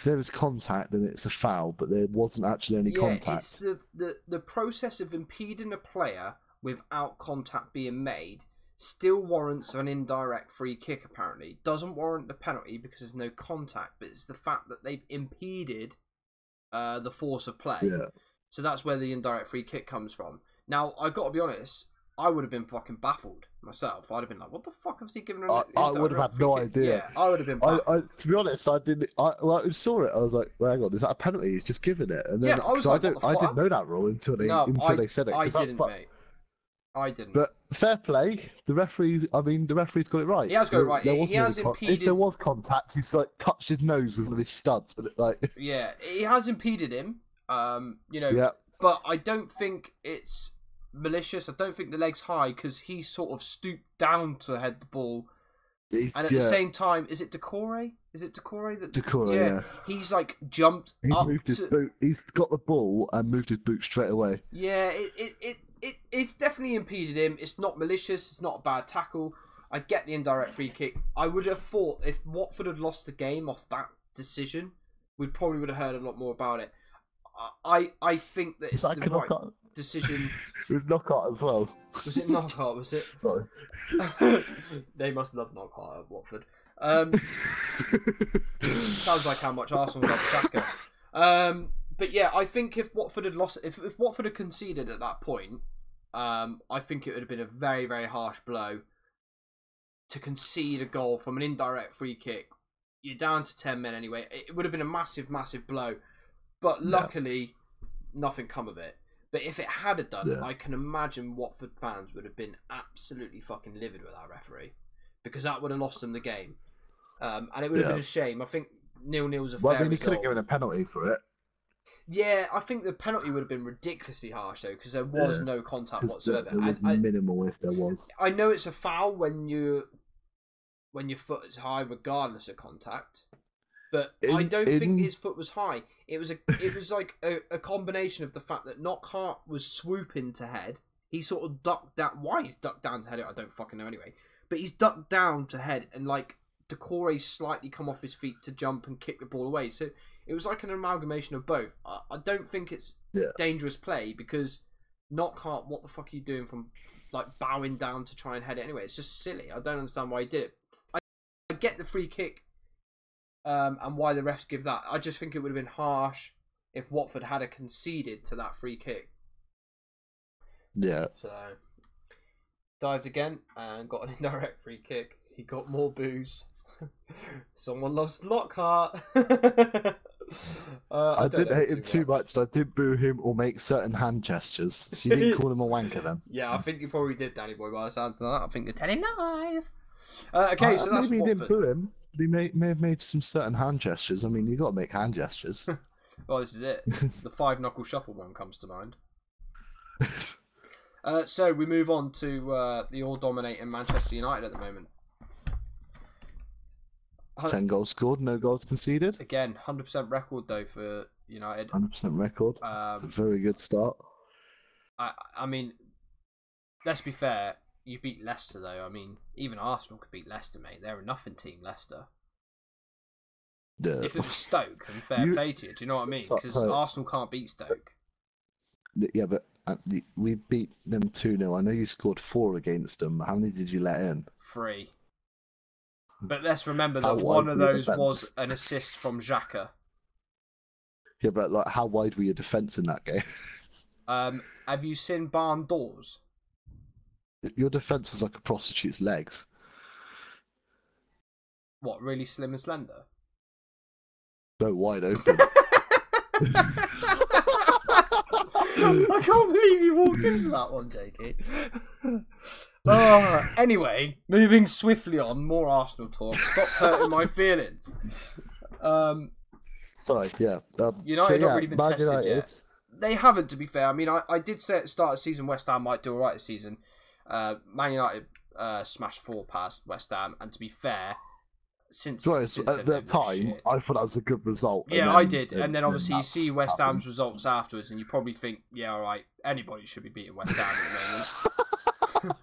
there is contact, then it's a foul, but there wasn't actually any contact. It's the process of impeding a player without contact being made still warrants an indirect free kick, apparently. Doesn't warrant the penalty because there's no contact, but it's the fact that they've impeded the force of play. Yeah. So that's where the indirect free kick comes from. Now, I've got to be honest, I would have been fucking baffled myself. I'd have been like, what the fuck has he given an I would have had no idea. Yeah, I would have been baffled. To be honest, I saw it. I was like, well, hang on, is that a penalty? He's just giving it. And then, yeah, I was like, I didn't know that rule until they said it. I didn't, mate. I didn't. But fair play, the referee's got it right. He has got it right. He has impeded. If there was contact, he's like touched his nose with one of his studs, but yeah, he has impeded him. Yeah. But I don't think it's malicious. I don't think the leg's high because he sort of stooped down to head the ball. And at the same time, is it Decore? Decore, yeah. He's like jumped up. Moved his boot. He's got the ball and moved his boot straight away. Yeah, it's definitely impeded him. It's not malicious. It's not a bad tackle. I get the indirect free kick. I would have thought if Watford had lost the game off that decision, we probably would have heard a lot more about it. I think that it's the right decision. It was knockout as well. Was it knockout? Was it? Sorry. They must love knockout at Watford. Sounds like how much Arsenal love Xhaka. But yeah, I think if Watford had lost, if Watford had conceded at that point, I think it would have been a very, very harsh blow to concede a goal from an indirect free kick. You're down to 10 men anyway. It would have been a massive, massive blow. But luckily, nothing come of it. But if it had done, I can imagine Watford fans would have been absolutely fucking livid with that referee. because that would have lost them the game. And it would have been a shame. I think 0-0 was a fair Well, I mean, he result. could have given a penalty for it. Yeah, I think the penalty would have been ridiculously harsh though, because there was no contact whatsoever. There was minimal if there was. I know it's a foul when your foot is high, regardless of contact. But I don't think his foot was high. It was like a combination of the fact that Knockhart was swooping to head. He sort of ducked down. Why he's ducked down to head, I don't fucking know anyway. But he's ducked down to head, and like Decore slightly come off his feet to jump and kick the ball away. So it was like an amalgamation of both. I don't think it's dangerous play, because Knockhart, what the fuck are you doing from like bowing down to try and head it anyway? It's just silly. I don't understand why he did it. I get the free kick and why the refs give that. I just think it would have been harsh if Watford had conceded to that free kick. Yeah. So dived again and got an indirect free kick. He got more boos. Someone loves Lockhart. I didn't hate him too much. I did boo him or make certain hand gestures. So you didn't call him a wanker then? Yeah, I think you probably did, Danny Boy, by the sounds of that. I think you're telling lies. Okay, so that's maybe Watford. He didn't boo him, but he may have made some certain hand gestures. I mean, you got to make hand gestures. Well, this is it. The 5-knuckle shuffle one comes to mind. So we move on to the all-dominating Manchester United at the moment. 10 goals scored, no goals conceded. Again, 100% record though for United. 100% record. It's a very good start. I mean, let's be fair. You beat Leicester though. I mean, even Arsenal could beat Leicester, mate. They're a nothing team, Leicester. Yeah. If it was Stoke, then fair play to you. Do you know what I mean? Because Arsenal can't beat Stoke. Yeah, but we beat them 2-0. I know you scored 4 against them. How many did you let in? 3. But let's remember that one of those was an assist from Xhaka. Yeah, but like, how wide were your defence in that game? Have you seen barn doors? Your defence was like a prostitute's legs. What, really slim and slender? So wide open. I can't believe you walked into that one, Jakey. Anyway, moving swiftly on, more Arsenal talk. Stop hurting my feelings. Sorry, yeah. United not really been tested yet. They haven't, to be fair. I mean, I did say at the start of the season West Ham might do alright this season. Man United smashed 4 past West Ham, and to be fair, since at that time, I thought that was a good result. Yeah, I did. And then obviously you see West Ham's results afterwards, and you probably think, yeah, alright, anybody should be beating West Ham at the moment.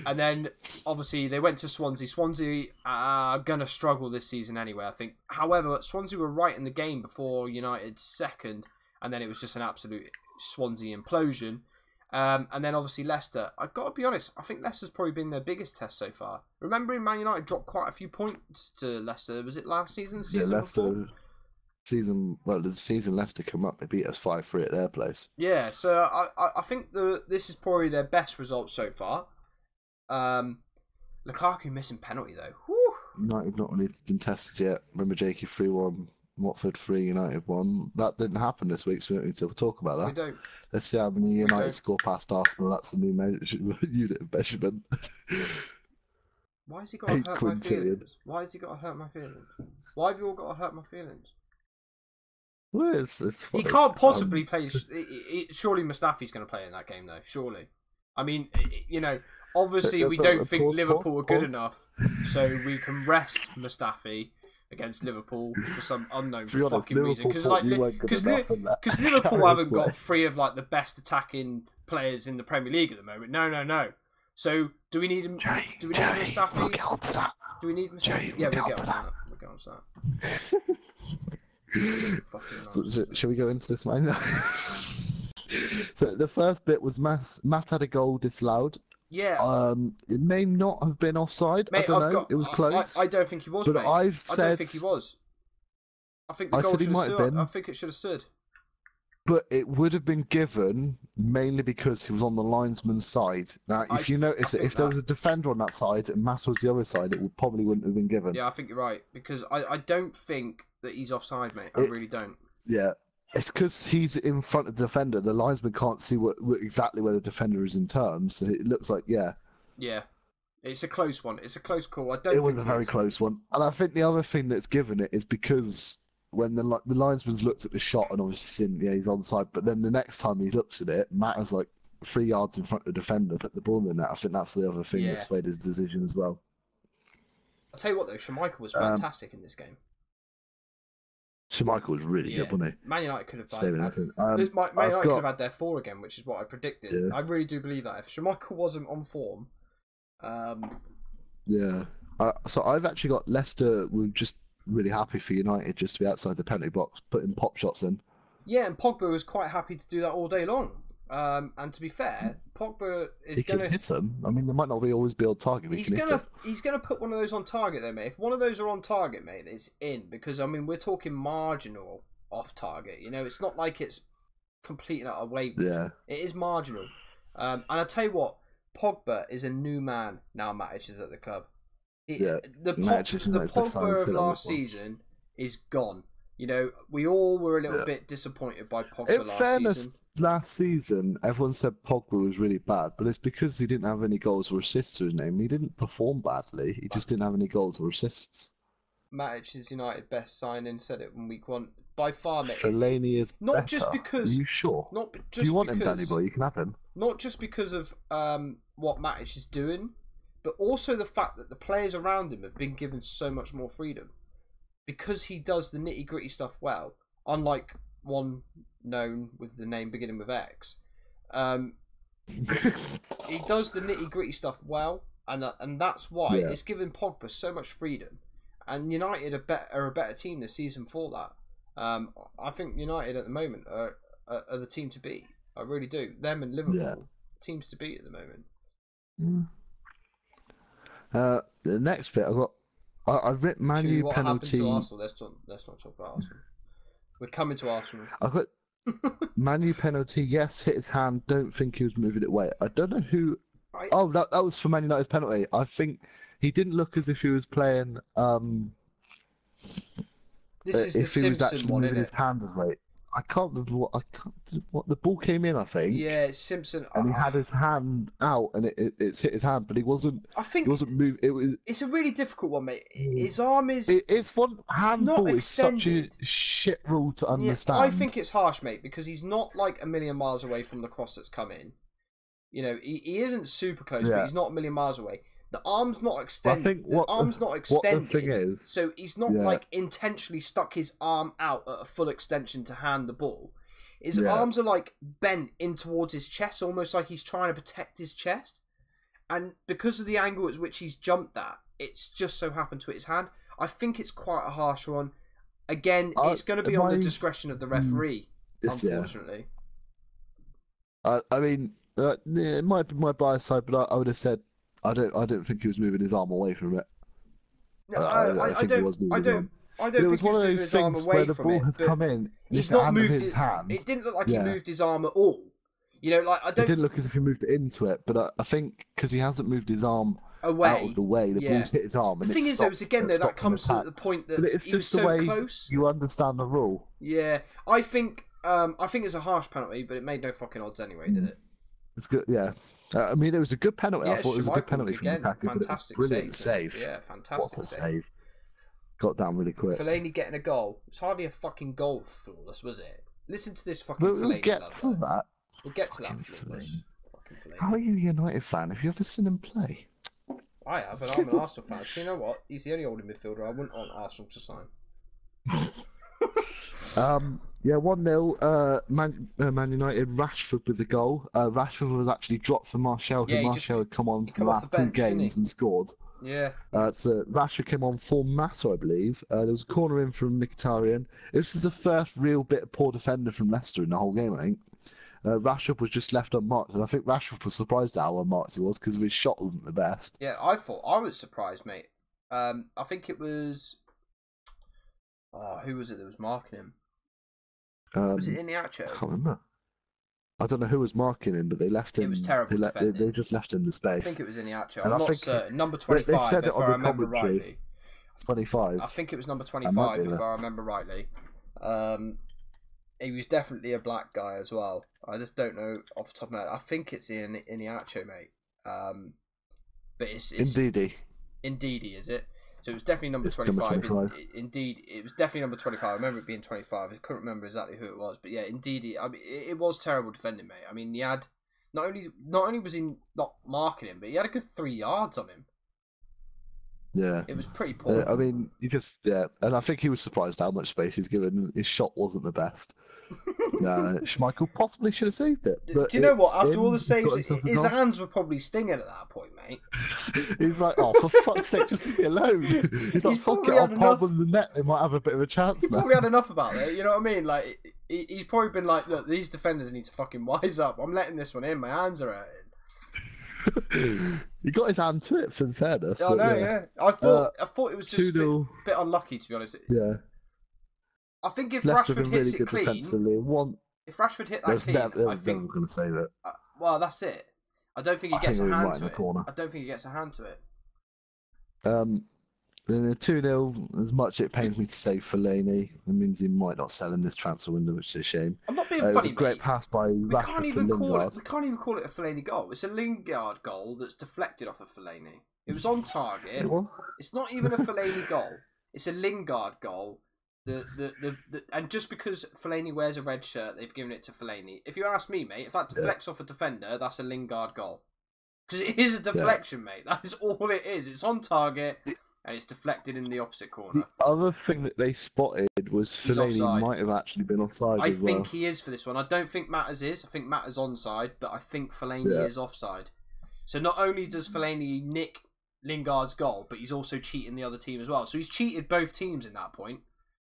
And then obviously they went to Swansea. Swansea are gonna struggle this season anyway, I think. However, Swansea were right in the game before United's second, and then it was just an absolute Swansea implosion. And then obviously Leicester. I've got to be honest, I think Leicester's probably been their biggest test so far. Remembering Man United dropped quite a few points to Leicester. Was it last season? Leicester the season Leicester come up, they beat us 5-3 at their place. Yeah, so I think this is probably their best result so far. Lukaku missing penalty though. Whew. United not really been tested yet. Remember Jakey 3-1, Watford 3, United 1. That didn't happen this week, so we don't need to talk about that. We don't. Let's see how many United score past Arsenal. That's the new unit of measurement. Why has he got to hurt my feelings? Why has he got to hurt my feelings? Why have you all got to hurt my feelings? Well, it's he can't possibly play. Surely Mustafi's going to play in that game, though. Surely. I mean, obviously we don't think Liverpool are good enough, so we can rest Mustafi against Liverpool for some unknown fucking reason. Because Liverpool haven't got 3 of like the best attacking players in the Premier League at the moment. No. So do we need him? Do we need Mustafi? We'll get onto that. Do we need Mustafi? Yeah, we'll get onto that. We'll get onto that. So, shall we go into this, man? So the first bit was Matt had a goal disallowed. Yeah. It may not have been offside. Mate, I don't know. It was close. I don't think he was. But mate. I don't think he was. I think the goal should have stood. I think it should have stood. But it would have been given mainly because he was on the linesman's side. Now, if you notice, if there was a defender on that side and Matt was the other side, it probably wouldn't have been given. Yeah, I think you're right because I don't think that he's offside, mate. I really don't. Yeah. It's because he's in front of the defender. The linesman can't see exactly where the defender is in terms. So it looks like, yeah. Yeah. It's a close one. It's a close call. I don't. It was a very close one, and I think the other thing that's given it is because when the linesman's looked at the shot and obviously seen, yeah, he's onside, but then the next time he looks at it, Matt is like 3 yards in front of the defender, put the ball in the net. I think that's the other thing that swayed his decision as well. I'll tell you what though, Schmeichel was fantastic in this game. Schmeichel was really good, wasn't he? Man United could have Man United could have had their 4 again, which is what I predicted. Yeah. I really do believe that. If Schmeichel wasn't on form, yeah. So I've actually got Leicester. We're just really happy for United just to be outside the penalty box, putting pop shots in. Yeah, and Pogba was quite happy to do that all day long. And to be fair, Pogba is going to hit them. I mean, they might not always be on target. He's going to put one of those on target, though, mate. If one of those are on target, mate, it's in. Because, I mean, we're talking marginal off target. You know, it's not like it's completely away. Yeah. It is marginal. And I tell you what, Pogba is a new man now Matic is at the club. The Pogba of last season is gone. You know, we all were a little bit disappointed by Pogba last season. In fairness, last season, everyone said Pogba was really bad, but it's because he didn't have any goals or assists to his name. He didn't perform badly. He just didn't have any goals or assists. Matic is United best signing. Said it in week 1 by far. Mate. Fellaini is not better. Just because. Are you sure? Not just. Do you want him, Danny Boy? You can have him. Not just because of what Matic is doing, but also the fact that the players around him have been given so much more freedom. Because he does the nitty-gritty stuff well, unlike one known with the name beginning with X, he does the nitty-gritty stuff well, and that's why it's given Pogba so much freedom. And United are a better team this season for that. I think United at the moment are the team to beat. I really do. Them and Liverpool, teams to beat at the moment. The next bit I've written Manu what penalty. Happened to Arsenal? Let's not talk about Arsenal. We're coming to Arsenal. I've got Manu penalty. Yes, hit his hand. Don't think he was moving it away. I don't know who. Oh, that was for Man United's penalty. I think he didn't look as if he was playing. This is the Simpson one, isn't it? His hand away. I can't remember what the ball came in. I think. Yeah, it's Simpson. And he had his hand out, and it's hit his hand, but he wasn't. I think he wasn't moving. It's a really difficult one, mate. His arm is. It's one handball is such a shit rule to understand. Yeah, I think it's harsh, mate, because he's not like a million miles away from the cross that's come in. You know, he isn't super close, but he's not a million miles away. The arm's not extended. The arm's not extended. What the thing is, so he's not like intentionally stuck his arm out at a full extension to hand the ball. His arms are like bent in towards his chest, almost like he's trying to protect his chest. And because of the angle at which he's jumped that, it's just so happened to hit his hand. I think it's quite a harsh one. Again, it's going to be on the discretion of the referee, unfortunately. I mean, it might be my bias side, but I would have said. I don't think he was moving his arm away from it. No, I think he was moving his arm. I don't think it was one of those things where the ball has come in. He's not moved his hand. It didn't look like he moved his arm at all. You know, like It didn't look as if he moved it into it, but I think because he hasn't moved his arm away out of the way, the ball's hit his arm. The thing is, though, again, that comes to the point that it's just the way you understand the rule. Yeah, I think it's a harsh penalty, but it made no fucking odds anyway, did it? It's good, yeah. I mean, it was a good penalty. Yeah, I thought it was a good penalty from Lukaku. Fantastic brilliant save. Yeah, fantastic. What a save. Got down really quick. Fellaini getting a goal. It's hardly a fucking goal flawless, was it? Listen to this fucking Fellaini. We'll get to that. We'll get to that flawless. How are you a United fan? Have you ever seen him play? I have, and I'm an Arsenal fan. So you know what? He's the only holding midfielder I wouldn't want Arsenal to sign. Yeah, 1-0. Man United. Rashford with the goal. Rashford was actually dropped for Martial. Yeah, Martial had come on for the last 2 games and scored. Yeah. So Rashford came on for Matto, I believe. There was a corner in from Mkhitaryan. This is the first real bit of poor defender from Leicester in the whole game, I think. Rashford was just left unmarked, and I think Rashford was surprised at how unmarked he was because his shot wasn't the best. Yeah, I was surprised, mate. I think it was. Oh, who was it that was marking him? Was it Iniacho? I can't remember. I don't know who was marking him, but they left him. It was terrible. They just left him the space. I think it was Iniacho. I'm not certain. Number 25, they said it on the commentary. Rightly. 25. I think it was number 25, if I remember rightly. He was definitely a black guy as well. I just don't know off the top of my head. I think it's Iniacho, mate. but it's Indeedy. Indeedy, is it? So it was definitely number It's 25. number 25. Indeed, it was definitely number 25. I remember it being 25. I couldn't remember exactly who it was, but yeah, Indeedy. I mean, it was terrible defending, mate. I mean, he had not only was he not marking him, but he had a good 3 yards on him. Yeah. It was pretty poor. I mean, and I think he was surprised how much space he's given. His shot wasn't the best. Schmeichel possibly should have saved it. But do you know what? After all the saves, his hands were probably stinging at that point, mate. He's like, oh, for fuck's sake, just leave me alone. He's like, fuck it, I'll palm them the net. They might have a bit of a chance now. He's probably had enough about it, you know what I mean? Like, he's probably been like, look, these defenders need to fucking wise up. I'm letting this one in. My hands are hurting. He got his hand to it, for fairness. I know, yeah. I thought it was just a bit unlucky, to be honest. Yeah. I think if Rashford hits it clean, if Rashford hit that clean, I think going to save it. Well, that's it. I don't think he gets a hand to it. I don't think he gets a hand to it. Then 2-0, as much it pains me to say Fellaini, it means he might not sell in this transfer window, which is a shame. I'm not being funny, It was a great pass by Rashford to Lingard. We can't even call it a Fellaini goal. It's a Lingard goal that's deflected off of Fellaini. It was on target. It's not even a Fellaini goal. It's a Lingard goal. And just because Fellaini wears a red shirt, they've given it to Fellaini. If you ask me, mate, if that deflects off a defender, that's a Lingard goal. Because it is a deflection, mate. That is all it is. It's on target. And it's deflected in the opposite corner. The other thing that they spotted was Fellaini might have actually been offside I think he is for this one. I don't think Matters is. I think Matters onside, but I think Fellaini is offside. So not only does Fellaini nick Lingard's goal, but he's also cheating the other team as well. So he's cheated both teams in that point.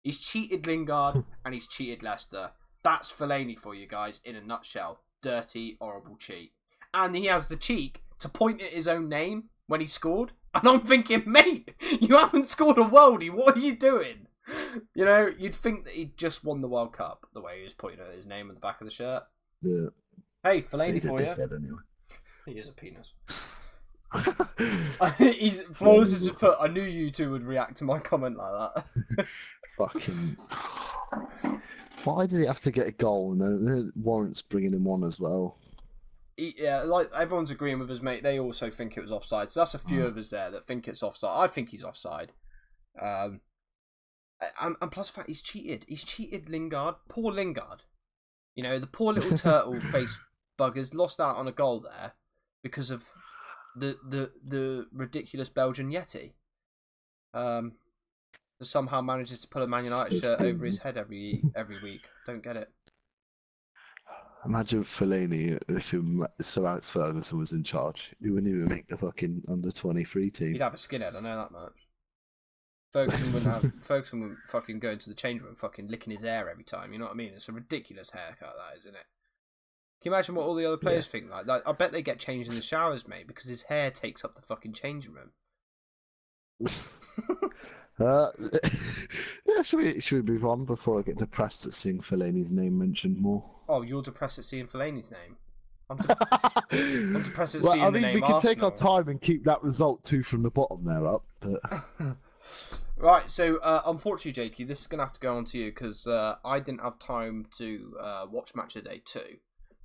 He's cheated Lingard and he's cheated Leicester. That's Fellaini for you guys in a nutshell. Dirty, horrible cheat. And he has the cheek to point at his own name when he scored. And I'm thinking, mate, you haven't scored a worldie. What are you doing? You know, you'd think that he'd just won the World Cup the way he was pointing at his name on the back of the shirt. Yeah. Hey, Fellaini for you. Anyway. He is a penis. Flawless has just put, I knew you two would react to my comment like that. Fucking. Why did he have to get a goal? And then Warrant's bringing him on as well. Yeah, like everyone's agreeing with us, mate. They also think it was offside. So that's a few of us there that think it's offside. I think he's offside. And plus the fact he's cheated. He's cheated Lingard. Poor Lingard. You know, the poor little turtle face buggers lost out on a goal there because of the ridiculous Belgian Yeti. Somehow manages to put a Man United shirt over his head every week. Don't get it. Imagine Fellaini if Sir Alex Ferguson was in charge. He wouldn't even make the fucking under-23 team. He'd have a skinhead, I know that much. Ferguson wouldn't fucking go into the change room fucking licking his hair every time, you know what I mean? It's a ridiculous haircut, that, isn't it? Can you imagine what all the other players think? Like, I bet they get changed in the showers, mate, because his hair takes up the fucking changing room. Yeah, should we move on before I get depressed at seeing Fellaini's name mentioned more? Oh, you're depressed at seeing Fellaini's name? I'm depressed at seeing the name we can Arsenal. take our time and keep that result 2 from the bottom there up. But... Right, so unfortunately, Jakey, this is going to have to go on to you because I didn't have time to watch Match of the Day 2.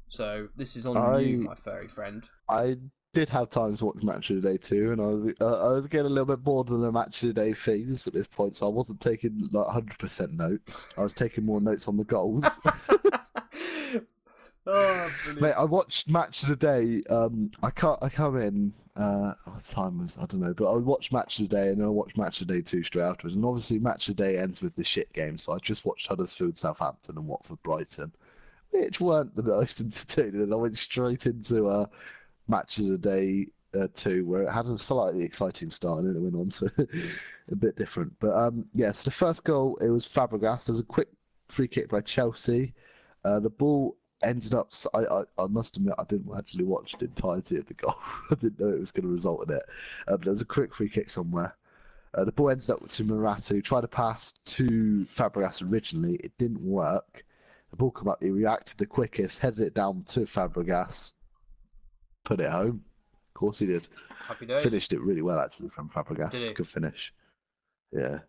So this is on you, my furry friend. I did have time to watch Match of the Day 2, and I was getting a little bit bored of the Match of the Day things at this point, so I wasn't taking like 100% notes. I was taking more notes on the goals. Oh, mate, I watched Match of the Day. I come in. What time was I don't know, but I would watch Match of the Day and then I watched Match of the Day 2 straight afterwards. And obviously, Match of the Day ends with the shit game, so I just watched Huddersfield, Southampton, and Watford, Brighton, which weren't the most entertaining. And I went straight into Match of the Day 2, where it had a slightly exciting start, and then it went on to a bit different. But yeah, so the first goal, it was Fabregas. There was a quick free kick by Chelsea. The ball ended up. I must admit, I didn't actually watch the entirety of the goal. I didn't know it was going to result in it. But there was a quick free kick somewhere. The ball ended up to Morata, who tried to pass to Fabregas originally. It didn't work. The ball came up. He reacted the quickest, headed it down to Fabregas, put it home. Of course he did. Happy days. Finished it really well actually from Fabregas. Good finish. Yeah.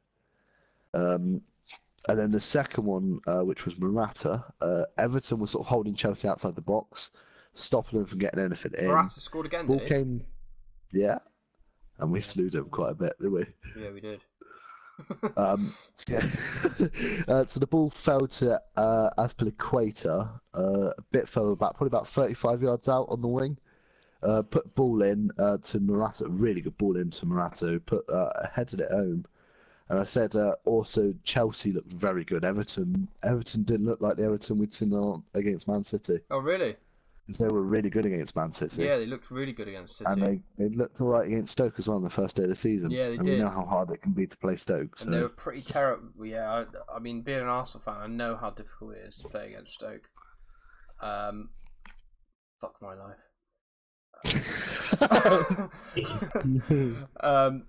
And then the second one, which was Morata, Everton was sort of holding Chelsea outside the box, stopping them from getting anything in. Morata scored again, did he? Yeah. and we slewed them quite a bit, didn't we? Yeah, we did. Yeah. So the ball fell to Azpilicueta, a bit further back, probably about 35 yards out on the wing. Put the ball in to Morata, really good ball in to Morata, headed it home. And I said also Chelsea looked very good. Everton didn't look like the Everton we'd seen against Man City. Oh, really? Because they were really good against Man City. Yeah, they looked really good against City. And they looked all right against Stoke as well on the first day of the season. Yeah, they and did. We know how hard it can be to play Stoke. And they were pretty terrible. Yeah, I mean, being an Arsenal fan, I know how difficult it is to play against Stoke. Fuck my life.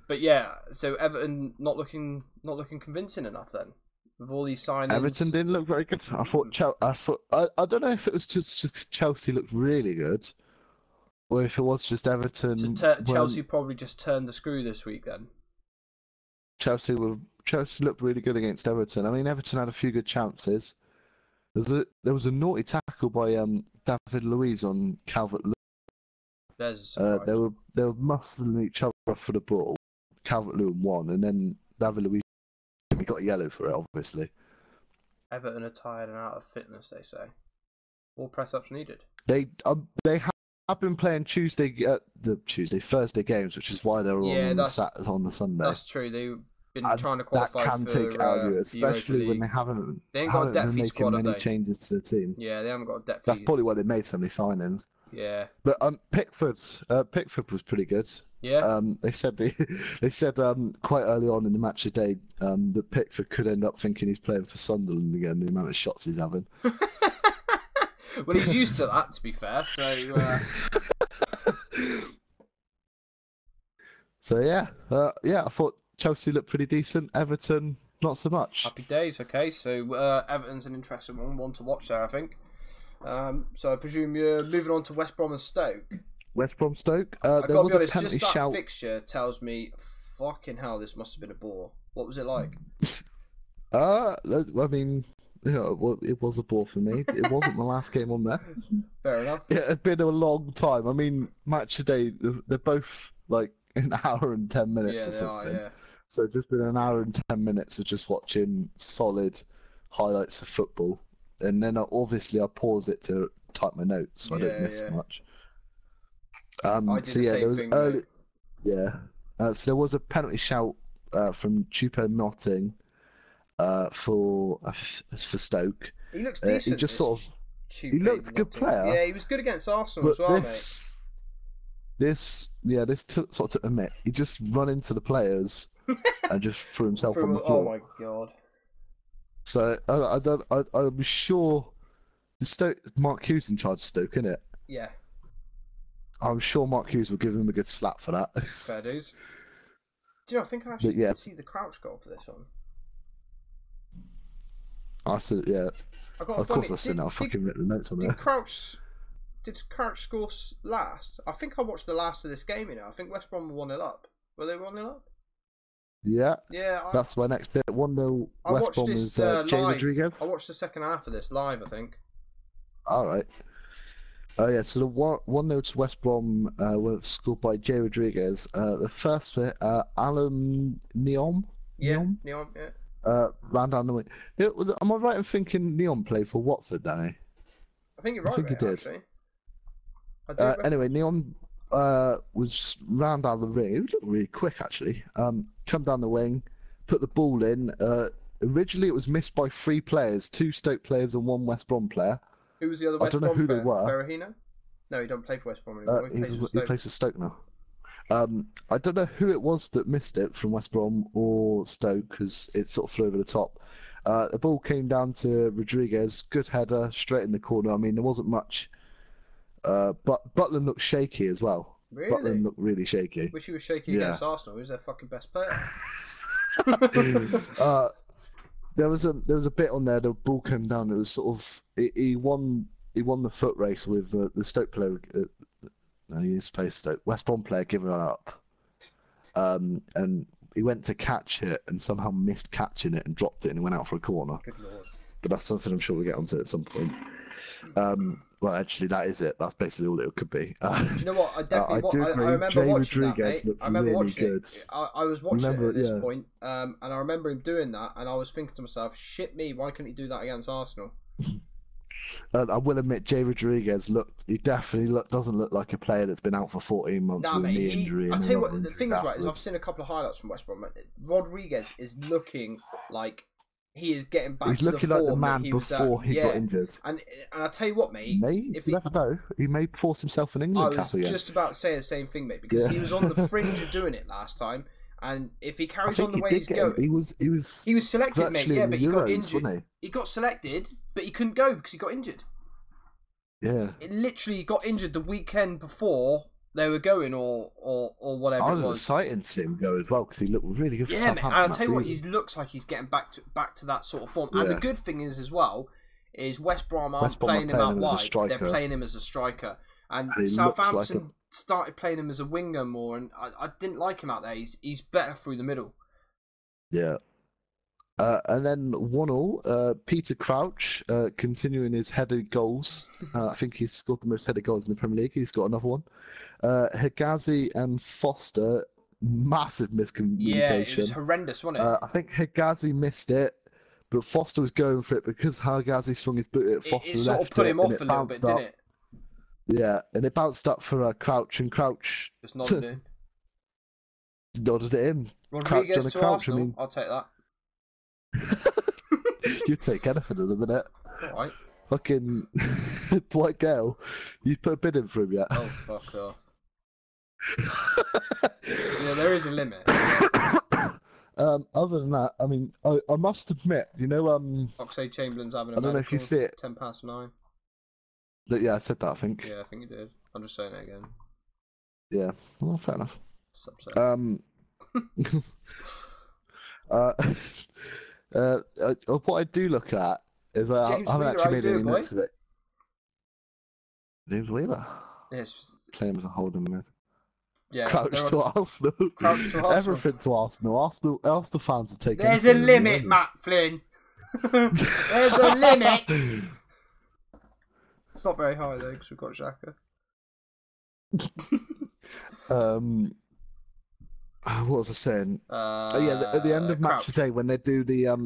But yeah, so Everton not looking convincing enough then. With all these signings, Everton didn't look very good. I don't know if it was just Chelsea looked really good, or if it was just Everton. So Chelsea probably just turned the screw this week then. Chelsea looked really good against Everton. I mean, Everton had a few good chances. There was a naughty tackle by David Luiz on Calvert-Lewin. There's a surprise. They were muscling each other for the ball. Calvert-Lewin won, and then David Luiz got a yellow for it, obviously. Everton are tired and out of fitness, they say. More press-ups needed. They have been playing Thursday games, which is why they're all on the Sunday. That's true. They've been trying to qualify that can take out of you, especially when they haven't got a depth been squad, making many changes to the team. Yeah, they haven't got a depth. That's probably why they made so many signings. Yeah. But Pickford was pretty good. Yeah. They said quite early on in the match today that Pickford could end up thinking he's playing for Sunderland again. The amount of shots he's having. Well, he's used to that, to be fair. So yeah, I thought Chelsea looked pretty decent. Everton, not so much. Happy days. Okay, so Everton's an interesting one to watch there, I think. So I presume you're moving on to West Brom and Stoke. West Brom Stoke. I've there got was to be honest, a penalty just that shout. fixture tells me, fucking hell, this must have been a bore. What was it like? I mean, it was a bore for me. It wasn't the last game on there. Fair enough. It had been a long time. I mean, match today, they're both like an hour and 10 minutes or something. Yeah. So it's just been an hour and 10 minutes of just watching solid highlights of football. And then obviously I pause it to type my notes so I don't miss much. I did the same there was thing, early. Yeah. So there was a penalty shout from Choupo-Moting for Stoke. He looks decent. He just he looked a good player. Yeah, he was good against Arsenal as well, mate. This sort of took a minute. He just run into the players and just threw himself on the floor. Oh my god. So I'm sure Mark Hughes in charge of Stoke, isn't it? Yeah. I'm sure Mark Hughes will give him a good slap for that. Fair dues. Do you know, I think I actually did see the Crouch goal for this one. I said, yeah. Of course I've seen it. I've fucking written the notes on there. Did Crouch score last? I think I watched the last of this game, I think West Brom were 1-0 up. Were they 1-0 up? Yeah. Yeah. That's my next bit. 1-0 West Brom is Jay Rodriguez. I watched the second half of this live, I think. Alright. Oh yeah, so the 1-0 to West Brom was scored by Jay Rodriguez. The first bit, Alan Neom? Yeah, Neom, yeah. Ran down the wing. Am I right in thinking Neom played for Watford, Danny? I think you're right, I think he did. Actually. Anyway, Neom was round down the ring. He looked really quick, actually. Come down the wing, put the ball in. Originally, it was missed by 3 players, 2 Stoke players and 1 West Brom player. Who was the other West Brom player? I don't know who they were. Berahino? No, he don't play for West Brom anymore. He plays for Stoke now. I don't know who it was that missed it from West Brom or Stoke because it sort of flew over the top. The ball came down to Rodriguez. Good header, straight in the corner. I mean, there wasn't much. But Butland looked shaky as well. Really? Butland looked really shaky. Wish he was shaky against Arsenal. Who's their fucking best player? There was a bit on there. The ball came down. It was sort of he won the foot race with the Stoke player. No, he used to play Stoke. West Brom player giving it up. And he went to catch it and somehow missed catching it and dropped it and it went out for a corner. Good lord. But that's something I'm sure we'll get onto at some point. Well, actually, that is it. That's basically all it could be. Do you know what? I definitely. I do agree. I remember Jay watching Rodriguez that, mate. looks I remember really watching good. it. I was watching it at this point, and I remember him doing that, and I was thinking to myself, "Shit me, why couldn't he do that against Arsenal?" I will admit, Jay Rodriguez he definitely doesn't look like a player that's been out for 14 months with a knee injury. I tell you what, the thing is, right, is I've seen a couple of highlights from West Brom. Rodriguez is looking like he is getting back. He's to looking the like the form man before he got injured. And I tell you what, mate, you never know. He may force himself an England cap again. I was just about to say the same thing, mate, because he was on the fringe of doing it last time. And if he carries on the way he's going, he was selected, mate. Yeah, but he got injured. Wasn't he got selected, but he couldn't go because he got injured. Yeah, it literally got injured the weekend before they were going, or whatever. I was excited to see him go as well because he looked really good. For Southampton, and I'll tell you what, he looks like he's getting back to that sort of form. Yeah. And the good thing is as well is West Brom aren't playing him out wide; they're playing him as a striker. And Southampton started playing him as a winger more, and I didn't like him out there. He's better through the middle. Yeah. And then 1-1, Peter Crouch continuing his headed goals. I think he's scored the most headed goals in the Premier League. He's got another one. Higazi and Foster, massive miscommunication. Yeah, it was horrendous, wasn't it? I think Higazi missed it, but Foster was going for it because Higazi swung his boot at Foster. It sort of put him off a little bit, didn't it? Yeah, and it bounced up for Crouch, and Crouch just nodded in. Nodded it in. Rodriguez to Crouch, Arsenal. I'll take that. You'd take anything in a minute. Alright. Fucking Dwight Gale. You put a bid in for him yet? Oh, fuck off. Yeah, there is a limit. Other than that, I mean, I must admit, Oxlade-Chamberlain's having a I don't know if you see it. 9:10. Yeah, I said that, I think. Yeah, I think you did. I'm just saying it again. Yeah, well, fair enough. What I do look at is I haven't actually made any notes of it. James Wheeler? Yes. Playing him as a holding mid. Yeah. Crouch to Arsenal. Crouch to Arsenal. Everything to Arsenal. Arsenal fans will take it. There's a limit, Matt Flynn. There's a limit. It's not very high though, because we've got Xhaka. What was I saying? At the end of match today, when they do their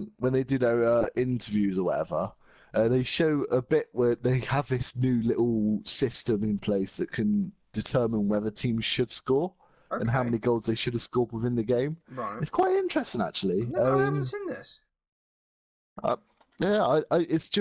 interviews or whatever, they show a bit where they have this new little system in place that can determine whether teams should score and how many goals they should have scored within the game. Right. It's quite interesting, actually. No, I haven't seen this. Yeah, it's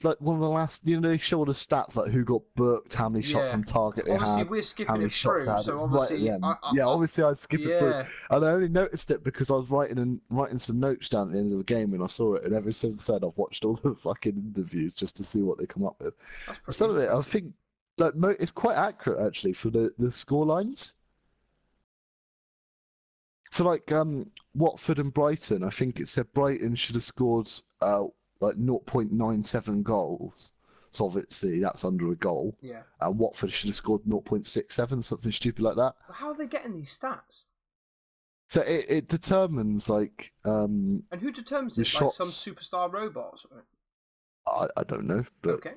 like one of the last. They show all the stats like who got booked, how many shots on target they had. Obviously, we're skipping it through, so obviously, obviously I skip it through, and I only noticed it because I was writing some notes down at the end of the game when I saw it, and ever since then I've watched all the fucking interviews just to see what they come up with. Some of it, I think, it's quite accurate actually for the score lines. For Watford and Brighton, I think it said Brighton should have scored 0.97 goals. So obviously that's under a goal. Yeah. And Watford should have scored 0.67, something stupid like that. How are they getting these stats? So it determines And who determines it? Shots... Like some superstar robot or something? I don't know, but okay.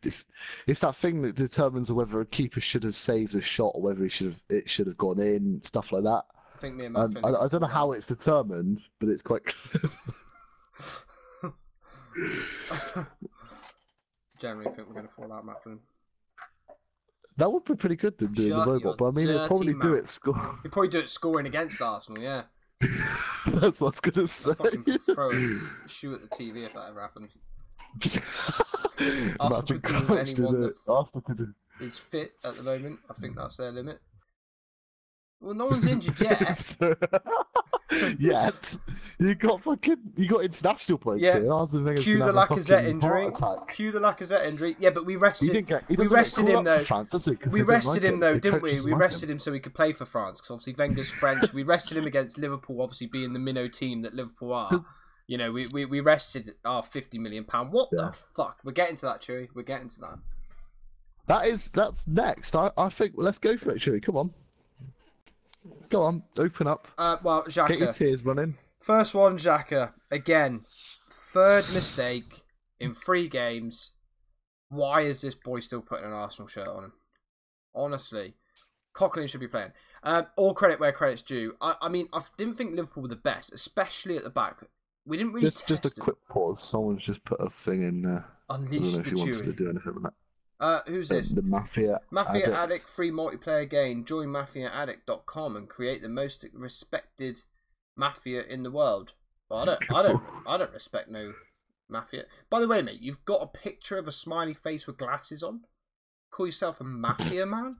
It's that thing that determines whether a keeper should have saved a shot or whether it should have gone in, stuff like that. I think me and Matt I don't know how it's determined, but it's quite clear. Generally think we're going to fall out, Matt Flynn. That would be pretty good, them doing the robot, but I mean, they'd probably do it You'd probably do it scoring against Arsenal, yeah. That's what I was going to say. Shoot at the TV if that ever happened. Arsenal could do is fit at the moment. I think that's their limit. Well, no one's injured yet. Yet you got international players here. Cue the Lacazette injury. Yeah, but we rested him though. France, does he? We rested him though, didn't we? We rested him so he could play for France because obviously Wenger's French. We rested him against Liverpool, obviously being the minnow team that Liverpool are. We rested our £50 million. What the fuck? We're getting to that, Chewy. We're getting to that. That's next. I think let's go for it, Chewy. Come on. Go on, open up. Well, Xhaka. Get your tears running. First one, Xhaka. Again, third mistake in 3 games. Why is this boy still putting an Arsenal shirt on him? Honestly, Coquelin should be playing. All credit where credit's due. I mean, I didn't think Liverpool were the best, especially at the back. We didn't really just a quick pause. Someone's just put a thing in there. Unleash I don't know if the you wanted Chewy. to do anything with that. Who's this? The Mafia Addict free multiplayer game. Join mafiaaddict.com and create the most respected mafia in the world. Well, I don't respect no mafia. By the way, mate, you've got a picture of a smiley face with glasses on. Call yourself a mafia man?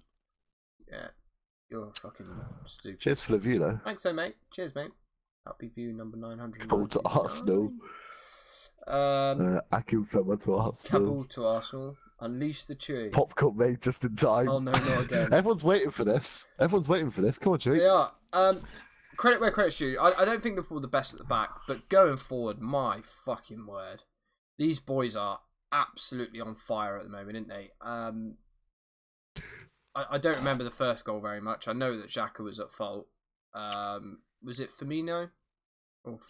Yeah, you're fucking stupid. Cheers for the view, though. Thanks, though, mate. Cheers, mate. Happy view number 900. Kabul to Arsenal. Akil Fema to Arsenal. Kabul to Arsenal. Unleash the Chewy. Popcorn made just in time. Oh, no, not again. Everyone's waiting for this. Come on, Chewy. They are. Credit where credit's due. I don't think Liverpool are the best at the back, but going forward, my fucking word. These boys are absolutely on fire at the moment, aren't they? I don't remember the first goal very much. I know that Xhaka was at fault. Was it Firmino?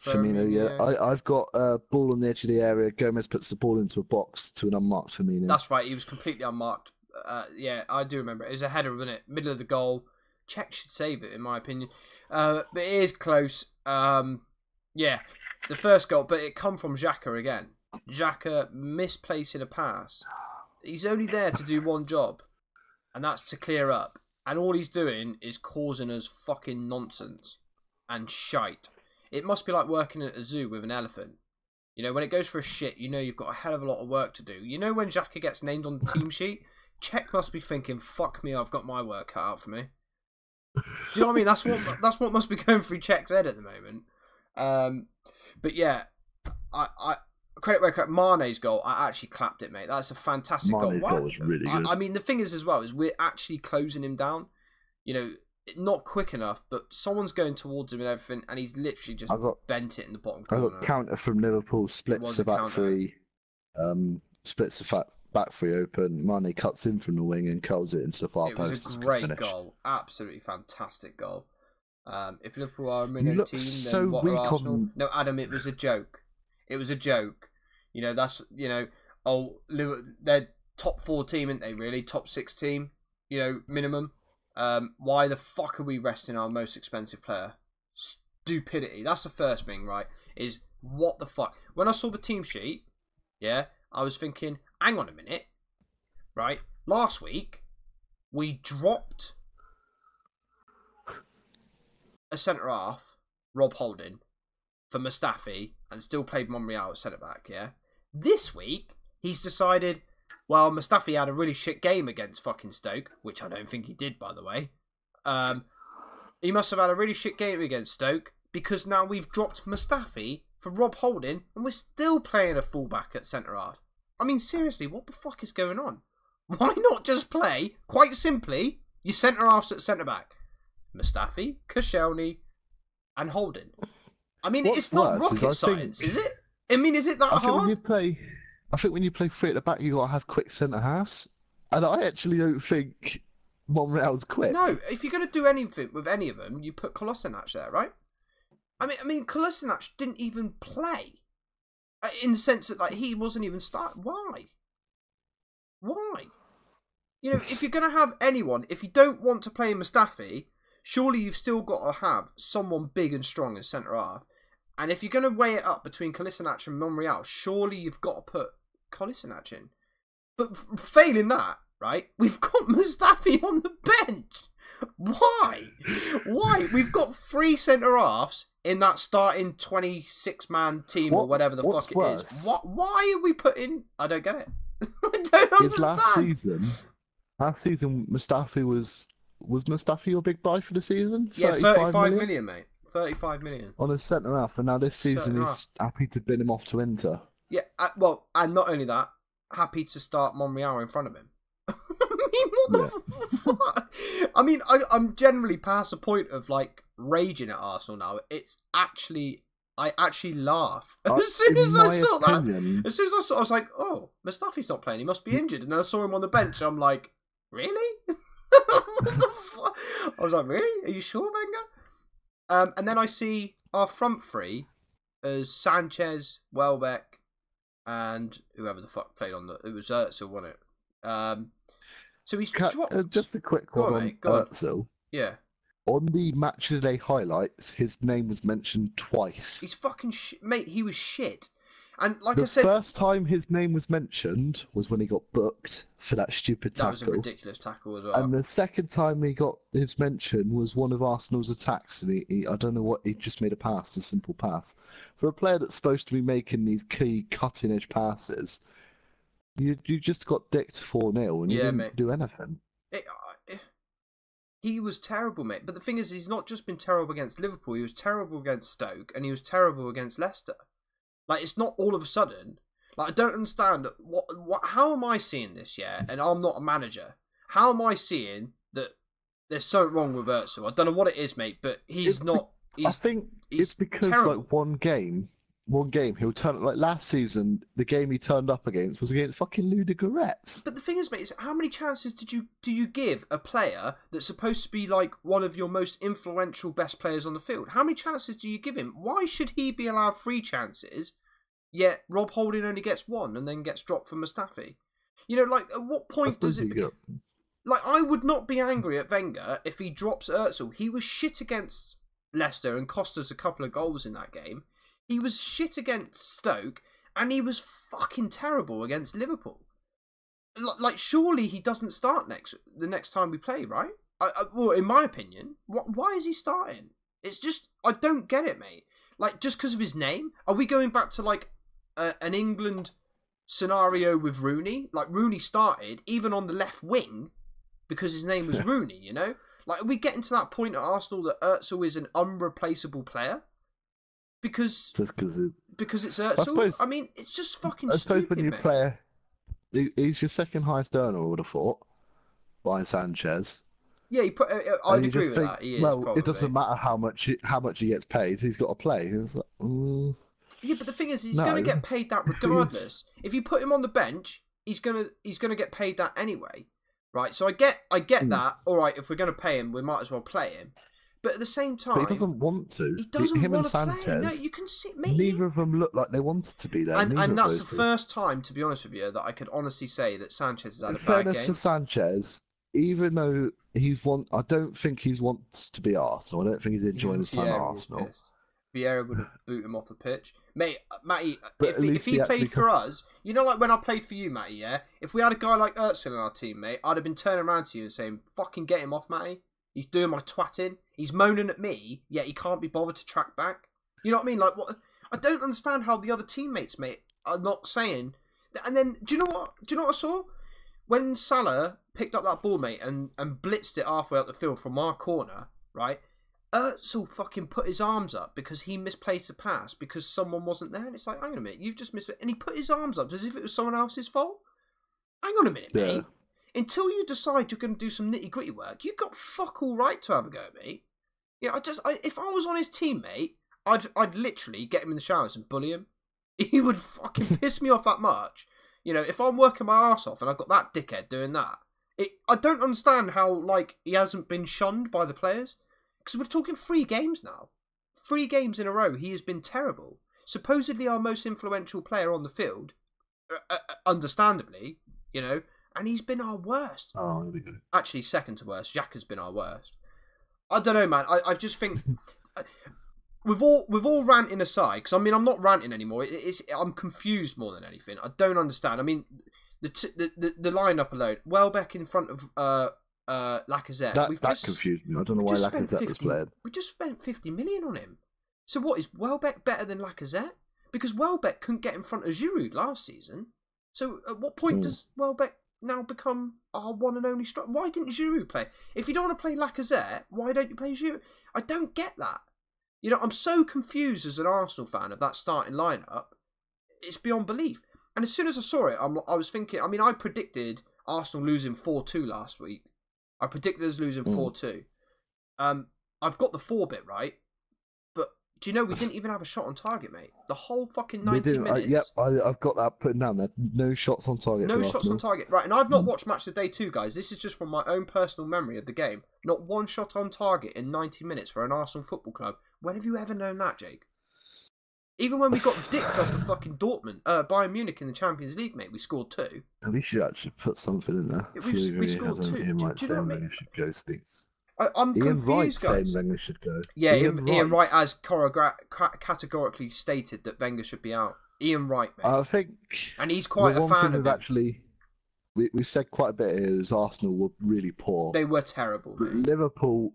Firmino, yeah. I've got a ball on the edge of the area. Gomez puts the ball into a box to an unmarked Firmino. That's right. He was completely unmarked. Yeah, I do remember. It was a header, wasn't it? Middle of the goal. Czech should save it, in my opinion. But it is close. Yeah, the first goal, but it come from Xhaka again. Xhaka misplacing a pass. He's only there to do one job, and that's to clear up. And all he's doing is causing us fucking nonsense and shite. It must be like working at a zoo with an elephant. You know, when it goes for a shit, you know you've got a hell of a lot of work to do. You know when Xhaka gets named on the team sheet, Czech must be thinking, fuck me, I've got my work cut out for me. Do you know what I mean? That's what must be going through Czech's head at the moment. But yeah, I credit where credit. Mane's goal, I actually clapped it, mate. That's a fantastic goal. Mane's goal was really good. I mean, the thing is as well is we're actually closing him down. You know, not quick enough, but someone's going towards him and everything, and he's literally just bent it in the bottom corner. I got counter from Liverpool, splits the back three, splits the back three open. Mane cuts in from the wing and curls it into the far post. It was a great goal, absolutely fantastic goal. If Liverpool are a minnow team, then what are Arsenal? No, Adam, it was a joke. It was a joke. You know, that's, you know, they're top 4 team, aren't they, really? Top 6 team, you know, minimum. Why the fuck are we resting our most expensive player? Stupidity. That's the first thing, right? Is what the fuck? When I saw the team sheet, yeah, I was thinking, hang on a minute, right? Last week, we dropped a centre-half, Rob Holding, for Mustafi, and still played Monreal at centre-back, yeah? This week, he's decided, well, Mustafi had a really shit game against fucking Stoke, which I don't think he did, by the way. He must have had a really shit game against Stoke, because now we've dropped Mustafi for Rob Holding, and we're still playing a fullback at centre-half. I mean, seriously, what the fuck is going on? Why not just play, quite simply, your centre-halves at centre-back? Mustafi, Koscielny, and Holding. I mean, it's not rocket science, is it? I mean, is it that hard? I think when you play 3 at the back, you got to have quick centre halves, and I actually don't think Monreal's quick. No, if you're going to do anything with any of them, you put Kolasinac there, right? I mean, Kolasinac didn't even play, in the sense that like he wasn't even starting. Why? You know, if you're going to have anyone, if you don't want to play Mustafi, surely you've still got to have someone big and strong as centre half. And if you're going to weigh it up between Kolasinac and Monreal, surely you've got to put Kolasinac in. But failing that, right, we've got Mustafi on the bench. Why? We've got 3 centre-halves in that starting 26-man team or whatever the fuck it is. Why are we putting... I don't get it. I don't understand. Last season, Mustafi was Mustafi your big buy for the season? Yeah, 35 million, mate. 35 million. On a centre-half, and now this season he's happy to bin him off to Inter. Yeah, well, and not only that, happy to start Monreal in front of him. I mean, what the fuck? I mean, I'm generally past the point of, like, raging at Arsenal now. I actually laugh. As soon as I saw that, I was like, oh, Mustafi's not playing, he must be injured. And then I saw him on the bench, and I'm like, really? What the fuck? I was like, really? Are you sure, Wenger? And then I see our front 3 as Sanchez, Welbeck, and whoever the fuck played on it was Özil, wasn't it? So he's just a quick one on Özil. Yeah. On the match of the day highlights, his name was mentioned twice. He's fucking mate. He was shit. And like I said, the first time his name was mentioned was when he got booked for that stupid tackle. That was a ridiculous tackle as well. And the second time he got his mention was one of Arsenal's attacks, and he I don't know what, he just made a simple pass. For a player that's supposed to be making these key cutting-edge passes, you just got dicked 4-0 and you didn't do anything. He was terrible, mate. But the thing is, he's not just been terrible against Liverpool. He was terrible against Stoke, and he was terrible against Leicester. Like, it's not all of a sudden. Like, I don't understand how am I seeing this, yeah? And I'm not a manager. How am I seeing that there's something wrong with Özil? I don't know what it is, mate, but I think it's because terrible. Like one game he'll turn, like last season, the game he turned up against was against fucking Ludogorets. But the thing is, mate, is how many chances do you give a player that's supposed to be like one of your most influential best players on the field? How many chances do you give him? Why should he be allowed 3 chances, yet Rob Holding only gets 1 and then gets dropped for Mustafi? You know, like, at what point does it... Like, I would not be angry at Wenger if he drops Özil. He was shit against Leicester and cost us a couple of goals in that game. He was shit against Stoke, and he was fucking terrible against Liverpool. Like, surely he doesn't start the next time we play, right? Well, in my opinion, why is he starting? It's just, I don't get it, mate. Like, just because of his name? Are we going back to, like, an England scenario with Rooney? Like, Rooney started, even on the left wing, because his name was Rooney, you know? Like, are we getting to that point at Arsenal that Özil is an unreplaceable player? Because it's Özil. I mean, it's just fucking stupid, I suppose when you play, he's your second highest earner, I would have thought, by Sanchez. Yeah, I'd agree with that. He is, probably. It doesn't matter how much he gets paid. He's got to play. It's like, yeah, but the thing is, he's going to get paid that regardless. If you put him on the bench, he's gonna get paid that anyway, right? So I get that. All right, if we're going to pay him, we might as well play him. But at the same time... But he doesn't want to. He doesn't him want and Sanchez, to play. No, you can see... Mate, neither of them look like they wanted to be there. And that's the first time, to be honest with you, that I could honestly say that Sanchez has had a bad game. In fairness to Sanchez, even though I don't think he wants to be Arsenal. I don't think he's enjoying his time at Arsenal. Vieira would have booted him off the pitch. Mate, Matty, if he played for us... You know, like when I played for you, Matty, yeah? If we had a guy like Özil in our team, mate, I'd have been turning around to you and saying, fucking get him off, Matty. He's doing my twatting. He's moaning at me, yet he can't be bothered to track back. You know what I mean? Like, what? I don't understand how the other teammates, mate, are not saying. And then, do you know what? Do you know what I saw? When Salah picked up that ball, mate, and blitzed it halfway up the field from our corner, right? Özil fucking put his arms up because he misplaced a pass because someone wasn't there. And it's like, hang on a minute, you've just missed it. And he put his arms up as if it was someone else's fault. Hang on a minute, mate. Until you decide you're going to do some nitty-gritty work, you've got fuck all right to have a go at me. Yeah, if I was on his team, mate, I'd literally get him in the showers and bully him. He would fucking piss me off that much. You know, if I'm working my arse off and I've got that dickhead doing that, I don't understand how, like, he hasn't been shunned by the players. Because we're talking 3 games now. 3 games in a row, he has been terrible. Supposedly our most influential player on the field, understandably, you know, and he's been our worst. Oh, there we go. Actually, second to worst. Jack has been our worst. I don't know, man. I just think with all ranting aside, because I mean I'm not ranting anymore. I'm confused more than anything. I don't understand. I mean, the lineup alone. Welbeck in front of Lacazette. That confused me. I don't know why Lacazette was playing. We just spent 50 million on him. So what, is Welbeck better than Lacazette? Because Welbeck couldn't get in front of Giroud last season. So at what point does Welbeck now become our one and only striker? Why didn't Giroud play? If you don't want to play Lacazette, why don't you play Giroud? I don't get that. You know, I'm so confused as an Arsenal fan of that starting lineup. It's beyond belief. And as soon as I saw it, I was thinking, I mean, I predicted Arsenal losing 4-2 last week. I predicted us losing 4-2. I've got the 4 bit right. Do you know we didn't even have a shot on target, mate? The whole fucking 90 minutes. Yep, I've got that put down there. No shots on target. No shots on target. Right, and I've not watched Match of the Day 2, guys. This is just from my own personal memory of the game. Not one shot on target in 90 minutes for an Arsenal Football Club. When have you ever known that, Jake? Even when we got dicked off of fucking Dortmund, Bayern Munich in the Champions League, mate, we scored 2. We should actually put something in there. We scored 2. Ian Wright Do you know saying what I mean? Wenger should go, Stinks. I'm Ian Wright confused, guys. saying Wenger should go. Yeah, Ian Wright has categorically stated that Wenger should be out. Ian Wright, mate. I think... And he's quite a fan of him. We've said quite a bit here as Arsenal were really poor. They were terrible. But Liverpool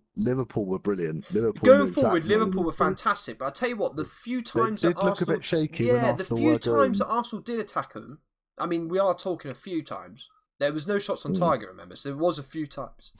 were brilliant. Going forward, Liverpool were fantastic. But I'll tell you what, the few times that Arsenal... look a bit shaky when Arsenal the few times that Arsenal did attack them, I mean, we are talking a few times. There was no shots on target, remember? So there was a few times.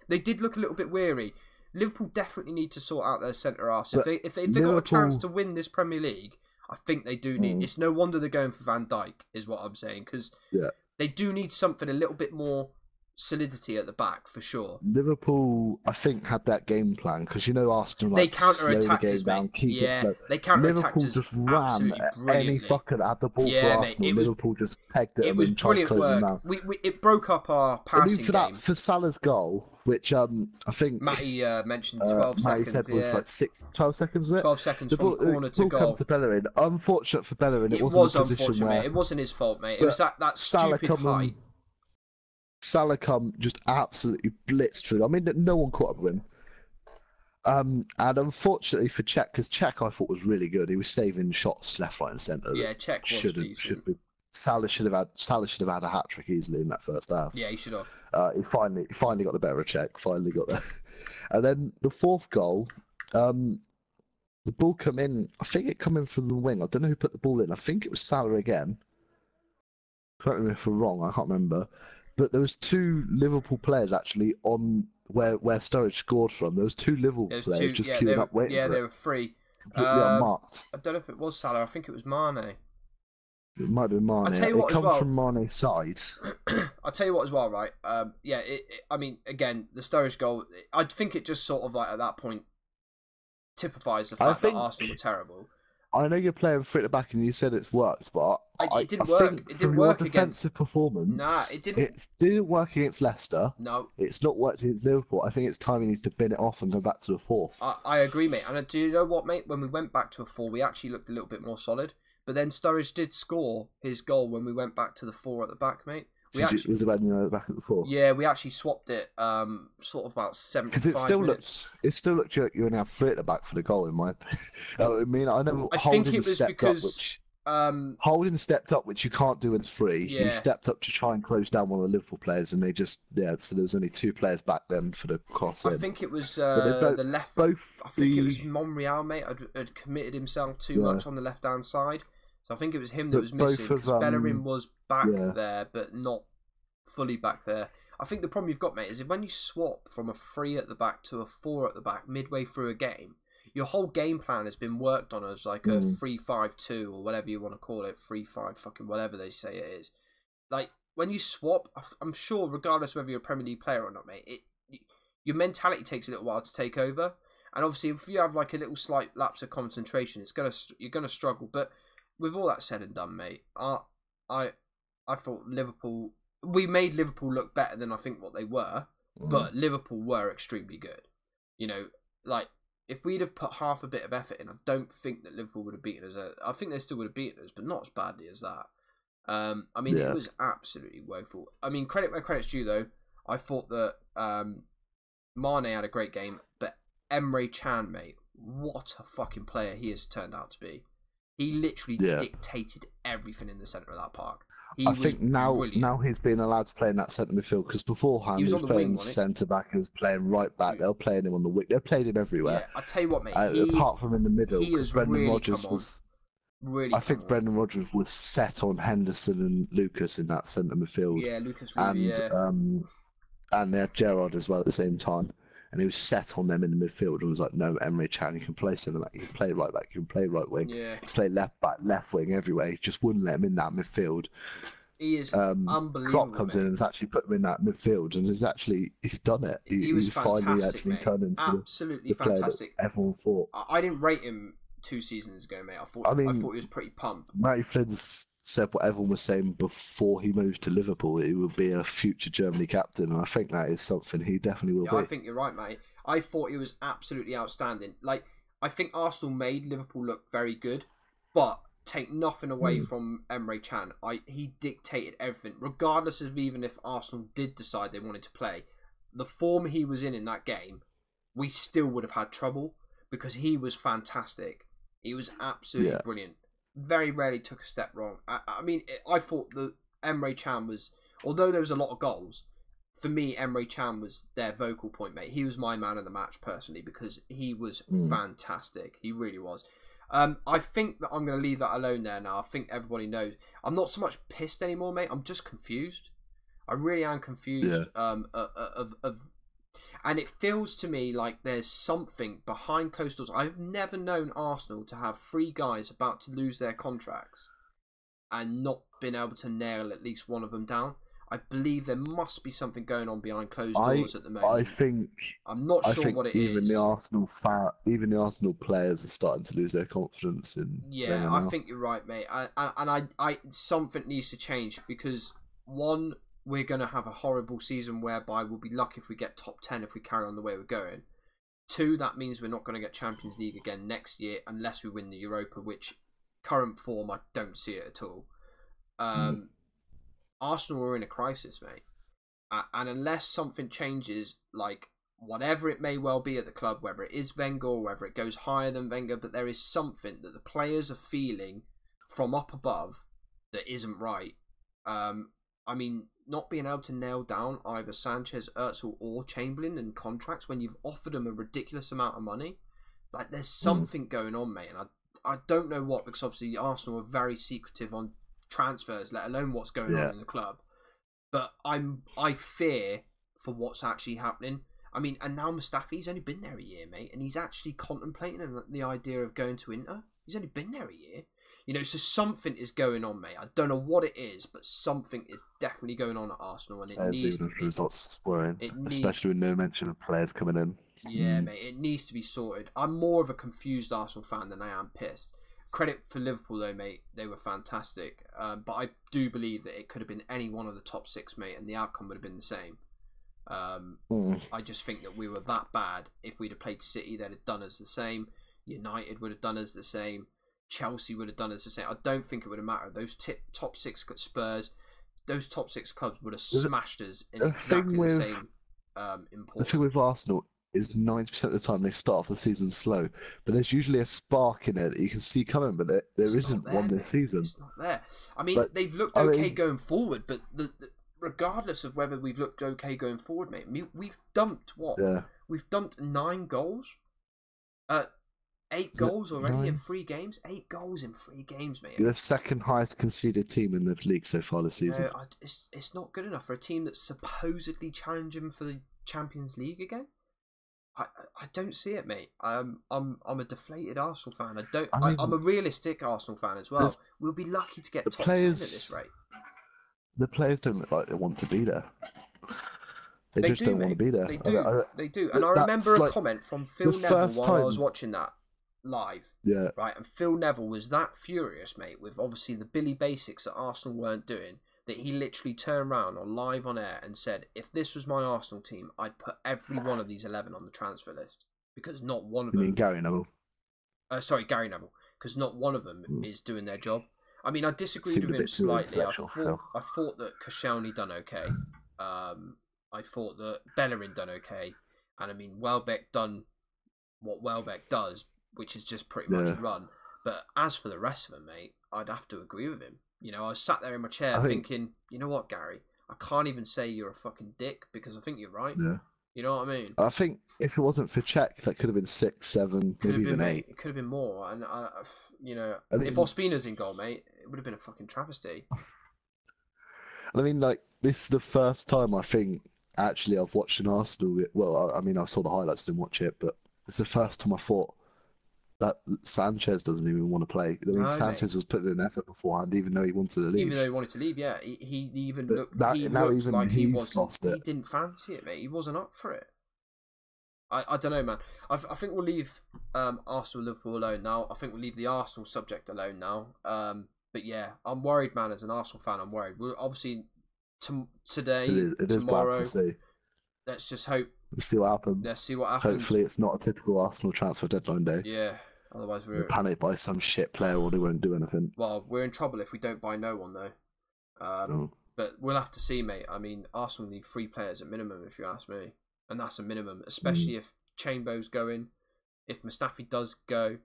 They did look a little bit weary. Liverpool definitely need to sort out their centre-halves. If they got a chance to win this Premier League, I think they do need... It's no wonder they're going for Van Dijk, is what I'm saying, because... Yeah. They do need something a little bit more solidity at the back for sure. Liverpool, I think, had that game plan because Arsenal they counter-attacked the game us, down, keep it slow. They counter-attacked Liverpool just ran at any fucker that had the ball for Arsenal. Liverpool just pegged it. It was brilliant work. It broke up our passing game. For Salah's goal, which I think Matty mentioned 12 seconds. Matty said was like 12 seconds. Was it? 12 seconds from corner to goal. Come to Bellerin. Unfortunate for Bellerin, it was unfortunate, mate. It wasn't his fault, mate. It was that stupid height. Salah come just absolutely blitzed through. I mean, no one caught up with him. And unfortunately for Czech, because Czech I thought was really good. He was saving shots left, right, and centre. Yeah, Czech was decent. Salah should have had a hat trick easily in that first half. Yeah, he should have. He finally got the better of Czech. Finally got there. And then the fourth goal, the ball come in. I think it come in from the wing. I don't know who put the ball in. I think it was Salah again. Correct me if I'm wrong. I can't remember. But there was 2 Liverpool players actually on where Sturridge scored from. There was 2 Liverpool players just queuing up waiting for it. Yeah, they were free. Completely unmarked. I don't know if it was Salah. I think it was Mane. It might have been Mane. It comes from Mane's side. I'll tell you what as well, right? I mean, again, the Sturridge goal, I think it just sort of like at that point typifies the fact that Arsenal were terrible. I know you're playing free at the back and you said it's worked, but it didn't work. It didn't work against defensive performance. Nah, it didn't. It didn't work against Leicester. No, it's not worked against Liverpool. I think it's time you need to bin it off and go back to the 4. I agree, mate. And do you know what, mate? When we went back to a 4, we actually looked a little bit more solid. But then Sturridge did score his goal when we went back to the 4 at the back, mate. Was it when back at the 4? Yeah, we actually swapped it sort of about 75 because it still looked you're now 3 at the back for the goal in my opinion. I mean, I think it was because Holding stepped up, which you can't do when it's free. Yeah. He stepped up to try and close down one of the Liverpool players, and they just so there was only 2 players back then for the cross. I think it was the left. I think it was Monreal, mate. Had committed himself too much on the left hand side. So I think it was him that was missing, because Bellerin was back there, but not fully back there. I think the problem you've got, mate, is when you swap from a 3 at the back to a 4 at the back midway through a game, your whole game plan has been worked on as like a 3-5-2 or whatever you want to call it, 3-5 fucking whatever they say it is. Like, when you swap, I'm sure, regardless of whether you're a Premier League player or not, mate, your mentality takes a little while to take over. And obviously, if you have like a little slight lapse of concentration, you're gonna struggle. But with all that said and done, mate, I thought Liverpool, we made Liverpool look better than I think what they were, but Liverpool were extremely good. You know, like, if we'd have put half a bit of effort in, I don't think that Liverpool would have beaten us. I think they still would have beaten us, but not as badly as that. I mean, it was absolutely woeful. I mean, credit where credit's due, though. I thought that Mane had a great game, but Emre Can, mate, what a fucking player he has turned out to be. He literally dictated everything in the centre of that park. I think now he's been allowed to play in that centre midfield, because beforehand he was playing centre back, he was playing right back. They were playing him on the wing. They played him everywhere. Yeah, I tell you what, mate. Apart from in the middle, because Brendan Rodgers was. I think Brendan Rodgers was set on Henderson and Lucas in that centre midfield. Yeah, Lucas. And they had Gerrard as well at the same time. And he was set on them in the midfield and was like, no, Emre Can, you can play centre back, you can play right back, you can play right wing, you can play left back, left wing, everywhere. He just wouldn't let him in that midfield. He is unbelievable. Klopp comes in and has actually put him in that midfield, and he's done it. He's finally actually turned into absolutely the player fantastic. That everyone thought. I didn't rate him 2 seasons ago, mate. I thought he was pretty pumped. Matty Flynn's said what everyone was saying before he moved to Liverpool. He would be a future Germany captain, and I think that is something he definitely will be. I think you're right, mate. I thought he was absolutely outstanding. Like, I think Arsenal made Liverpool look very good, But take nothing away from Emre Can. He dictated everything, regardless of even if Arsenal did decide they wanted to play. The form he was in that game, we still would have had trouble because he was fantastic. He was absolutely brilliant. Very rarely took a step wrong. I thought that Emre Can was, although there was a lot of goals, for me, Emre Can was their vocal point, mate. He was my man of the match, personally, because he was fantastic. He really was. I think that I'm going to leave that alone there now. I think everybody knows. I'm not so much pissed anymore, mate. I'm just confused. I really am confused. And it feels to me like there's something behind closed doors. I've never known Arsenal to have 3 guys about to lose their contracts and not been able to nail at least one of them down. I believe there must be something going on behind closed doors at the moment. I'm not sure what it is. Even the Arsenal players are starting to lose their confidence in. Yeah, I think you're right, mate. I something needs to change because one, we're going to have a horrible season whereby we'll be lucky if we get top 10 if we carry on the way we're going. 2, that means we're not going to get Champions League again next year unless we win the Europa, which current form I don't see it at all. Arsenal are in a crisis, mate. And unless something changes, like whatever it may well be at the club, whether it is Wenger or whether it goes higher than Wenger, but there is something that the players are feeling from up above that isn't right. I mean, not being able to nail down either Sanchez, Özil or Chamberlain in contracts when you've offered them a ridiculous amount of money. Like, there's something going on, mate. And I don't know what, because obviously Arsenal are very secretive on transfers, let alone what's going on in the club. But I fear for what's actually happening. I mean, and now Mustafi's only been there a year, mate, and he's actually contemplating the idea of going to Inter. He's only been there a year. You know, so something is going on, mate. I don't know what it is, but something is definitely going on at Arsenal, and it needs to be. Results worrying, especially with no mention of players coming in. Yeah, mate, it needs to be sorted. I'm more of a confused Arsenal fan than I am pissed. Credit for Liverpool, though, mate. They were fantastic. But I do believe that it could have been any one of the top 6, mate, and the outcome would have been the same. I just think that we were that bad. If we'd have played City, they'd have done us the same. United would have done us the same. Chelsea would have done us the same. I don't think it would have mattered. Those top 6 Spurs, those top 6 clubs would have smashed us in exactly the same importance. The thing with Arsenal is 90% of the time they start off the season slow, but there's usually a spark in it that you can see coming, but there isn't one this season. It's not there. I mean, they've looked okay going forward, but regardless of whether we've looked okay going forward, mate, we've dumped what? Yeah. We've dumped 9 goals. 8 goals already in 3 games. 8 goals in 3 games, mate. You're the second highest conceded team in the league so far this season. It's not good enough for a team that's supposedly challenging for the Champions League again. I don't see it, mate. I'm a deflated Arsenal fan. I'm a realistic Arsenal fan as well. We'll be lucky to get top 10 at this rate. The players don't look like they want to be there. They just don't want to be there. They do. And I remember a comment from Phil Neville while I was watching that live. Yeah. Right, and Phil Neville was that furious, mate, with obviously the Billy Basics that Arsenal weren't doing, that he literally turned around live on air and said, if this was my Arsenal team, I'd put every one of these 11 on the transfer list. Because not one of them... You mean Gary Neville? Sorry, Gary Neville. Because not one of them is doing their job. I mean, I disagreed with him slightly. I thought that Koscielny done okay. I thought that Bellerin done okay. And I mean, Welbeck done what Welbeck does, which is just pretty much run. But as for the rest of them, mate, I'd have to agree with him. You know, I was sat there in my chair thinking, you know what, Gary? I can't even say you're a fucking dick because I think you're right. Yeah. You know what I mean? I think if it wasn't for Czech, that could have been 6, 7, maybe even 8. It could have been more. And, you know, if Ospina's in goal, mate, it would have been a fucking travesty. I mean, like, this is the first time I think, actually, I've watched an Arsenal... Well, I mean, I saw the highlights, didn't watch it, but it's the first time I thought that Sanchez doesn't even want to play. I mean, Sanchez was putting in effort beforehand, even though he wanted to leave. Even though he wanted to leave, yeah. He even looked like he didn't fancy it, mate. He wasn't up for it. I don't know, man. I think we'll leave Arsenal Liverpool alone now. I think we'll leave the Arsenal subject alone now. But yeah, I'm worried, man. As an Arsenal fan, I'm worried. We're obviously today, tomorrow. Let's just hope. We'll see what happens. Let's see what happens. Hopefully, it's not a typical Arsenal transfer deadline day. Yeah, Otherwise, They panic buy some shit player or they won't do anything. Well, we're in trouble if we don't buy no one though. But we'll have to see, mate. I mean, Arsenal need 3 players at minimum, if you ask me, and that's a minimum. Especially if Chamber's going, if Mustafi does go,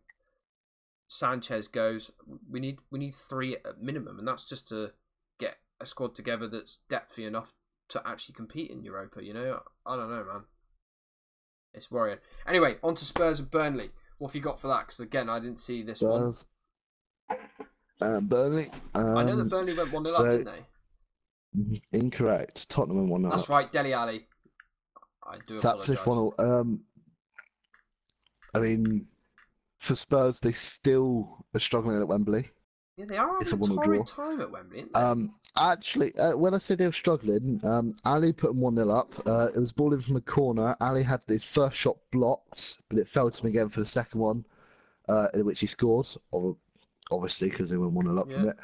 Sanchez goes. We need 3 at minimum, and that's just to get a squad together that's depthy enough to actually compete in Europa. You know, I don't know, man. It's worrying. Anyway, on to Spurs and Burnley. What have you got for that? Because again, I didn't see this Spurs. one. Burnley. I know that Burnley went 1-0 up, didn't they? Incorrect. Tottenham went 1-0 That's up. right, Dele Alli. I do apologise. 1-0. I mean, for Spurs, they still are struggling at Wembley. Yeah, they are having a torrid time at Wembley, aren't they? Actually, when I say they were struggling, Ali put them 1-0 up. It was ball in from a corner. Ali had his first shot blocked, but it fell to him again for the second one, in which he scored, obviously, because they went 1-0 up from it.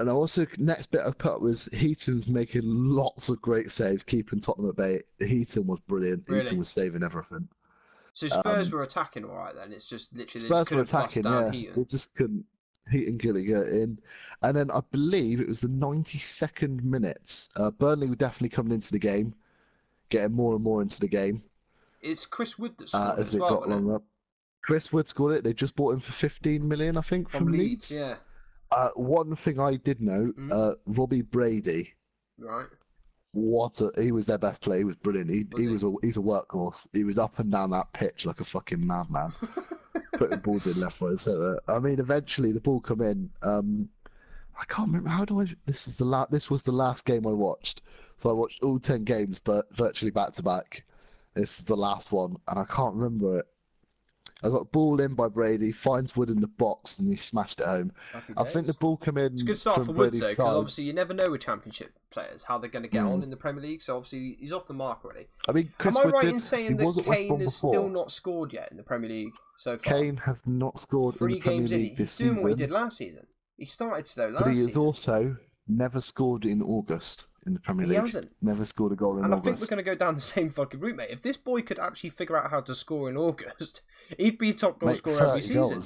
And also, next bit I put was Heaton's making lots of great saves, keeping Tottenham at bay. Heaton was brilliant. Really? Heaton was saving everything. So Spurs were attacking all right then? It's just literally Spurs were attacking, yeah. Heaton. They just couldn't. Heaton couldn't get in. And then I believe it was the 92nd minute. Burnley were definitely coming into the game, getting more and more into the game. It's Chris Wood that scored as it got longer up. Chris Wood scored it. They just bought him for 15 million, I think, from Leeds. Yeah. One thing I did know, Robbie Brady. Right. He was their best player. He was brilliant. He's a workhorse. He was up and down that pitch like a fucking madman, putting balls in left, right, and centre. I mean, eventually the ball come in. I can't remember This was the last game I watched. So I watched all 10 games, but virtually back to back. This is the last one, and I can't remember it. I got ball in by Brady, finds Wood in the box, and he smashed it home. I think the ball came in. It's a good start for Wood, though, because obviously you never know with Championship players how they're going to get on in the Premier League. So obviously he's off the mark already. I mean, am I right in saying that Kane has still not scored yet in the Premier League so far? Kane has not scored in the Premier League this season. He's doing what he did last season. He started slow last season. But he has also never scored in August in the Premier League. He hasn't. Never scored a goal in August. And I think we're going to go down the same fucking route, mate. If this boy could actually figure out how to score in August, he'd be top goal scorer every season.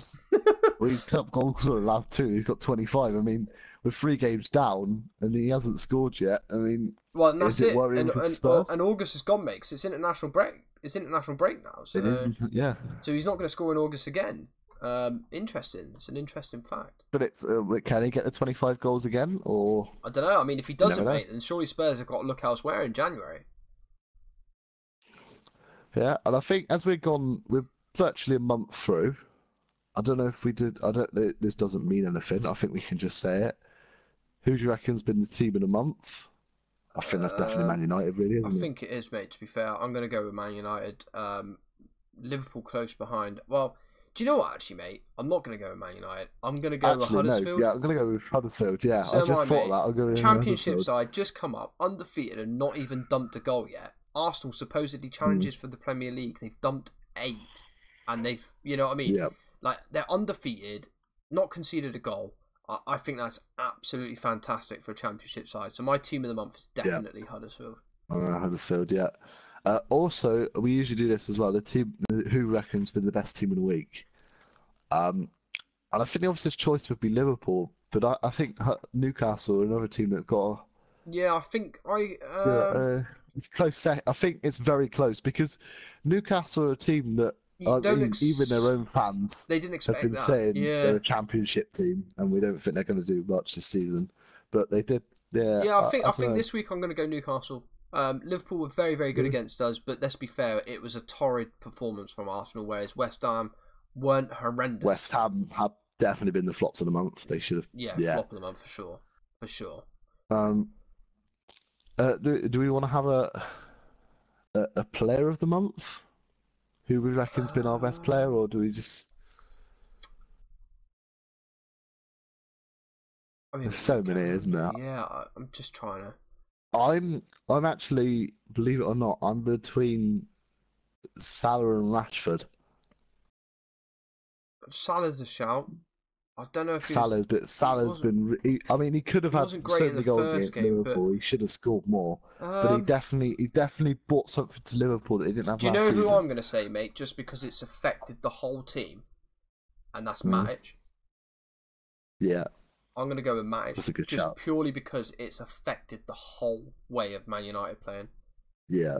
Well, he's top goal scorer the last 2. He's got 25. I mean, with 3 games down and he hasn't scored yet. I mean, well, and that's it. And August is gone, mate, because it's international break. It's international break now. So, it is, yeah. So he's not going to score in August again. Interesting. It's an interesting fact. But can he get the 25 goals again, or I don't know. I mean, if he doesn't, mate, then surely Spurs have got to look elsewhere in January. Yeah, and I think as we're virtually a month through. I don't know if we did. This doesn't mean anything. I think we can just say it. Who do you reckon's been the team of the month? I think that's definitely Man United, really, isn't it? I think it is, mate. To be fair, I'm going to go with Man United. Liverpool close behind. Well. Do you know what, actually, mate? I'm not going to go with Man United. I'm going to go with Huddersfield. No, yeah, I'm going to go with Huddersfield, yeah. So I just thought that. I'll go with Championship side, just come up, undefeated and not even dumped a goal yet. Arsenal supposedly challenges for the Premier League. They've dumped 8. And they've, you know what I mean? Yeah. Like, they're undefeated, not conceded a goal. I think that's absolutely fantastic for a Championship side. So my team of the month is definitely Huddersfield. Huddersfield, yeah. Also, we usually do this as well. The team who reckons been the best team of the week. And I think the obvious choice would be Liverpool, but I think Newcastle are another team that got. Yeah, I think it's close. I think it's very close because Newcastle are a team that even their own fans they didn't expect have been saying they're a Championship team, and we don't think they're going to do much this season. But they did. Yeah, I think this week I'm going to go Newcastle. Liverpool were very, very good against us, but let's be fair, it was a torrid performance from Arsenal, whereas West Ham weren't horrendous. West Ham have definitely been the flops of the month. They should have. Yeah, flop of the month for sure. Do we want to have a player of the month? Who we reckon's been our best player, or do we just? I mean, there's so many, isn't there? Yeah, I'm just trying to. I'm actually, believe it or not, I'm between Salah and Rashford. Salah's a shout. I don't know if Salah's been. I mean, he could have had so many goals against Liverpool. He should have scored more, but he definitely brought something to Liverpool that he didn't have. Do you know who I'm going to say, mate? Just because it's affected the whole team. and that's Matic. Yeah. I'm going to go with Matic. That's a good just shout. Purely because it's affected the whole way of Man United playing. Yeah.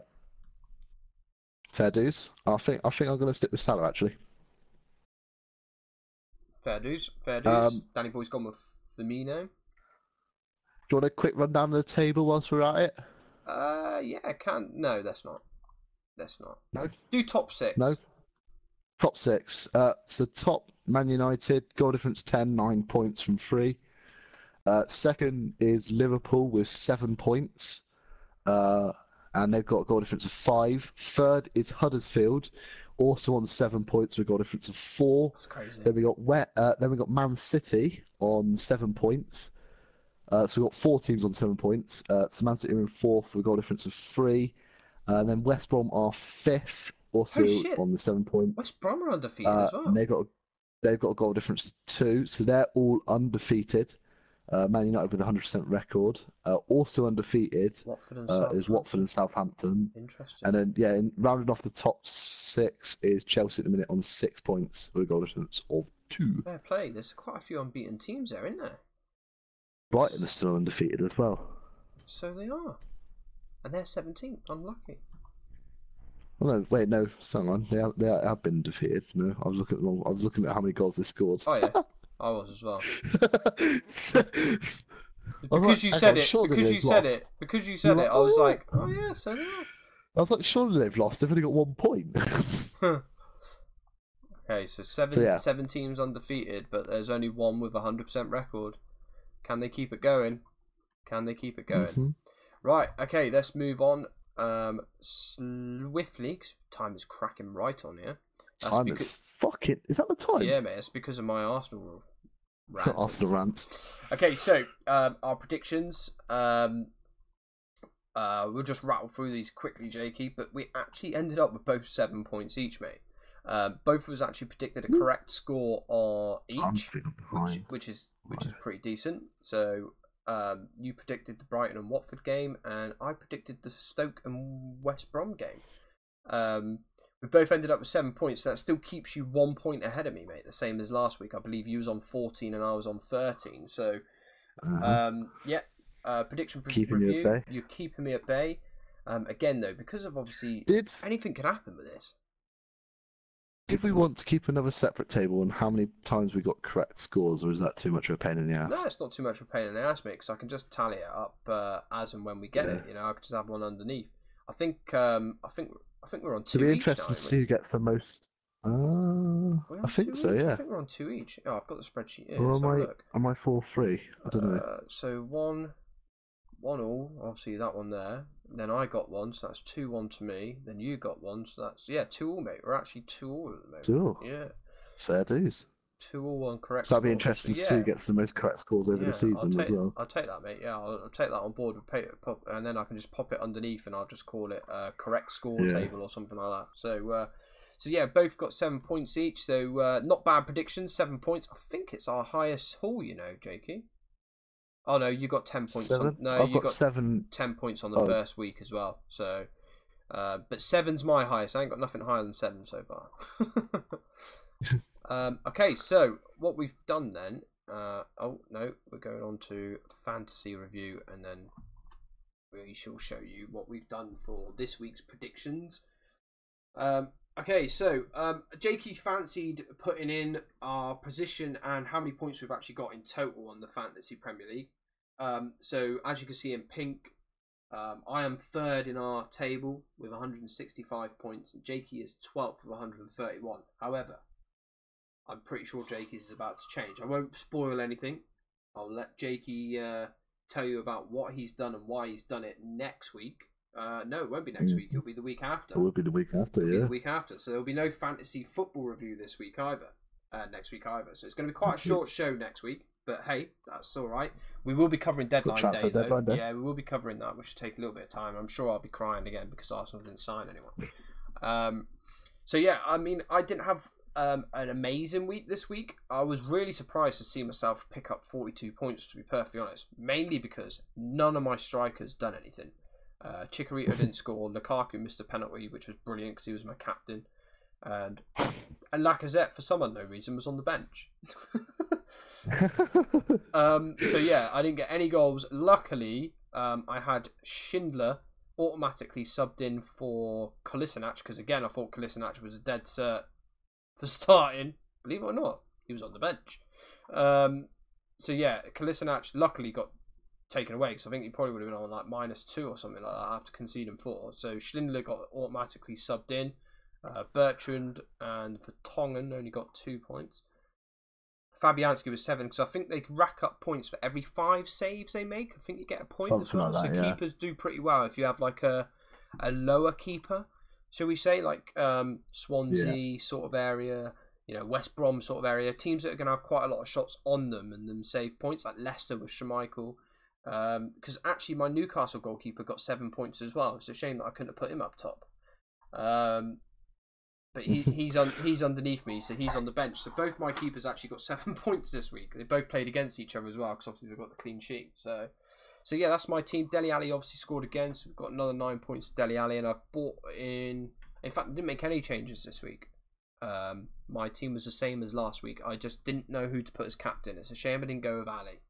Fair dues. I think I'm going to stick with Salah, actually. Fair dues. Danny Boy's gone with Firmino. Do you want a quick rundown of the table whilst we're at it? Yeah, I can. No, that's not. No. Do top 6. No. Top 6. So top Man United, goal difference 10, 9 points from 3. Second is Liverpool with 7 points. And they've got a goal difference of 5. Third is Huddersfield, also on 7 points with a goal difference of 4. That's crazy. Then we got Man City on 7 points. So we've got 4 teams on 7 points. So Man City are in 4th with a goal difference of 3. And then West Brom are 5th, also on the 7 points. West Brom are undefeated as well. And they've got a goal difference of 2, so they're all undefeated. Man United with a 100% record. Also undefeated is Watford and Southampton. Interesting. And then, rounding off the top 6 is Chelsea at the minute on 6 points with a goal difference of 2. Fair play. There's quite a few unbeaten teams there, isn't there? Brighton are still undefeated as well. So they are. And they're 17th. Unlucky. Oh, no, wait, no, hang on. They have been defeated. No, I was looking at how many goals they scored. Oh yeah, I was as well. Because you said it, I was like, oh yeah, so they are. I was like, surely they've lost. They've only got 1 point. Okay, so 7 teams undefeated, but there's only one with a 100% record. Can they keep it going? Mm-hmm. Right, okay, let's move on swiftly, because time is cracking right on here. Is that the time? Yeah, mate, it's because of my Arsenal rant. Arsenal rants. Okay, so our predictions. We'll just rattle through these quickly, Jakey, but we actually ended up with both 7 points each, mate. Both of us actually predicted a correct score each, which is pretty decent. So you predicted the Brighton and Watford game, and I predicted the Stoke and West Brom game. We both ended up with 7 points, so that still keeps you 1 point ahead of me, mate. The same as last week. I believe you was on 14 and I was on 13. So, prediction review. You're keeping me at bay. Again, though, because of obviously anything could happen with this. Did we want to keep another separate table on how many times we got correct scores, or is that too much of a pain in the ass? No, it's not too much of a pain in the ass, mate, because I can just tally it up as and when we get it. You know, I could just have one underneath. I think we're on 2 each. It'll be interesting to see who gets the most. I think so, yeah. I think we're on 2 each. Oh, I've got the spreadsheet here. Or am I 4-3? I don't know. So 1 all, obviously that one there. Then I got 1, so that's 2-1 to me. Then you got 1, so that's 2 all, mate. We're actually 2 all at the moment. 2 all. Yeah. Fair dues. 2 all, 1 correct. So that'd be interesting to see who gets the most correct scores over the season as well. I'll take that, mate. Yeah, I'll take that on board and then I can just pop it underneath, and I'll just call it a correct score table or something like that. So yeah, both got 7 points each. So not bad predictions. 7 points. I think it's our highest haul, you know, Jakey. Oh no, you got 10 points. 7? No, I've got 7. 10 points on the first week as well. So, but 7's my highest. I ain't got nothing higher than 7 so far. Okay, so what we've done then. Oh no, we're going on to fantasy review, and then we shall show you what we've done for this week's predictions. Okay, so Jakey fancied putting in our position and how many points we've actually got in total on the Fantasy Premier League. So as you can see in pink, I am 3rd in our table with 165 points, and Jakey is 12th with 131. However, I'm pretty sure Jakey's is about to change. I won't spoil anything. I'll let Jakey tell you about what he's done and why he's done it next week. No, it won't be next week. It'll be the week after. It will be the week after, The week after. So there'll be no fantasy football review this week either. Next week either. So it's going to be quite a short show next week. But hey, that's all right. We will be covering deadline day, though. Yeah, we will be covering that, which will take a little bit of time. I'm sure I'll be crying again because Arsenal didn't sign anyone. So yeah, I mean, I didn't have an amazing week this week. I was really surprised to see myself pick up 42 points, to be perfectly honest. Mainly because none of my strikers done anything. Chikorito didn't score. Lukaku missed a penalty, which was brilliant because he was my captain. and Lacazette, for some unknown reason, was on the bench. So yeah, I didn't get any goals. Luckily, I had Schindler automatically subbed in for Kolasinac, because again, I thought Kolasinac was a dead cert for starting. Believe it or not, he was on the bench. So yeah, Kolasinac luckily got taken away, because I think he probably would have been on like -2 or something like that after conceding 4. So Schindler got automatically subbed in. Bertrand and Vertonghen only got 2 points. Fabianski was 7, because I think they rack up points for every 5 saves they make. I think you get a point Something as well. like that, so yeah. keepers do pretty well if you have like a lower keeper, shall we say, like Swansea sort of area, you know, West Brom sort of area. Teams that are going to have quite a lot of shots on them and them save points, like Leicester with Schmeichel. Because actually my Newcastle goalkeeper got 7 points as well. It's a shame that I couldn't have put him up top. But he's underneath me, so he's on the bench. So both my keepers actually got 7 points this week. They both played against each other as well, because obviously they've got the clean sheet. So yeah, that's my team. Dele Alli obviously scored again, so we've got another 9 points to Dele Alli, and I've bought in. In fact, I didn't make any changes this week. My team was the same as last week. I just didn't know who to put as captain. It's a shame I didn't go with Ali.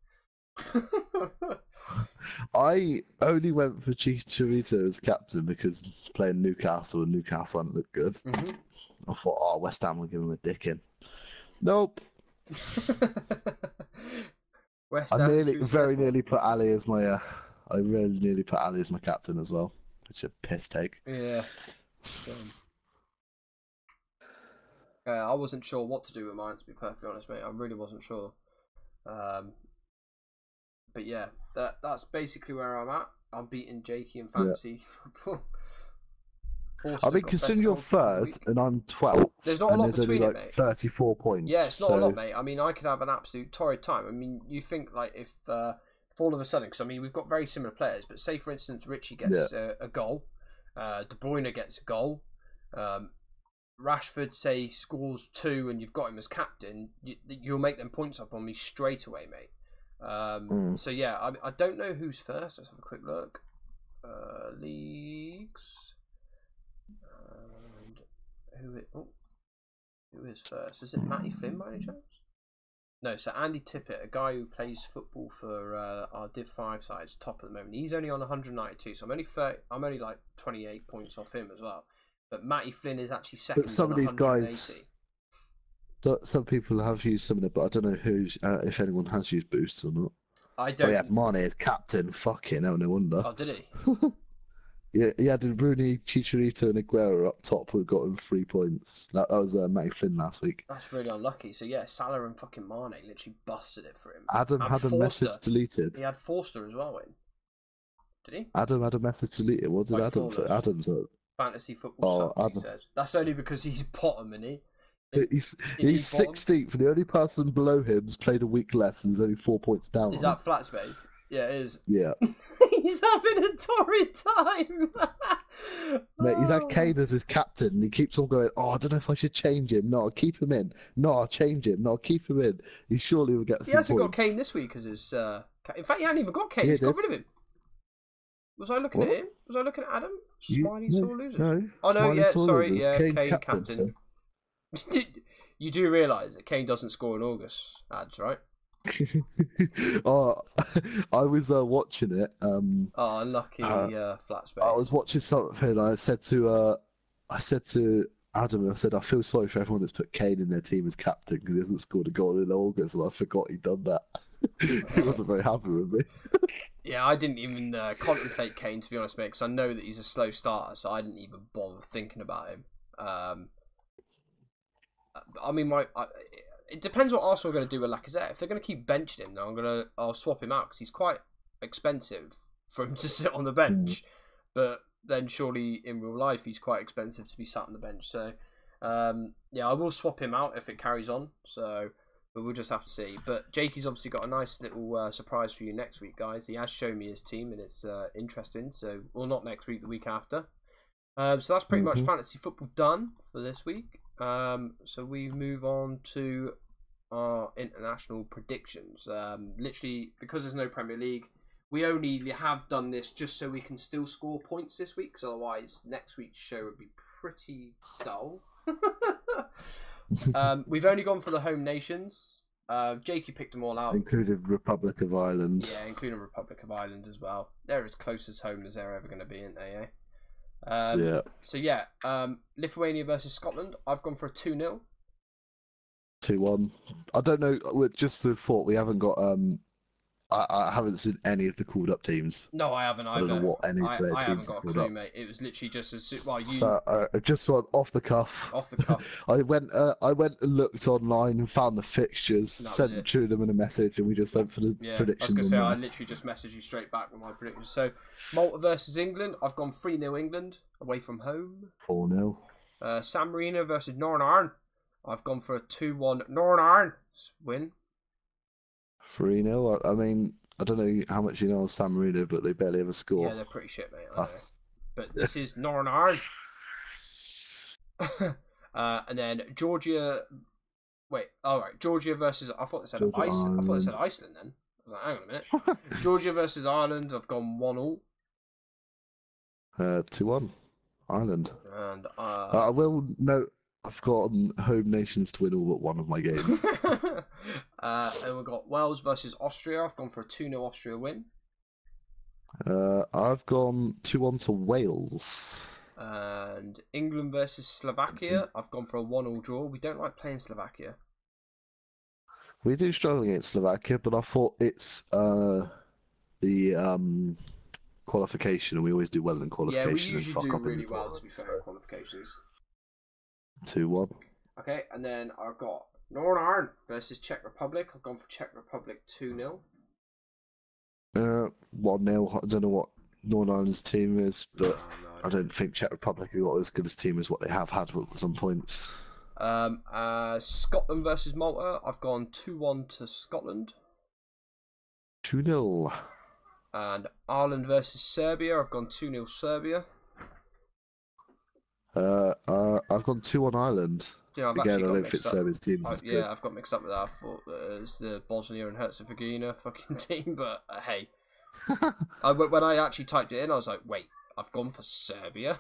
I only went for Chicharito as captain because playing Newcastle and Newcastle hadn't looked good. Mm-hmm. I thought, oh, West Ham will give him a dick in. Nope. West I Ham very nearly put Ali as my. I really nearly put Ali as my captain as well, which is a piss take. Yeah. I wasn't sure what to do with mine, to be perfectly honest, mate. I really wasn't sure. But yeah, that's basically where I'm at. I'm beating Jakey in fantasy football. I mean, considering you're third and I'm 12th, there's not a lot between only it, like mate. 34 points. Yeah, it's not a lot, mate. I mean, I could have an absolute torrid time. I mean, you think like if all of a sudden, because I mean we've got very similar players, but say for instance Richie gets a goal, De Bruyne gets a goal, Rashford say scores 2, and you've got him as captain, you'll make them points up on me straight away, mate. So yeah, I don't know who's first. Let's have a quick look. Leagues. And who is first? Is it Matty Flynn by any chance? No, so Andy Tippett, a guy who plays football for our Div 5 side, is top at the moment. He's only on 192, so I'm only like 28 points off him as well. But Matty Flynn is actually second. But some on of these 180. guys, some people have used some of it, but I don't know who, if anyone has used boosts or not. I don't. Oh yeah, Mane is captain. Fucking hell, no wonder. Oh, did he? Yeah, he had Rooney, Chicharito, and Aguero up top who got him 3 points. That was Matty Flynn last week. That's really unlucky. So yeah, Salah and fucking Mane literally busted it for him. Adam and had a message deleted. He had Forster as well in. Did he? Adam had a message deleted. What did Adam put? Adam's up. Fantasy football sucks, he says. That's only because he's bottom, isn't he? He's 16th, and the only person below him's played a week less and is only 4 points down. Is that flat space? Yeah, it is. Yeah. He's having a torrid time. Mate, he's had Kane as his captain, and he keeps on going, oh, I don't know if I should change him. No, I'll keep him in. No, I'll change him. No, I'll keep him in. He surely will get some points. He hasn't got Kane this week as his... In fact, he hasn't even got Kane. He's got rid of him. Was I looking at him? Was I looking at Adam? Smiley sore losers. No. Oh, no, yeah, sorry. Losers. Yeah, Kane's Kane captain. So. You do realise that Kane doesn't score in August, ads, right? Oh, I was watching it. Unlucky flat space. I was watching something. And I said to Adam, I said, I feel sorry for everyone that's put Kane in their team as captain because he hasn't scored a goal in August, and I forgot he'd done that. He wasn't very happy with me. Yeah, I didn't even contemplate Kane, to be honest, mate, because I know that he's a slow starter, so I didn't even bother thinking about him. I mean, it depends what Arsenal are going to do with Lacazette. If they're going to keep benching him, then I'll swap him out because he's quite expensive for him to sit on the bench. But then surely in real life he's quite expensive to be sat on the bench. So yeah, I will swap him out if it carries on. So but we'll just have to see. But Jakey's obviously got a nice little surprise for you next week, guys. He has shown me his team and it's interesting. So well, not next week, the week after. So that's pretty much fantasy football done for this week. So we move on to our international predictions. Literally, because there's no Premier League, we only have done this just so we can still score points this week, because otherwise next week's show would be pretty dull. We've only gone for the home nations. Jakey picked them all out. Including Republic of Ireland. Yeah, including Republic of Ireland as well. They're as close as home as they're ever going to be, aren't they? Yeah. So yeah, Lithuania versus Scotland. I've gone for a 2-0. 2-1. I don't know. Just the thought we haven't got. I haven't seen any of the called up teams. No, I haven't either. I don't know what any of their I teams haven't got are a called clue, up. mate. It was literally just as well. So, just off the cuff. Off the cuff. I went and looked online and found the fixtures, sent to them in a message, and we just went for the prediction. I was gonna say I literally just messaged you straight back with my predictions. So Malta versus England. I've gone 3-0 England away from home. 4-0. San Marino versus Northern Ireland. I've gone for a 2-1 Northern Ireland win. 3-0. I mean, I don't know how much you know on San Marino, but they barely ever score. Yeah, they're pretty shit, mate. But this is Northern Ireland. And then Georgia. Wait, alright. Georgia versus. I thought they said Iceland. I thought they said Iceland then. I was like, hang on a minute. Georgia versus Ireland. I've gone 1-1. 2-1. Ireland. And I will note I've got home nations to win all but one of my games. And we've got Wales versus Austria. I've gone for a 2-0 Austria win. I've gone 2-1 to Wales. And England versus Slovakia. I've gone for a 1-1 draw. We don't like playing Slovakia. We do struggle against Slovakia, but I thought it's the qualification, and we always do well in qualification. Yeah, we usually do really well, tournament, to be fair, in qualifications. 2-1. Okay, and then I've got Northern Ireland versus Czech Republic. I've gone for Czech Republic 2-0. 1-0. I don't know what Northern Ireland's team is, but I don't think Czech Republic have got as good a team as what they have had at some points. Scotland versus Malta. I've gone 2-1 to Scotland. 2-0. And Ireland versus Serbia. I've gone 2-0 Serbia. I've gone 2-1 Ireland. Yeah, Again, I don't think Serbia's team is good. Yeah, I've got mixed up with that. I thought it was the Bosnia and Herzegovina fucking team, but hey. When I actually typed it in, I was like, wait, I've gone for Serbia?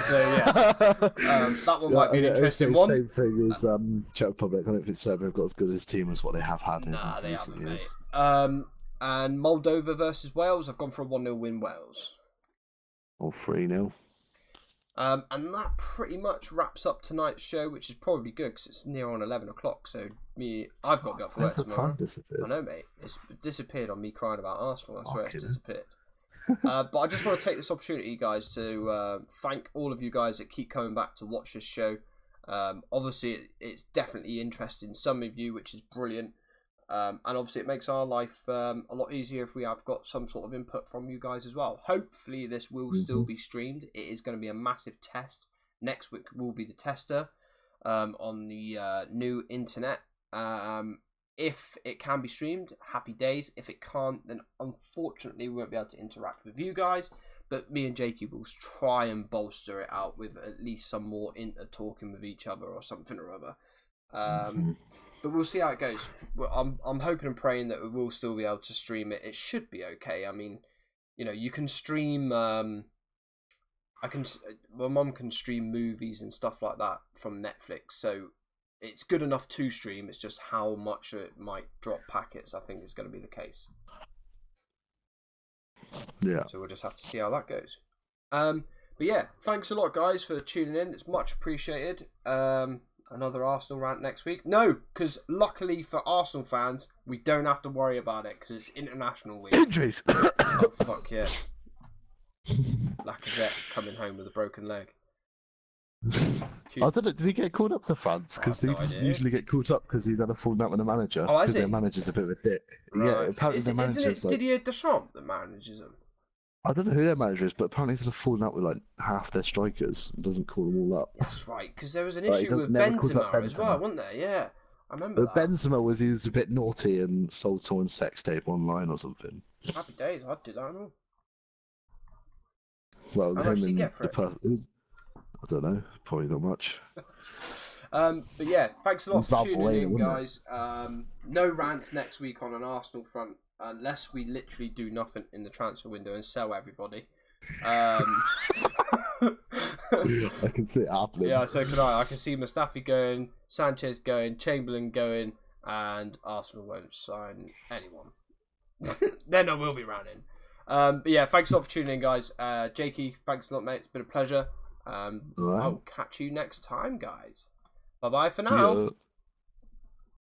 So yeah, that one might be an interesting one. Same thing as Czech Republic. I don't think Serbia have got as good a team as what they have had in recent years. And Moldova versus Wales, I've gone for a 1-0 win Wales. Or 3-0. And that pretty much wraps up tonight's show, which is probably good because it's near on 11 o'clock. So I've got to be up for work tomorrow. Time disappeared? I know, mate. It's disappeared on me crying about Arsenal. I swear it's disappeared. But I just want to take this opportunity, guys, to thank all of you guys that keep coming back to watch this show. Obviously, it's definitely interesting some of you, which is brilliant. And obviously it makes our life a lot easier if we have got some sort of input from you guys as well. Hopefully this will still be streamed. It is going to be a massive test. Next week will be the tester on the new internet. If it can be streamed, happy days. If it can't, then unfortunately we won't be able to interact with you guys. But me and Jakey will try and bolster it out with at least some more talking with each other or something or other. But we'll see how it goes. I'm hoping and praying that we will still be able to stream it. It should be okay. I mean, you know, you can stream. My mum can stream movies and stuff like that from Netflix, so it's good enough to stream. It's just how much it might drop packets, I think, is going to be the case. Yeah. So we'll just have to see how that goes. But yeah, thanks a lot, guys, for tuning in. It's much appreciated. Another Arsenal rant next week? No, because luckily for Arsenal fans, we don't have to worry about it because it's international week. Injuries! Oh, fuck yeah. Lacazette coming home with a broken leg. I don't know, did he get called up to France? Because he doesn't usually get called up because he's had a falling out with the manager. Oh, has he? Because their manager's a bit of a dick. Right. Yeah, apparently their manager's like... Didier Deschamps that manages them? I don't know who their manager is, but apparently he's had a falling out with like half their strikers and doesn't call them all up. That's right, because there was an issue with Benzema as well, wasn't there? Yeah, I remember that. Benzema he was a bit naughty and sold someone's sex tape online or something. Happy days, I'd do that and all. Well, how much did you get for it? I don't know, probably not much. But yeah, thanks a lot for tuning in, guys. No rants next week on an Arsenal front, unless we literally do nothing in the transfer window and sell everybody. I can see it happening. Yeah, so can I. I can see Mustafi going, Sanchez going, Chamberlain going, and Arsenal won't sign anyone. Then I will be running. But yeah, thanks a lot for tuning in, guys. Jakey, thanks a lot, mate. It's been a pleasure. Right. I'll catch you next time, guys. Bye bye for now. Yeah.